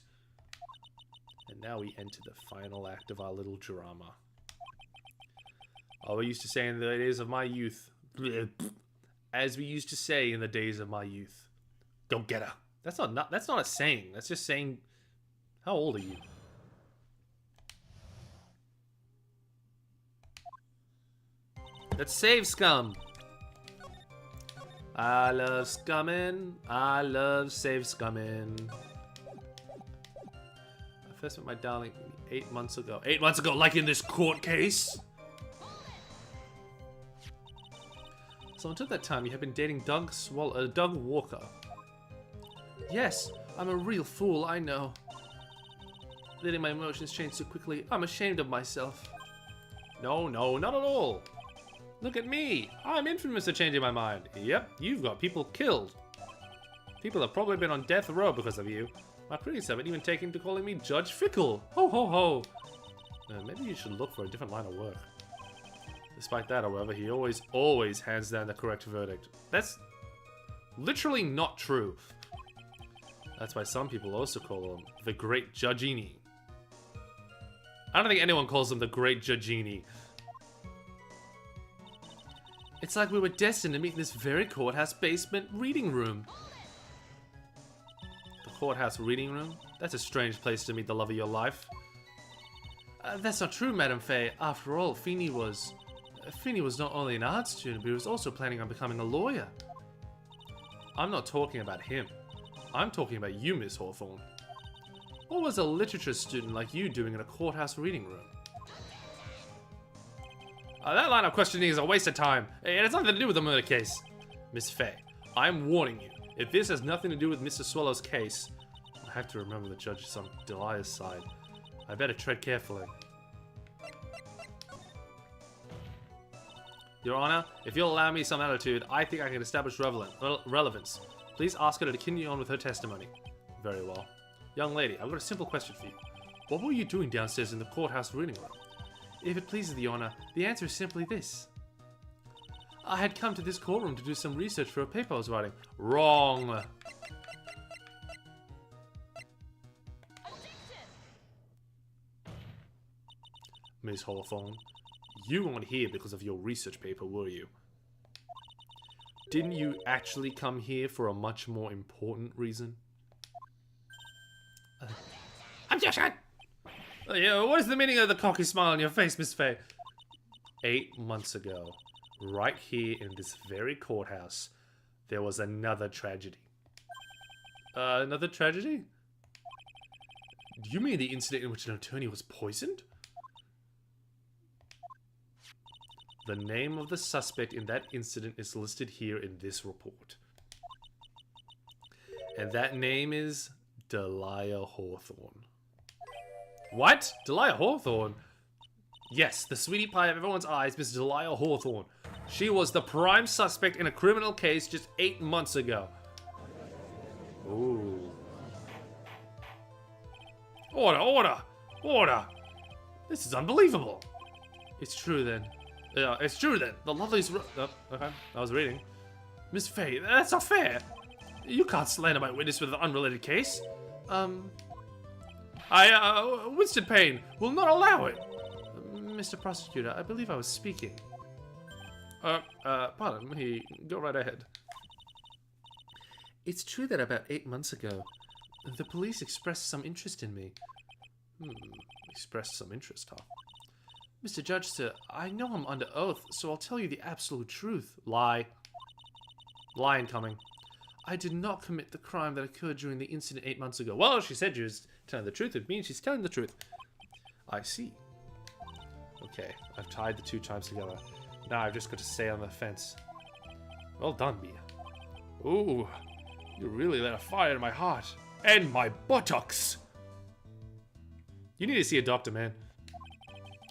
And now we enter the final act of our little drama. Oh, we used to say in the days of my youth. As we used to say in the days of my youth. Go get her. That's not a saying. That's just saying. How old are you? Let's save scum. I love scumming. I love save scumming. I first met my darling 8 months ago. 8 months ago, like in this court case? So until that time, you had been dating Doug Walker. Yes, I'm a real fool, I know. Letting my emotions change so quickly, I'm ashamed of myself. No, not at all. Look at me. I'm infamous for changing my mind. Yep, you've got people killed. People have probably been on death row because of you. My critics haven't even taken to calling me Judge Fickle. Ho, ho, ho. Maybe you should look for a different line of work. Despite that, however, he always hands down the correct verdict. That's literally not true. That's why some people also call him the Great Judgini. I don't think anyone calls him the Great Judgini. It's like we were destined to meet in this very courthouse basement reading room. The courthouse reading room? That's a strange place to meet the love of your life. That's not true, Madame Faye. After all, Feeny was not only an art student, but he was also planning on becoming a lawyer. I'm not talking about him. I'm talking about you, Miss Hawthorne. What was a literature student like you doing in a courthouse reading room? That line of questioning is a waste of time. It has nothing to do with the murder case. Miss Faye, I'm warning you. If this has nothing to do with Mr. Swallow's case, I have to remember the judge is on Delia's side. I better tread carefully. Your Honor, if you'll allow me some attitude, I think I can establish relevance. Please ask her to continue on with her testimony. Very well. Young lady, I've got a simple question for you. What were you doing downstairs in the courthouse reading room? If it pleases the Honor, the answer is simply this. I had come to this courtroom to do some research for a paper I was writing. Wrong. Miss Hawthorne, you weren't here because of your research paper, were you? Didn't you actually come here for a much more important reason? Objection! What is the meaning of the cocky smile on your face, Miss Faye? 8 months ago, right here in this very courthouse, there was another tragedy. Another tragedy? Do you mean the incident in which an attorney was poisoned? The name of the suspect in that incident is listed here in this report. And that name is Delia Hawthorne. What? Delia Hawthorne? Yes, the sweetie pie of everyone's eyes, Miss Delia Hawthorne. She was the prime suspect in a criminal case just 8 months ago. Ooh. Order, order, order! This is unbelievable. It's true then. It's true then. The loveliest. Okay, I was reading. Miss Faye, that's not fair. You can't slander my witness with an unrelated case. Winston Payne will not allow it. Mr. Prosecutor, I believe I was speaking. Pardon me. Go right ahead. It's true that about 8 months ago, the police expressed some interest in me. Expressed some interest, huh? Mr. Judge, sir, I know I'm under oath, so I'll tell you the absolute truth. Lie. Lie incoming. I did not commit the crime that occurred during the incident 8 months ago. Well, she said she was telling the truth. It means she's telling the truth. I see. Okay, I've tied the 2 chimes together. Now I've just got to stay on the fence. Well done, Mia. Ooh, you really lit a fire in my heart. And my buttocks! You need to see a doctor, man.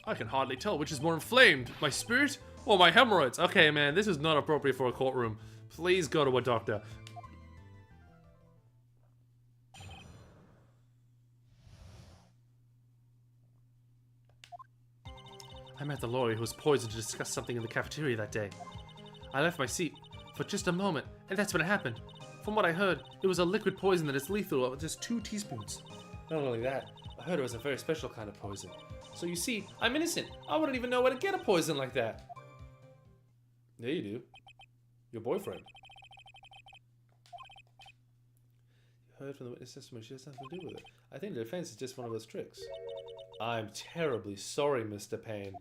I can hardly tell which is more inflamed, my spirit or my hemorrhoids. Okay, man, this is not appropriate for a courtroom. Please go to a doctor. I met the lawyer who was poisoned to discuss something in the cafeteria that day. I left my seat for just a moment, and that's when it happened. From what I heard, it was a liquid poison that is lethal with just 2 teaspoons. Not only that, I heard it was a very special kind of poison. So you see, I'm innocent. I wouldn't even know where to get a poison like that. Yeah, you do. Your boyfriend. You heard from the witness testimony she has nothing to do with it. I think the defense is just one of those tricks. I'm terribly sorry, Mr. Payne.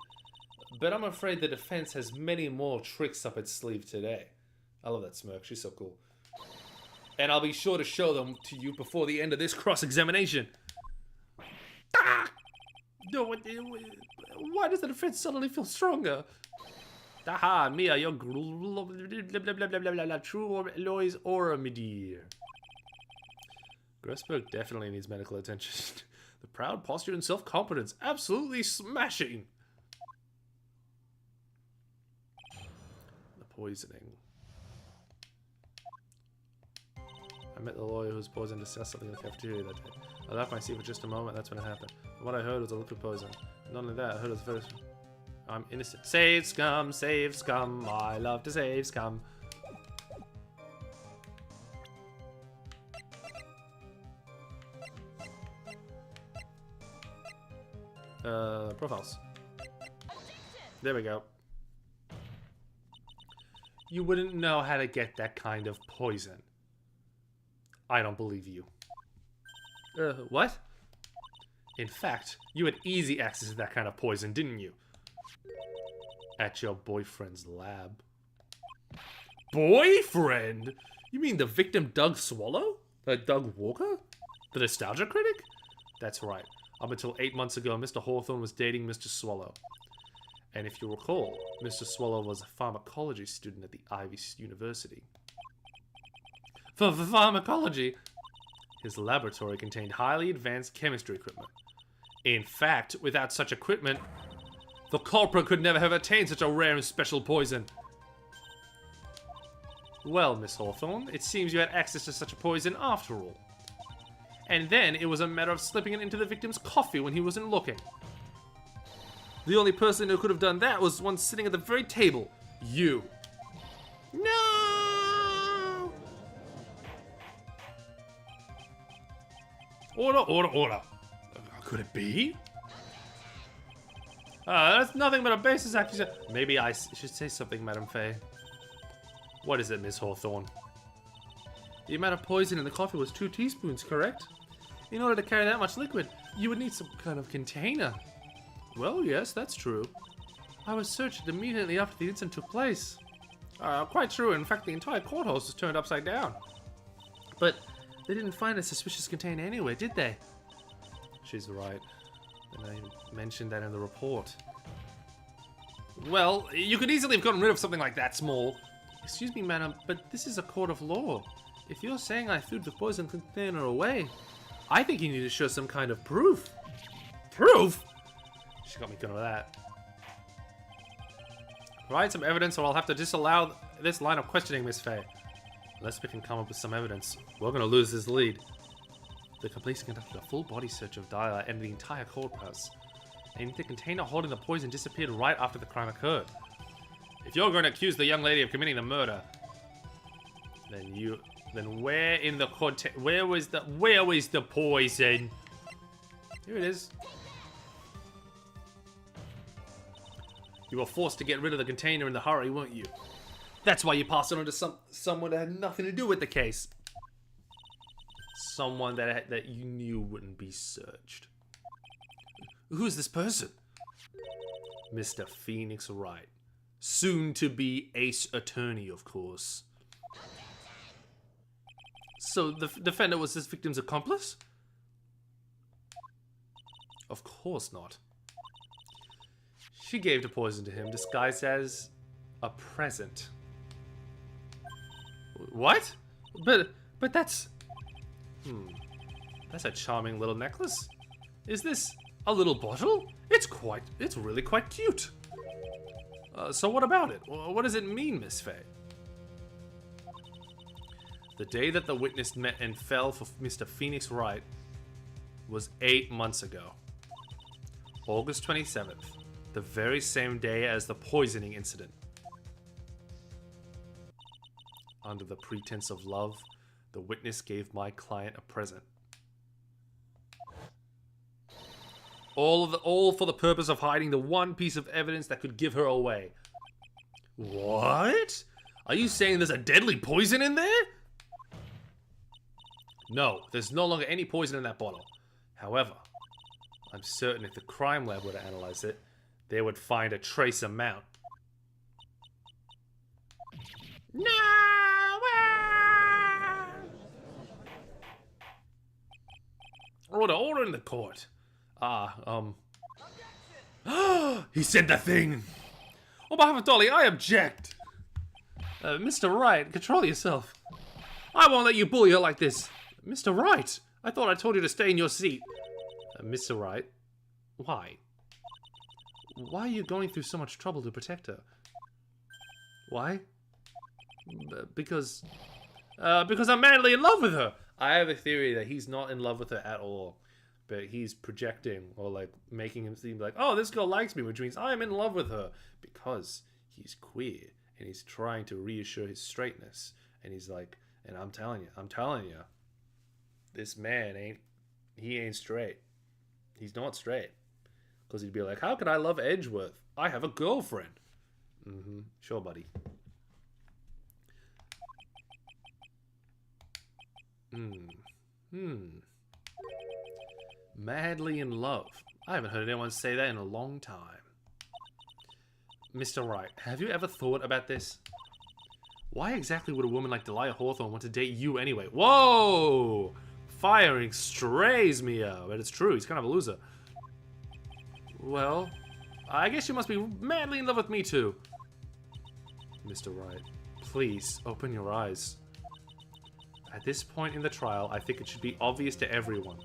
But I'm afraid the defense has many more tricks up its sleeve today. I love that smirk. She's so cool. And I'll be sure to show them to you before the end of this cross-examination. Ah! No, why does the defense suddenly feel stronger? Aha, Mia, your true Eloise aura, my dear. Gressberg definitely needs medical attention. The proud posture and self-confidence, absolutely smashing. The poisoning. I met the lawyer who was poisoned to discuss something in the cafeteria that day. I left my seat for just a moment, that's when it happened. And what I heard was a liquid poison. Not only that, I heard it was very... I'm innocent. Save scum, I love to save scum. Profiles. There we go. You wouldn't know how to get that kind of poison. I don't believe you. What? In fact, you had easy access to that kind of poison, didn't you? At your boyfriend's lab. Boyfriend? You mean the victim Doug Swallow? Doug Walker? The nostalgia critic? That's right. Up until 8 months ago, Mr. Hawthorne was dating Mr. Swallow. And if you recall, Mr. Swallow was a pharmacology student at the Ivy University. For pharmacology, his laboratory contained highly advanced chemistry equipment. In fact, without such equipment, the culprit could never have attained such a rare and special poison. Well, Miss Hawthorne, it seems you had access to such a poison after all. And then it was a matter of slipping it into the victim's coffee when he wasn't looking. The only person who could have done that was one sitting at the very table. You. No! Order, order, order. Could it be? That's nothing but a baseless accusation. Maybe I should say something, Madame Faye. What is it, Miss Hawthorne? The amount of poison in the coffee was 2 teaspoons, correct? In order to carry that much liquid, you would need some kind of container. Well, yes, that's true. I was searched immediately after the incident took place. Quite true. In fact, the entire courthouse was turned upside down. But they didn't find a suspicious container anywhere, did they? She's right. And I mentioned that in the report. Well, you could easily have gotten rid of something like that small. Excuse me, madam, but this is a court of law. If you're saying I threw the poison container away, I think you need to show some kind of proof. Proof? She got me good with that. Provide some evidence or I'll have to disallow this line of questioning, Miss Faye. Unless we can come up with some evidence, we're gonna lose this lead. The police conducted a full body search of Dyla and the entire courthouse. And the container holding the poison disappeared right after the crime occurred. If you're going to accuse the young lady of committing the murder, then where in the where was the poison? Here it is. You were forced to get rid of the container in the hurry, weren't you? That's why you passed it on to someone that had nothing to do with the case. Someone that you knew wouldn't be searched. Who's this person? Mr. Phoenix Wright. Soon to be ace attorney, of course. So the defendant was this victim's accomplice? Of course not. She gave the poison to him disguised as a present. What? But that's... That's a charming little necklace. Is this a little bottle? It's really quite cute. So what about it? What does it mean, Miss Faye? The day that the witness met and fell for Mr. Phoenix Wright was 8 months ago. August 27th, the very same day as the poisoning incident. Under the pretense of love, the witness gave my client a present. All for the purpose of hiding the one piece of evidence that could give her away. What? Are you saying there's a deadly poison in there? No, there's no longer any poison in that bottle. However, I'm certain if the crime lab were to analyze it, they would find a trace amount. No! Order in the court. He said the thing. On behalf of Dolly, I object. Mr. Wright, control yourself. I won't let you bully her like this. Mr. Wright, I thought I told you to stay in your seat. Mr. Wright, why? Why are you going through so much trouble to protect her? Why? Because I'm madly in love with her. I have a theory that he's not in love with her at all. But he's projecting or like making him seem like, oh, this girl likes me, which means I'm in love with her because he's queer and he's trying to reassure his straightness. And he's like, and I'm telling you, this man ain't straight. He's not straight. Because he'd be like, how could I love Edgeworth? I have a girlfriend. Sure, buddy. Madly in love. I haven't heard anyone say that in a long time. Mr. Wright, have you ever thought about this? Why exactly would a woman like Delia Hawthorne want to date you anyway? Whoa! Firing strays, Mia. But it's true, he's kind of a loser. Well, I guess you must be madly in love with me too. Mr. Wright, please open your eyes. At this point in the trial, I think it should be obvious to everyone.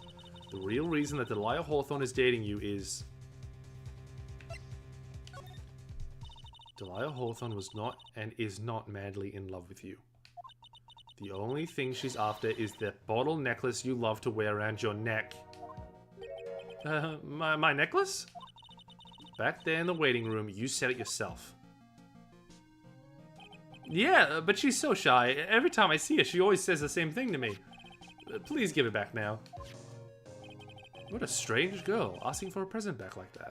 The real reason that Delia Hawthorne is dating you is... Delia Hawthorne was not and is not madly in love with you. The only thing she's after is that bottle necklace you love to wear around your neck. My necklace? Back there in the waiting room, you said it yourself. Yeah, but she's so shy. Every time I see her, she always says the same thing to me. Please give it back now. What a strange girl, asking for a present back like that.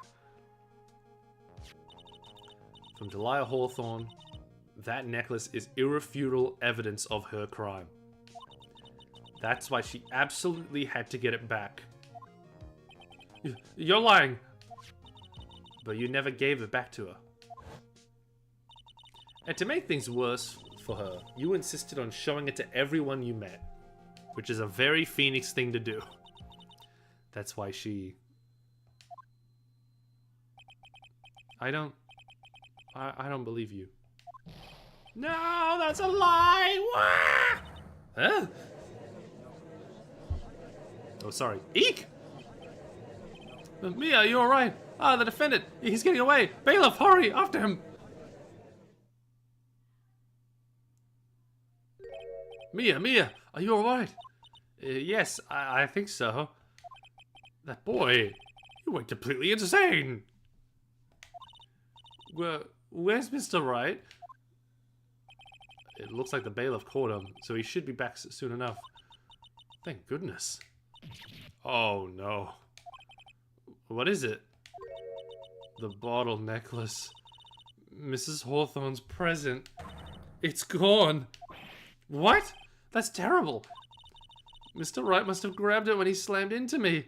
From Delia Hawthorne, that necklace is irrefutable evidence of her crime. That's why she absolutely had to get it back. You're lying! But you never gave it back to her. And to make things worse for her, you insisted on showing it to everyone you met. Which is a very Phoenix thing to do. That's why she... I don't believe you. No, that's a lie! Wah! Huh? Oh, sorry. Eek! Mia, are you alright? Ah, the defendant! He's getting away! Bailiff, hurry! After him! Mia, are you alright? Yes, I think so. That boy, he went completely insane! Where's Mr. Wright? It looks like the bailiff caught him, so he should be back soon enough. Thank goodness. Oh no. What is it? The bottle necklace. Mrs. Hawthorne's present. It's gone. What? That's terrible. Mr. Wright must have grabbed it when he slammed into me.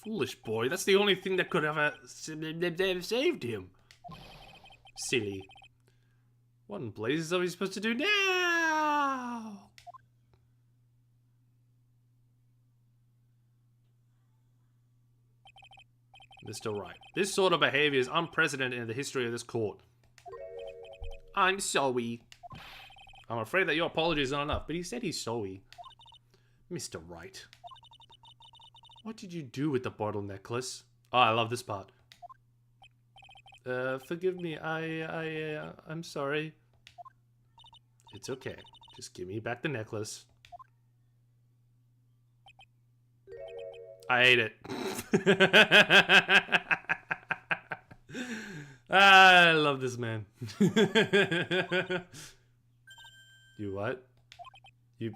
Foolish boy, that's the only thing that could have saved him. Silly. What in blazes are we supposed to do now? Mr. Wright, this sort of behavior is unprecedented in the history of this court. I'm sorry. I'm afraid that your apology is not enough, but he said he's sorry. Mr. Wright. What did you do with the bottle necklace? Oh, I love this part. Forgive me, I'm sorry. It's okay. Just give me back the necklace. I ate it. I love this man. You what? You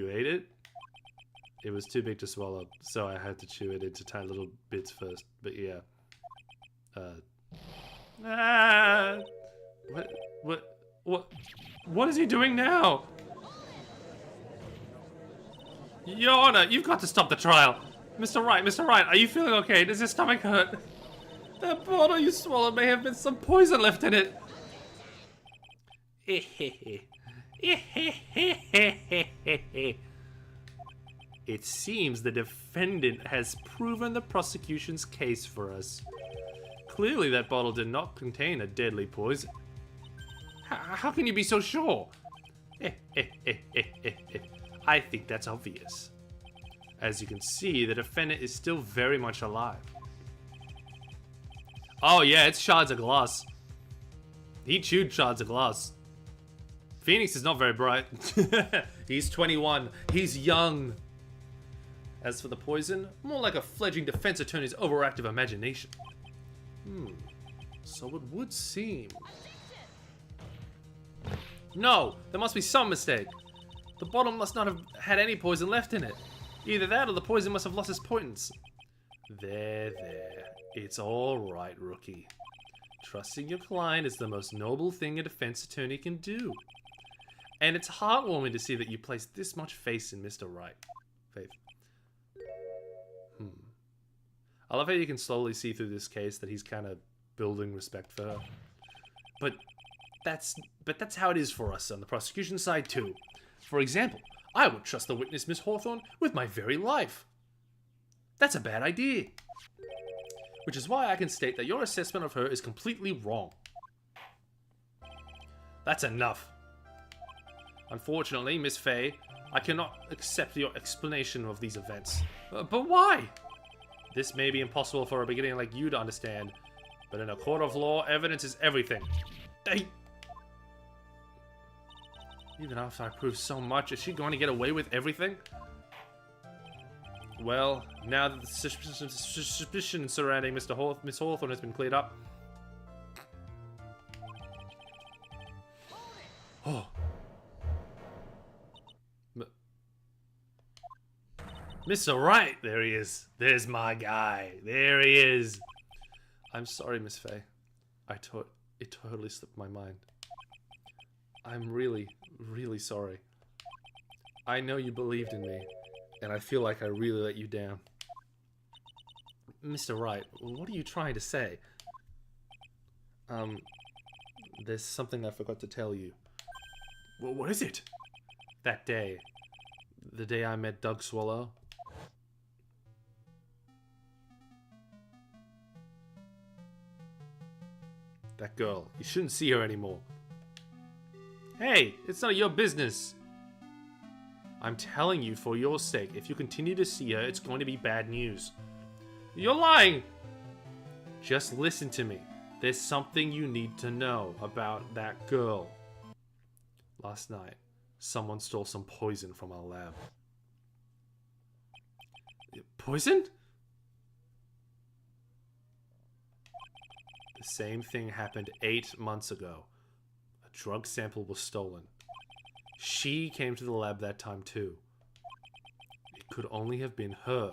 ate it? It was too big to swallow, so I had to chew it into tiny little bits first. But yeah. What is he doing now? Your Honor, you've got to stop the trial. Mr. Wright, are you feeling okay? Does your stomach hurt? That bottle you swallowed may have been some poison left in it. It seems the defendant has proven the prosecution's case for us. Clearly that bottle did not contain a deadly poison. How can you be so sure? I think that's obvious. As you can see, the defendant is still very much alive. Oh yeah, it's shards of glass. He chewed shards of glass. Phoenix is not very bright. He's 21. He's young. As for the poison, more like a fledgling defense attorney's overactive imagination. So it would seem. No, there must be some mistake. The bottle must not have had any poison left in it. Either that or the poison must have lost its potency. There. It's all right, rookie. Trusting your client is the most noble thing a defense attorney can do. And it's heartwarming to see that you place this much faith in Mr. Wright. I love how you can slowly see through this case that he's kind of building respect for her. But that's how it is for us on the prosecution side too. For example, I would trust the witness, Miss Hawthorne, with my very life. That's a bad idea. Which is why I can state that your assessment of her is completely wrong. That's enough. Unfortunately, Miss Fay, I cannot accept your explanation of these events. But why? This may be impossible for a beginning like you to understand, but in a court of law, evidence is everything. Even after I prove so much, is she going to get away with everything? Well, now that the suspicion surrounding Miss Hawthorne has been cleared up. Oh. Mr. Wright, there he is. There's my guy. There he is. I'm sorry, Miss Fay. It totally slipped my mind. I'm really, really sorry. I know you believed in me, and I feel like I really let you down. Mr. Wright, what are you trying to say? There's something I forgot to tell you. Well, what is it? That day. The day I met Doug Swallow. That girl. You shouldn't see her anymore. Hey, it's none of your business. I'm telling you, for your sake, if you continue to see her, it's going to be bad news. You're lying! Just listen to me. There's something you need to know about that girl. Last night, someone stole some poison from our lab. Poison? The same thing happened 8 months ago. A drug sample was stolen. She came to the lab that time too. It could only have been her.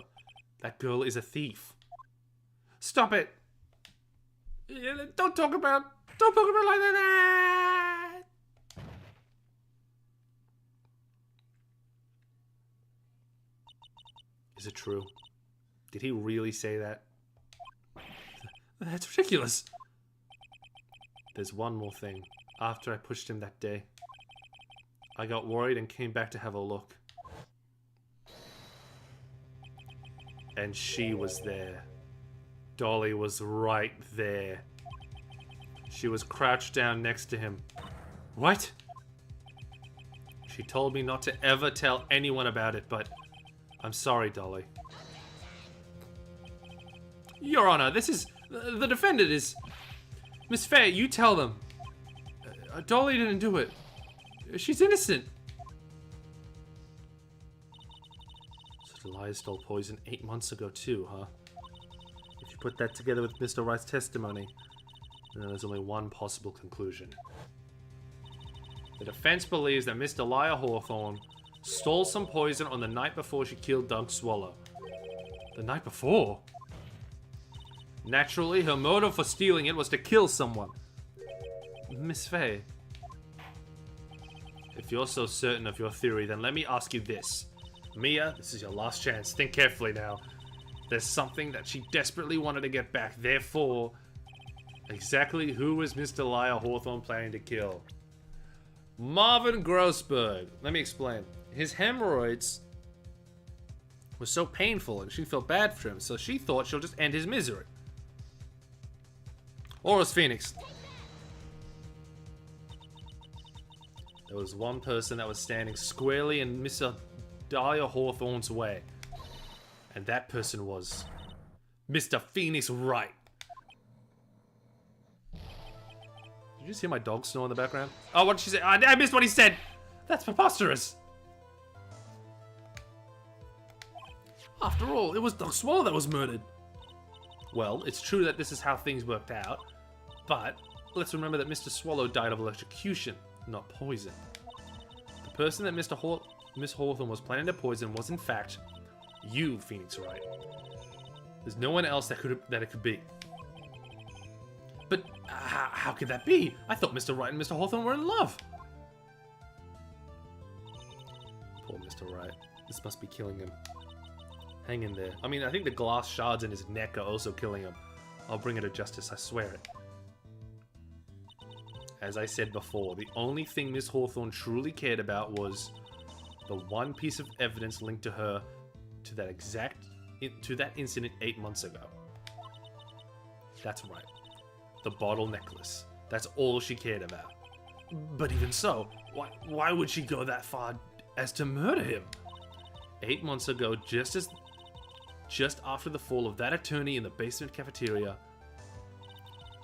That girl is a thief. Stop it! Don't talk about like that! Is it true? Did he really say that? That's ridiculous. There's one more thing. After I pushed him that day, I got worried and came back to have a look. And she was there. Dolly was right there. She was crouched down next to him. What? She told me not to ever tell anyone about it, but I'm sorry, Dolly. Your Honor, this is... the defendant is... Miss Faye, you tell them. Dolly didn't do it. She's innocent. So Delia stole poison 8 months ago too, huh? If you put that together with Mr. Wright's testimony, then there's only one possible conclusion. The defense believes that Miss Delia Hawthorne stole some poison on the night before she killed Doug Swallow. The night before? Naturally, her motive for stealing it was to kill someone. Miss Faye, if you're so certain of your theory, then let me ask you this. Mia, this is your last chance. Think carefully now. There's something that she desperately wanted to get back. Therefore, exactly who was Miss Delia Hawthorne planning to kill? Marvin Grossberg. Let me explain. His hemorrhoids were so painful and she felt bad for him, so she thought she'll just end his misery. Or it was Phoenix. There was one person that was standing squarely in Miss Delia Hawthorne's way. And that person was Mr. Phoenix Wright. Did you just hear my dog snore in the background? Oh, what did she say? I missed what he said! That's preposterous! After all, it was Doug Swallow that was murdered. Well, it's true that this is how things worked out, but let's remember that Mr. Swallow died of electrocution, not poison. The person that Miss Hawthorne was planning to poison was, in fact, you, Phoenix Wright. There's no one else that it could be. But how could that be? I thought Mr. Wright and Mr. Hawthorne were in love. Poor Mr. Wright. This must be killing him. Hang in there. I mean, I think the glass shards in his neck are also killing him. I'll bring it to justice, I swear it. As I said before, the only thing Miss Hawthorne truly cared about was the one piece of evidence linked to her to that incident 8 months ago. That's right. The bottle necklace. That's all she cared about. But even so, why would she go that far as to murder him? 8 months ago, just after the fall of that attorney in the basement cafeteria,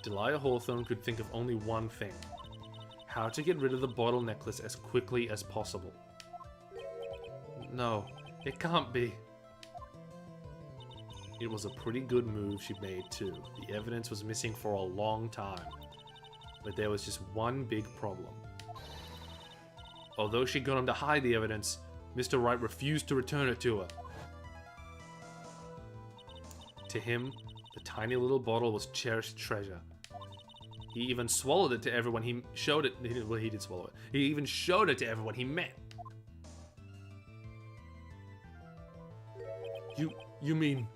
Delia Hawthorne could think of only one thing. How to get rid of the bottle necklace as quickly as possible. No, it can't be. It was a pretty good move she made too. The evidence was missing for a long time. But there was just one big problem. Although she got him to hide the evidence, Mr. Wright refused to return it to her. To him, the tiny little bottle was cherished treasure. He even swallowed it to everyone he showed it. Well, he did swallow it. He even showed it to everyone he met. You mean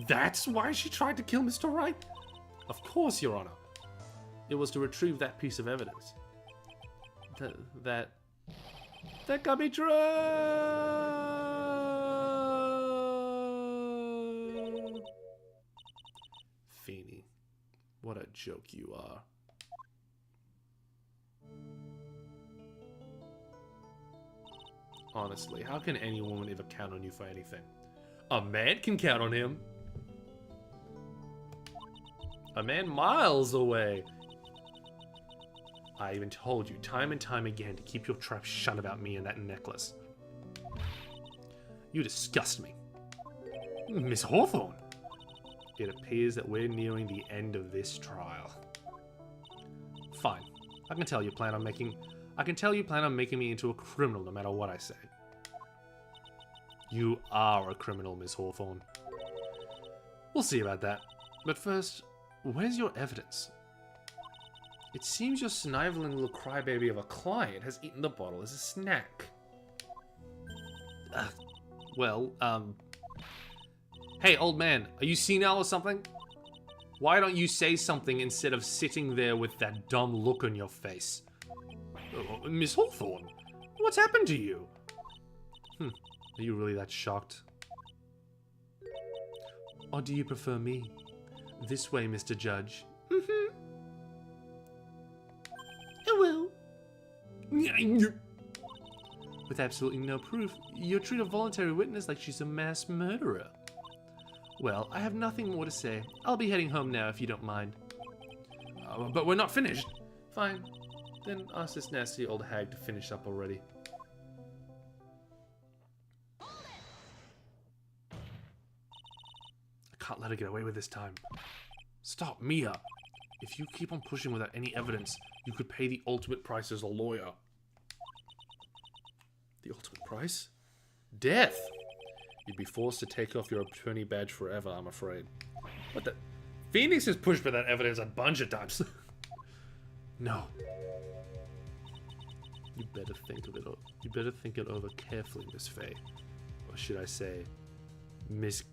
that's why she tried to kill Mr. Wright? Of course, Your Honor. It was to retrieve that piece of evidence. That got me drunk. Feeny, what a joke you are. Honestly, how can any woman ever count on you for anything? A man can count on him. A man miles away. I even told you time and time again to keep your trap shut about me and that necklace. You disgust me. Miss Hawthorne. It appears that we're nearing the end of this trial. Fine. I can tell you plan on making me into a criminal no matter what I say. You are a criminal, Miss Hawthorne. We'll see about that. But first, where's your evidence? It seems your sniveling little crybaby of a client has eaten the bottle as a snack. Hey, old man, are you senile or something? Why don't you say something instead of sitting there with that dumb look on your face? Miss Hawthorne, what's happened to you? Are you really that shocked? Or do you prefer me? This way, Mr. Judge. I will. With absolutely no proof, you treat a voluntary witness like she's a mass murderer. Well, I have nothing more to say. I'll be heading home now if you don't mind. But we're not finished. Fine. Then ask this nasty old hag to finish up already. I can't let her get away with this time. Stop, Mia. If you keep on pushing without any evidence, you could pay the ultimate price as a lawyer. The ultimate price? Death! You'd be forced to take off your attorney badge forever, I'm afraid. What the? Phoenix has pushed for that evidence a bunch of times. No. You better think of it. You better think it over carefully, Miss Faye. Or should I say, Miss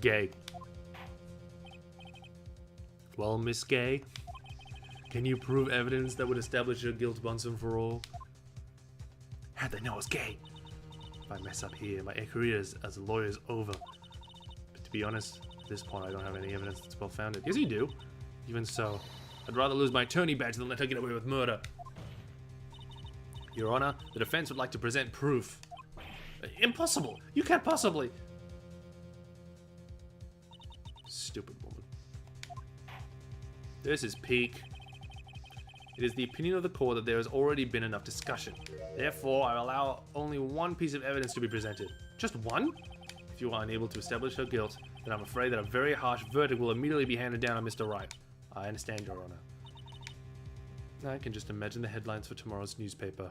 Gay. Well, Miss Gay, can you prove evidence that would establish your guilt once and for all? How'd they know I was gay? If I mess up here, my career as a lawyer is over. But to be honest, at this point I don't have any evidence that's well-founded. Yes, you do. Even so, I'd rather lose my attorney badge than let her get away with murder. Your Honor, the defense would like to present proof. Impossible! You can't possibly! Stupid woman. This is peak. It is the opinion of the court that there has already been enough discussion. Therefore, I allow only one piece of evidence to be presented. Just one? If you are unable to establish her guilt, then I'm afraid that a very harsh verdict will immediately be handed down on Mr. Wright. I understand, Your Honor. I can just imagine the headlines for tomorrow's newspaper.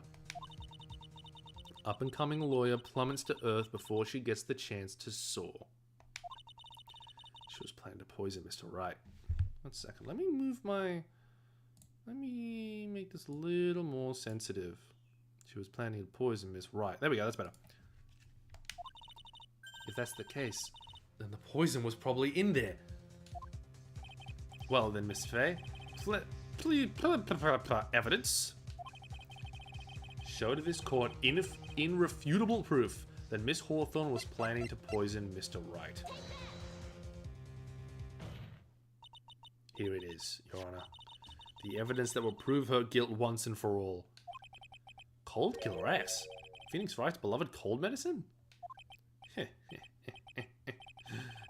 Up-and-coming lawyer plummets to earth before she gets the chance to soar. She was planning to poison Mr. Wright. 1 second, let me move my... Let me make this a little more sensitive. She was planning to poison Miss Wright. There we go, that's better. If that's the case, then the poison was probably in there. Well then, Miss Faye, evidence. Show to this court irrefutable proof that Miss Hawthorne was planning to poison Mr. Wright. Here it is, Your Honor. The evidence that will prove her guilt once and for all. Cold killer ass. Phoenix Wright's beloved cold medicine?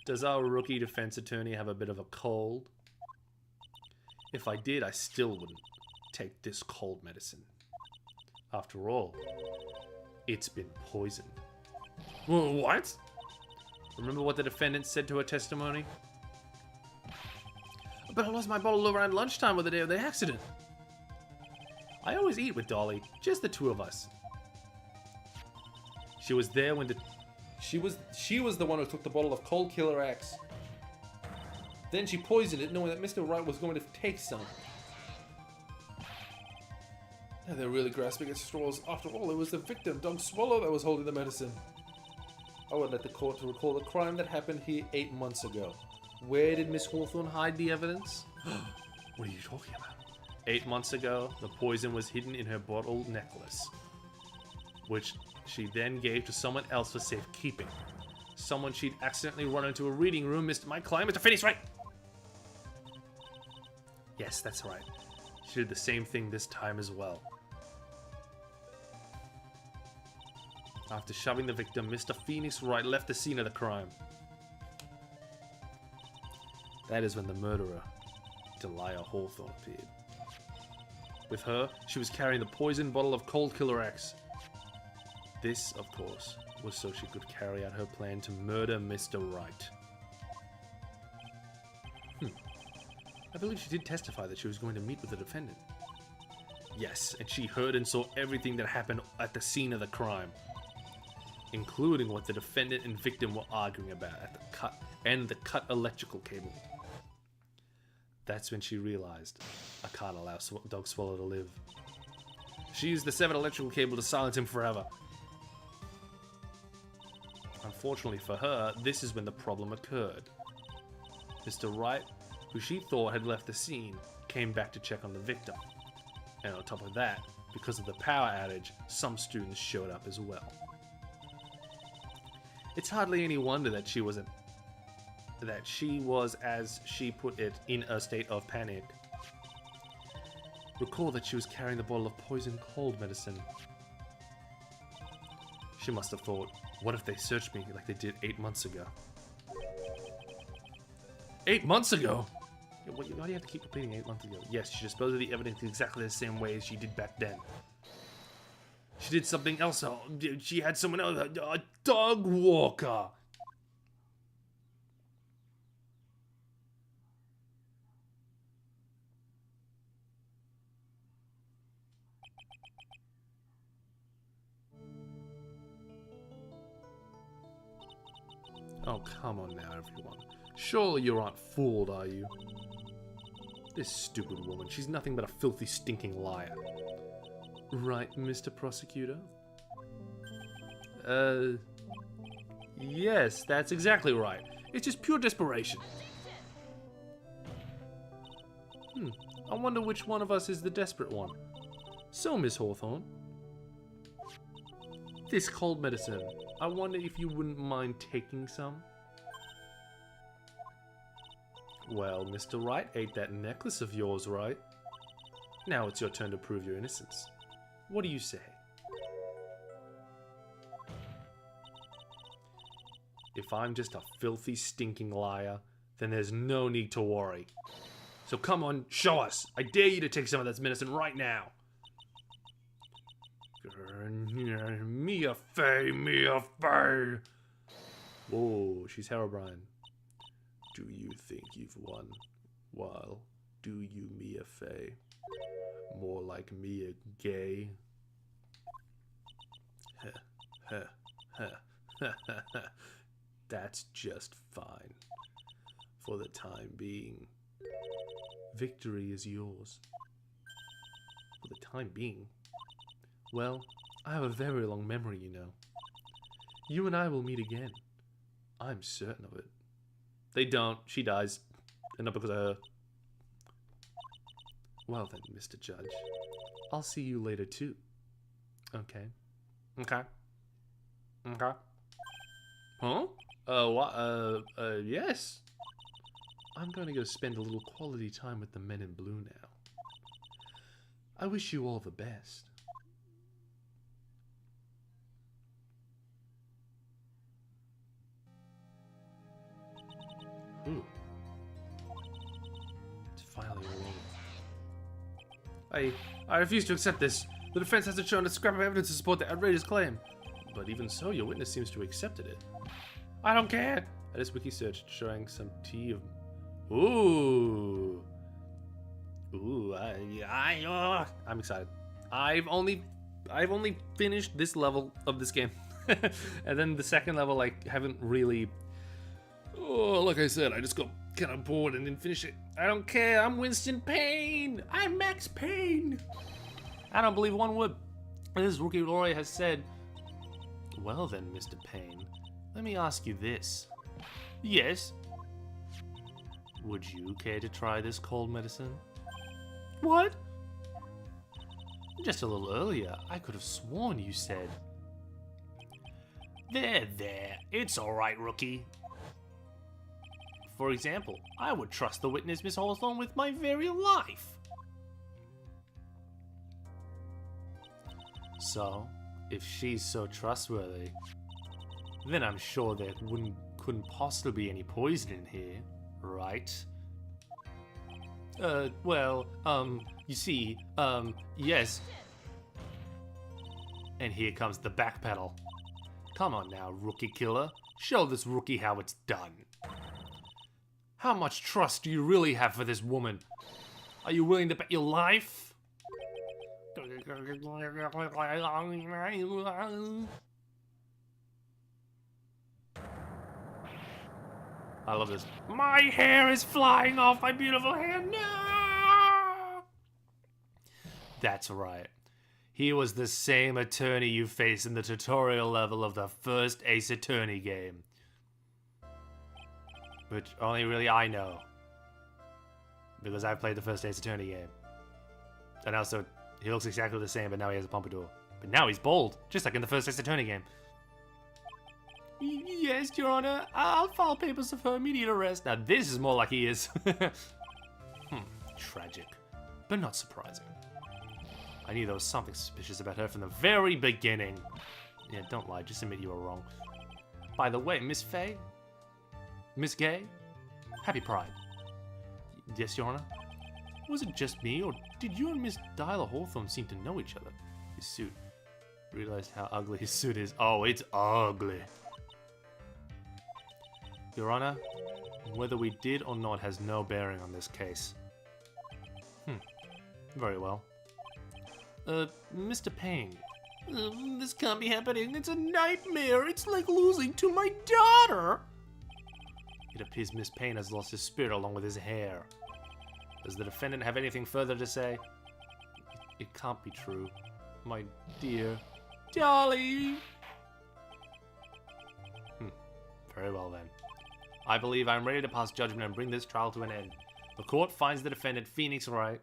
Does our rookie defense attorney have a bit of a cold? If I did, I still wouldn't take this cold medicine. After all, it's been poisoned. What? Remember what the defendant said to her testimony? But I lost my bottle around lunchtime on the day of the accident. I always eat with Dolly, just the two of us. She was there when she was the one who took the bottle of Cold Killer Axe. Then she poisoned it, knowing that Mr. Wright was going to take some. Now they're really grasping at straws. After all, it was the victim, Doug Swallow, that was holding the medicine. I would like the court to recall the crime that happened here 8 months ago. Where did Miss Hawthorne hide the evidence? What are you talking about? 8 months ago, the poison was hidden in her bottle necklace, which she then gave to someone else for safekeeping. Someone she'd accidentally run into a reading room, my client, Mr. Phoenix Wright. Yes, that's right. She did the same thing this time as well. After shoving the victim, Mr. Phoenix Wright left the scene of the crime. That is when the murderer, Delia Hawthorne, appeared. With her, she was carrying the poisoned bottle of Cold Killer X. This, of course, was so she could carry out her plan to murder Mr. Wright. I believe she did testify that she was going to meet with the defendant. Yes, and she heard and saw everything that happened at the scene of the crime, including what the defendant and victim were arguing about at the cut electrical cable. That's when she realized I can't allow Dog Swallow to live. She used the severed electrical cable to silence him forever. Unfortunately for her, this is when the problem occurred. Mr. Wright, who she thought had left the scene, came back to check on the victim. And on top of that, because of the power outage, some students showed up as well. It's hardly any wonder that she was, as she put it, in a state of panic. Recall that she was carrying the bottle of poison cold medicine. She must have thought, what if they searched me like they did 8 months ago? 8 months ago? Why do you have to keep repeating 8 months ago? Yes, she disposed of the evidence exactly the same way as she did back then. She did something else. She had someone else, a dog walker. Oh, come on now, everyone. Surely you aren't fooled, are you? This stupid woman, she's nothing but a filthy, stinking liar. Right, Mr. Prosecutor? Yes, that's exactly right. It's just pure desperation. I wonder which one of us is the desperate one. So, Miss Hawthorne, this cold medicine, I wonder if you wouldn't mind taking some? Well, Mr. Wright ate that necklace of yours, right? Now it's your turn to prove your innocence. What do you say? If I'm just a filthy, stinking liar, then there's no need to worry. So come on, show us! I dare you to take some of this medicine right now! Mia Fey, Mia Fey! Whoa, she's Herobrine. Do you think you've won? Well, do you, Mia Fey? More like Mia Gay. That's just fine. For the time being, victory is yours. For the time being? Well, I have a very long memory, you know. You and I will meet again. I'm certain of it. They don't. She dies. And not because of her. Well then, Mr. Judge. I'll see you later too. Okay. Okay. Okay. Huh? What? Yes. I'm going to go spend a little quality time with the men in blue now. I wish you all the best. Ooh. It's finally all over. I refuse to accept this. The defense hasn't shown a scrap of evidence to support the outrageous claim. But even so, your witness seems to have accepted it. I don't care. I just wiki searched, showing some tea of... Ooh. Ooh, I'm excited. I've only finished this level of this game. And then the second level, like, haven't really... Oh, like I said, I just got kind of bored and didn't finish it. I don't care. I'm Winston Payne. I'm Max Payne. I don't believe one word this rookie lawyer has said. Well then, Mr. Payne, let me ask you this. Yes? Would you care to try this cold medicine? What? Just a little earlier, I could have sworn you said. There. It's alright, rookie. For example, I would trust the witness, Miss Hawthorne, with my very life. So, If she's so trustworthy, then I'm sure there couldn't possibly be any poison in here, right? Well, you see, yes. And here comes the backpedal. Come on now, rookie killer. Show this rookie how it's done. How much trust do you really have for this woman? Are you willing to bet your life? I love this. My hair is flying off, my beautiful hair. No! That's right. He was the same attorney you faced in the tutorial level of the first Ace Attorney game. Which only really I know. Because I've played the first Ace Attorney game. And also, he looks exactly the same, but now he has a pompadour. But now he's bald, just like in the first Ace Attorney game. Yes, Your Honor. I'll file papers of her immediate arrest. Now this is more like he is. Tragic, but not surprising. I knew there was something suspicious about her from the very beginning. Yeah, don't lie. Just admit you were wrong. By the way, Miss Faye? Miss Gay? Happy Pride. Yes, Your Honor? Was it just me, or did you and Miss Dyla Hawthorne seem to know each other? His suit. Realized how ugly his suit is. Oh, it's ugly. Your Honor, whether we did or not has no bearing on this case. Very well. Mr. Payne. This can't be happening. It's a nightmare. It's like losing to my daughter. It appears Miss Payne has lost his spirit along with his hair. Does the defendant have anything further to say? It can't be true. My dear Dolly. Very well then. I believe I'm ready to pass judgment and bring this trial to an end. The court finds the defendant, Phoenix Wright,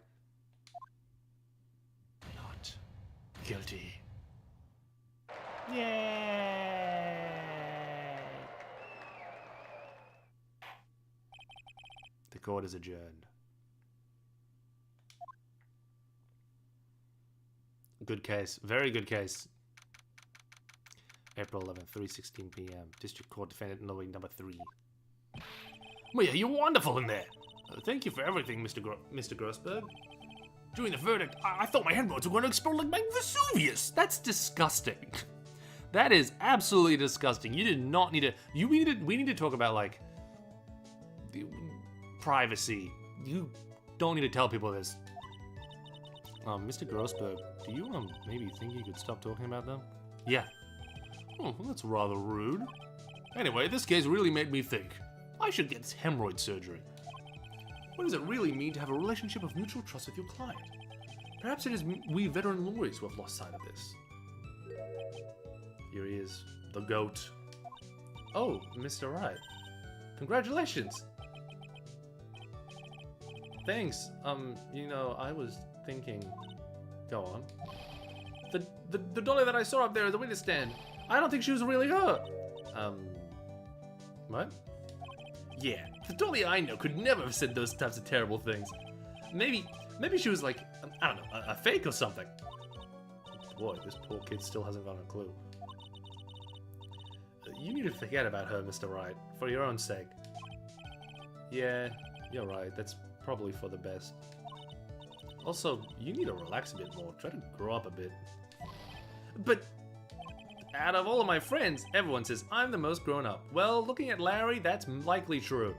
not guilty. Yay! The court is adjourned. Good case. Very good case. April 11th, 3:16 p.m. District Court Defendant Knowing number 3. Well, you're wonderful in there. Thank you for everything, Mr. Grossberg. During the verdict, I thought my headbones were going to explode like Mount Vesuvius. That's disgusting. That is absolutely disgusting. You did not need to. We need to talk about like privacy. You don't need to tell people this. Mr. Grossberg, do you maybe think you could stop talking about them? Yeah. Oh, that's rather rude. Anyway, this case really made me think. I should get hemorrhoid surgery. What does it really mean to have a relationship of mutual trust with your client? Perhaps it is we veteran lawyers who have lost sight of this. Here he is, the goat. Oh, Mr. Wright. Congratulations. Thanks. You know, I was thinking... Go on. The dolly that I saw up there at the witness stand, I don't think she was really her. What? Yeah, the dolly I know could never have said those types of terrible things. Maybe she was like, I don't know, a fake or something. Boy, this poor kid still hasn't got a clue. You need to forget about her, Mr. Wright, for your own sake. Yeah, you're right, that's probably for the best. Also, you need to relax a bit more, try to grow up a bit. But... out of all of my friends, everyone says I'm the most grown up. Well, looking at Larry, that's likely true.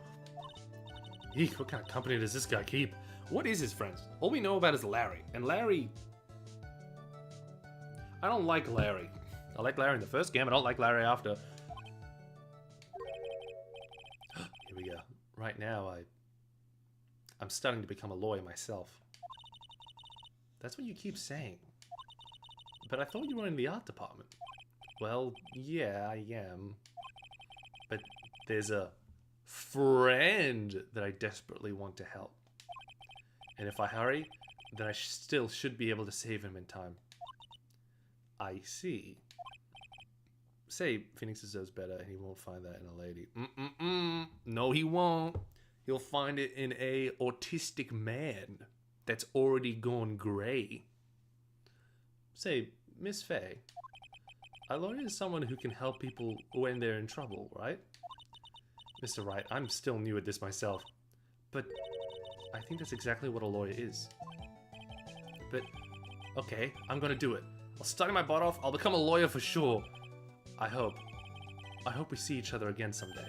Eek, what kind of company does this guy keep? What is his friends? All we know about is Larry. And Larry... I don't like Larry. I like Larry in the first game, I don't like Larry after. Here we go. Right now, I'm starting to become a lawyer myself. That's what you keep saying. But I thought you were in the art department. Well, yeah, I am. But there's a friend that I desperately want to help. And if I hurry, then I still should be able to save him in time. I see. Say, Phoenix deserves better and he won't find that in a lady. No, he won't. He'll find it in a autistic man that's already gone grey. Say, Miss Faye, A lawyer is someone who can help people when they're in trouble, right? Mr. Wright, I'm still new at this myself. But I think that's exactly what a lawyer is. But, okay, I'm gonna do it. I'll study my butt off, I'll become a lawyer for sure. I hope we see each other again someday.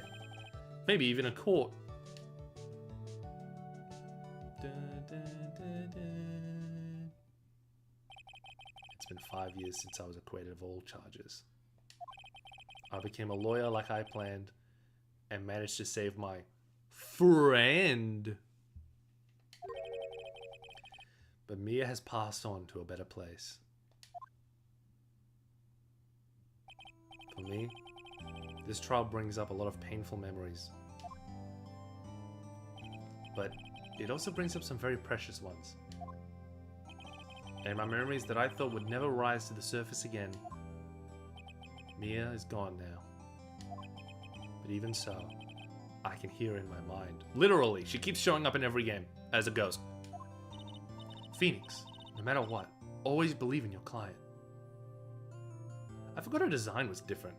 Maybe even in court. It's been 5 years since I was acquitted of all charges. I became a lawyer like I planned and managed to save my friend. But Mia has passed on to a better place. For me, this trial brings up a lot of painful memories. But it also brings up some very precious ones. And my memories that I thought would never rise to the surface again. Mia is gone now. But even so, I can hear her in my mind. Literally, she keeps showing up in every game as a ghost. Phoenix, no matter what, always believe in your client. I forgot her design was different.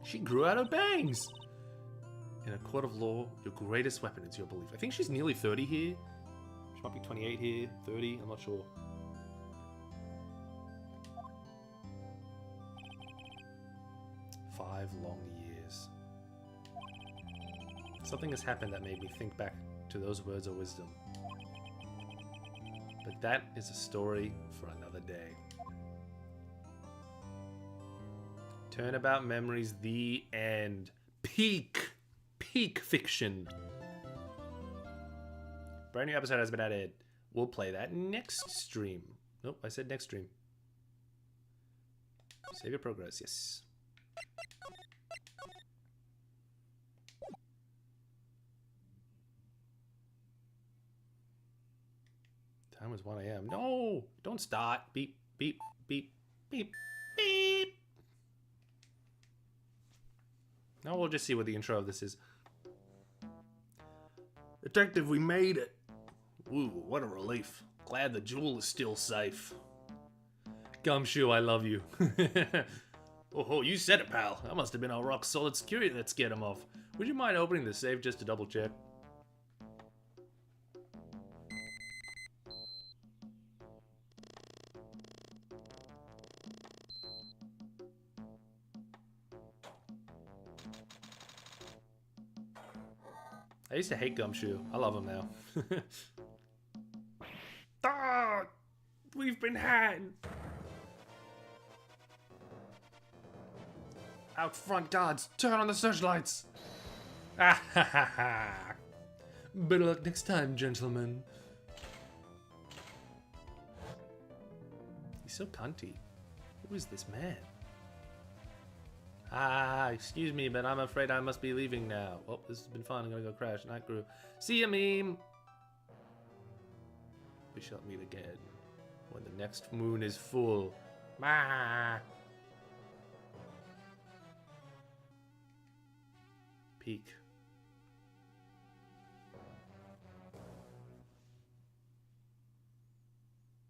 She grew out her bangs! In a court of law, your greatest weapon is your belief. I think she's nearly 30 here. She might be 28 here, 30, I'm not sure. Five long years. Something has happened that made me think back to those words of wisdom. But that is a story for another day. Turnabout Memories, the end. Peak fiction. Brand new episode has been added. We'll play that next stream. Nope, I said next stream. Save your progress, yes. Time was 1 AM. No! Don't start. Beep, beep, beep, beep, beep. Now we'll just see what the intro of this is. Detective, we made it. Ooh, what a relief. Glad the jewel is still safe. Gumshoe, I love you. Oh, you said it, pal. That must have been our rock-solid security that scared him off. Would you mind opening the safe just to double-check? I used to hate Gumshoe. I love him now. Ah! We've been had! Out front, guards! Turn on the searchlights! Ah ha ha ha! Better luck next time, gentlemen. He's so cunty. Who is this man? Ah, excuse me, but I'm afraid I must be leaving now. Well, this has been fun. I'm gonna go crash. Night crew. See ya, meme! We shall meet again when the next moon is full. Ma. Peak.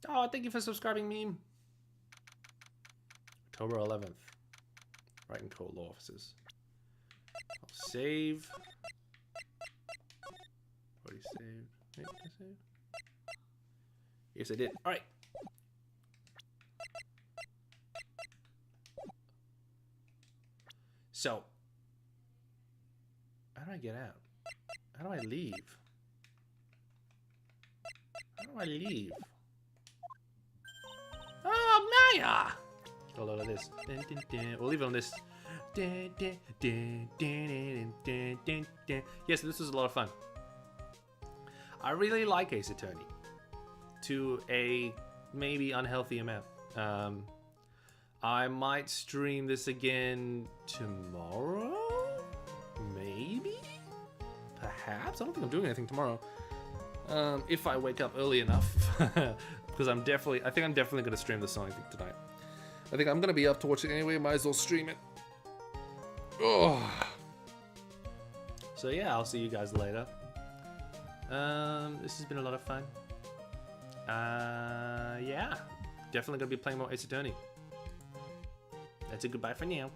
Oh, thank you for subscribing, meme. October 11th. Right in court law offices. I'll save. Already saved. Wait, did I save? Yes, I did. Alright. So, how do I get out? How do I leave? How do I leave? Oh, Maya! Get a load of this. We'll leave it on this. Yes, this was a lot of fun. I really like Ace Attorney. To a maybe unhealthy amount. I might stream this again tomorrow? Maybe? Perhaps? I don't think I'm doing anything tomorrow. If I wake up early enough. Because I think I'm definitely going to stream the song tonight. I think I'm going to be up to watch it anyway. Might as well stream it. Oh. So yeah, I'll see you guys later. This has been a lot of fun. Yeah. Definitely going to be playing more Ace Attorney. That's a goodbye for now.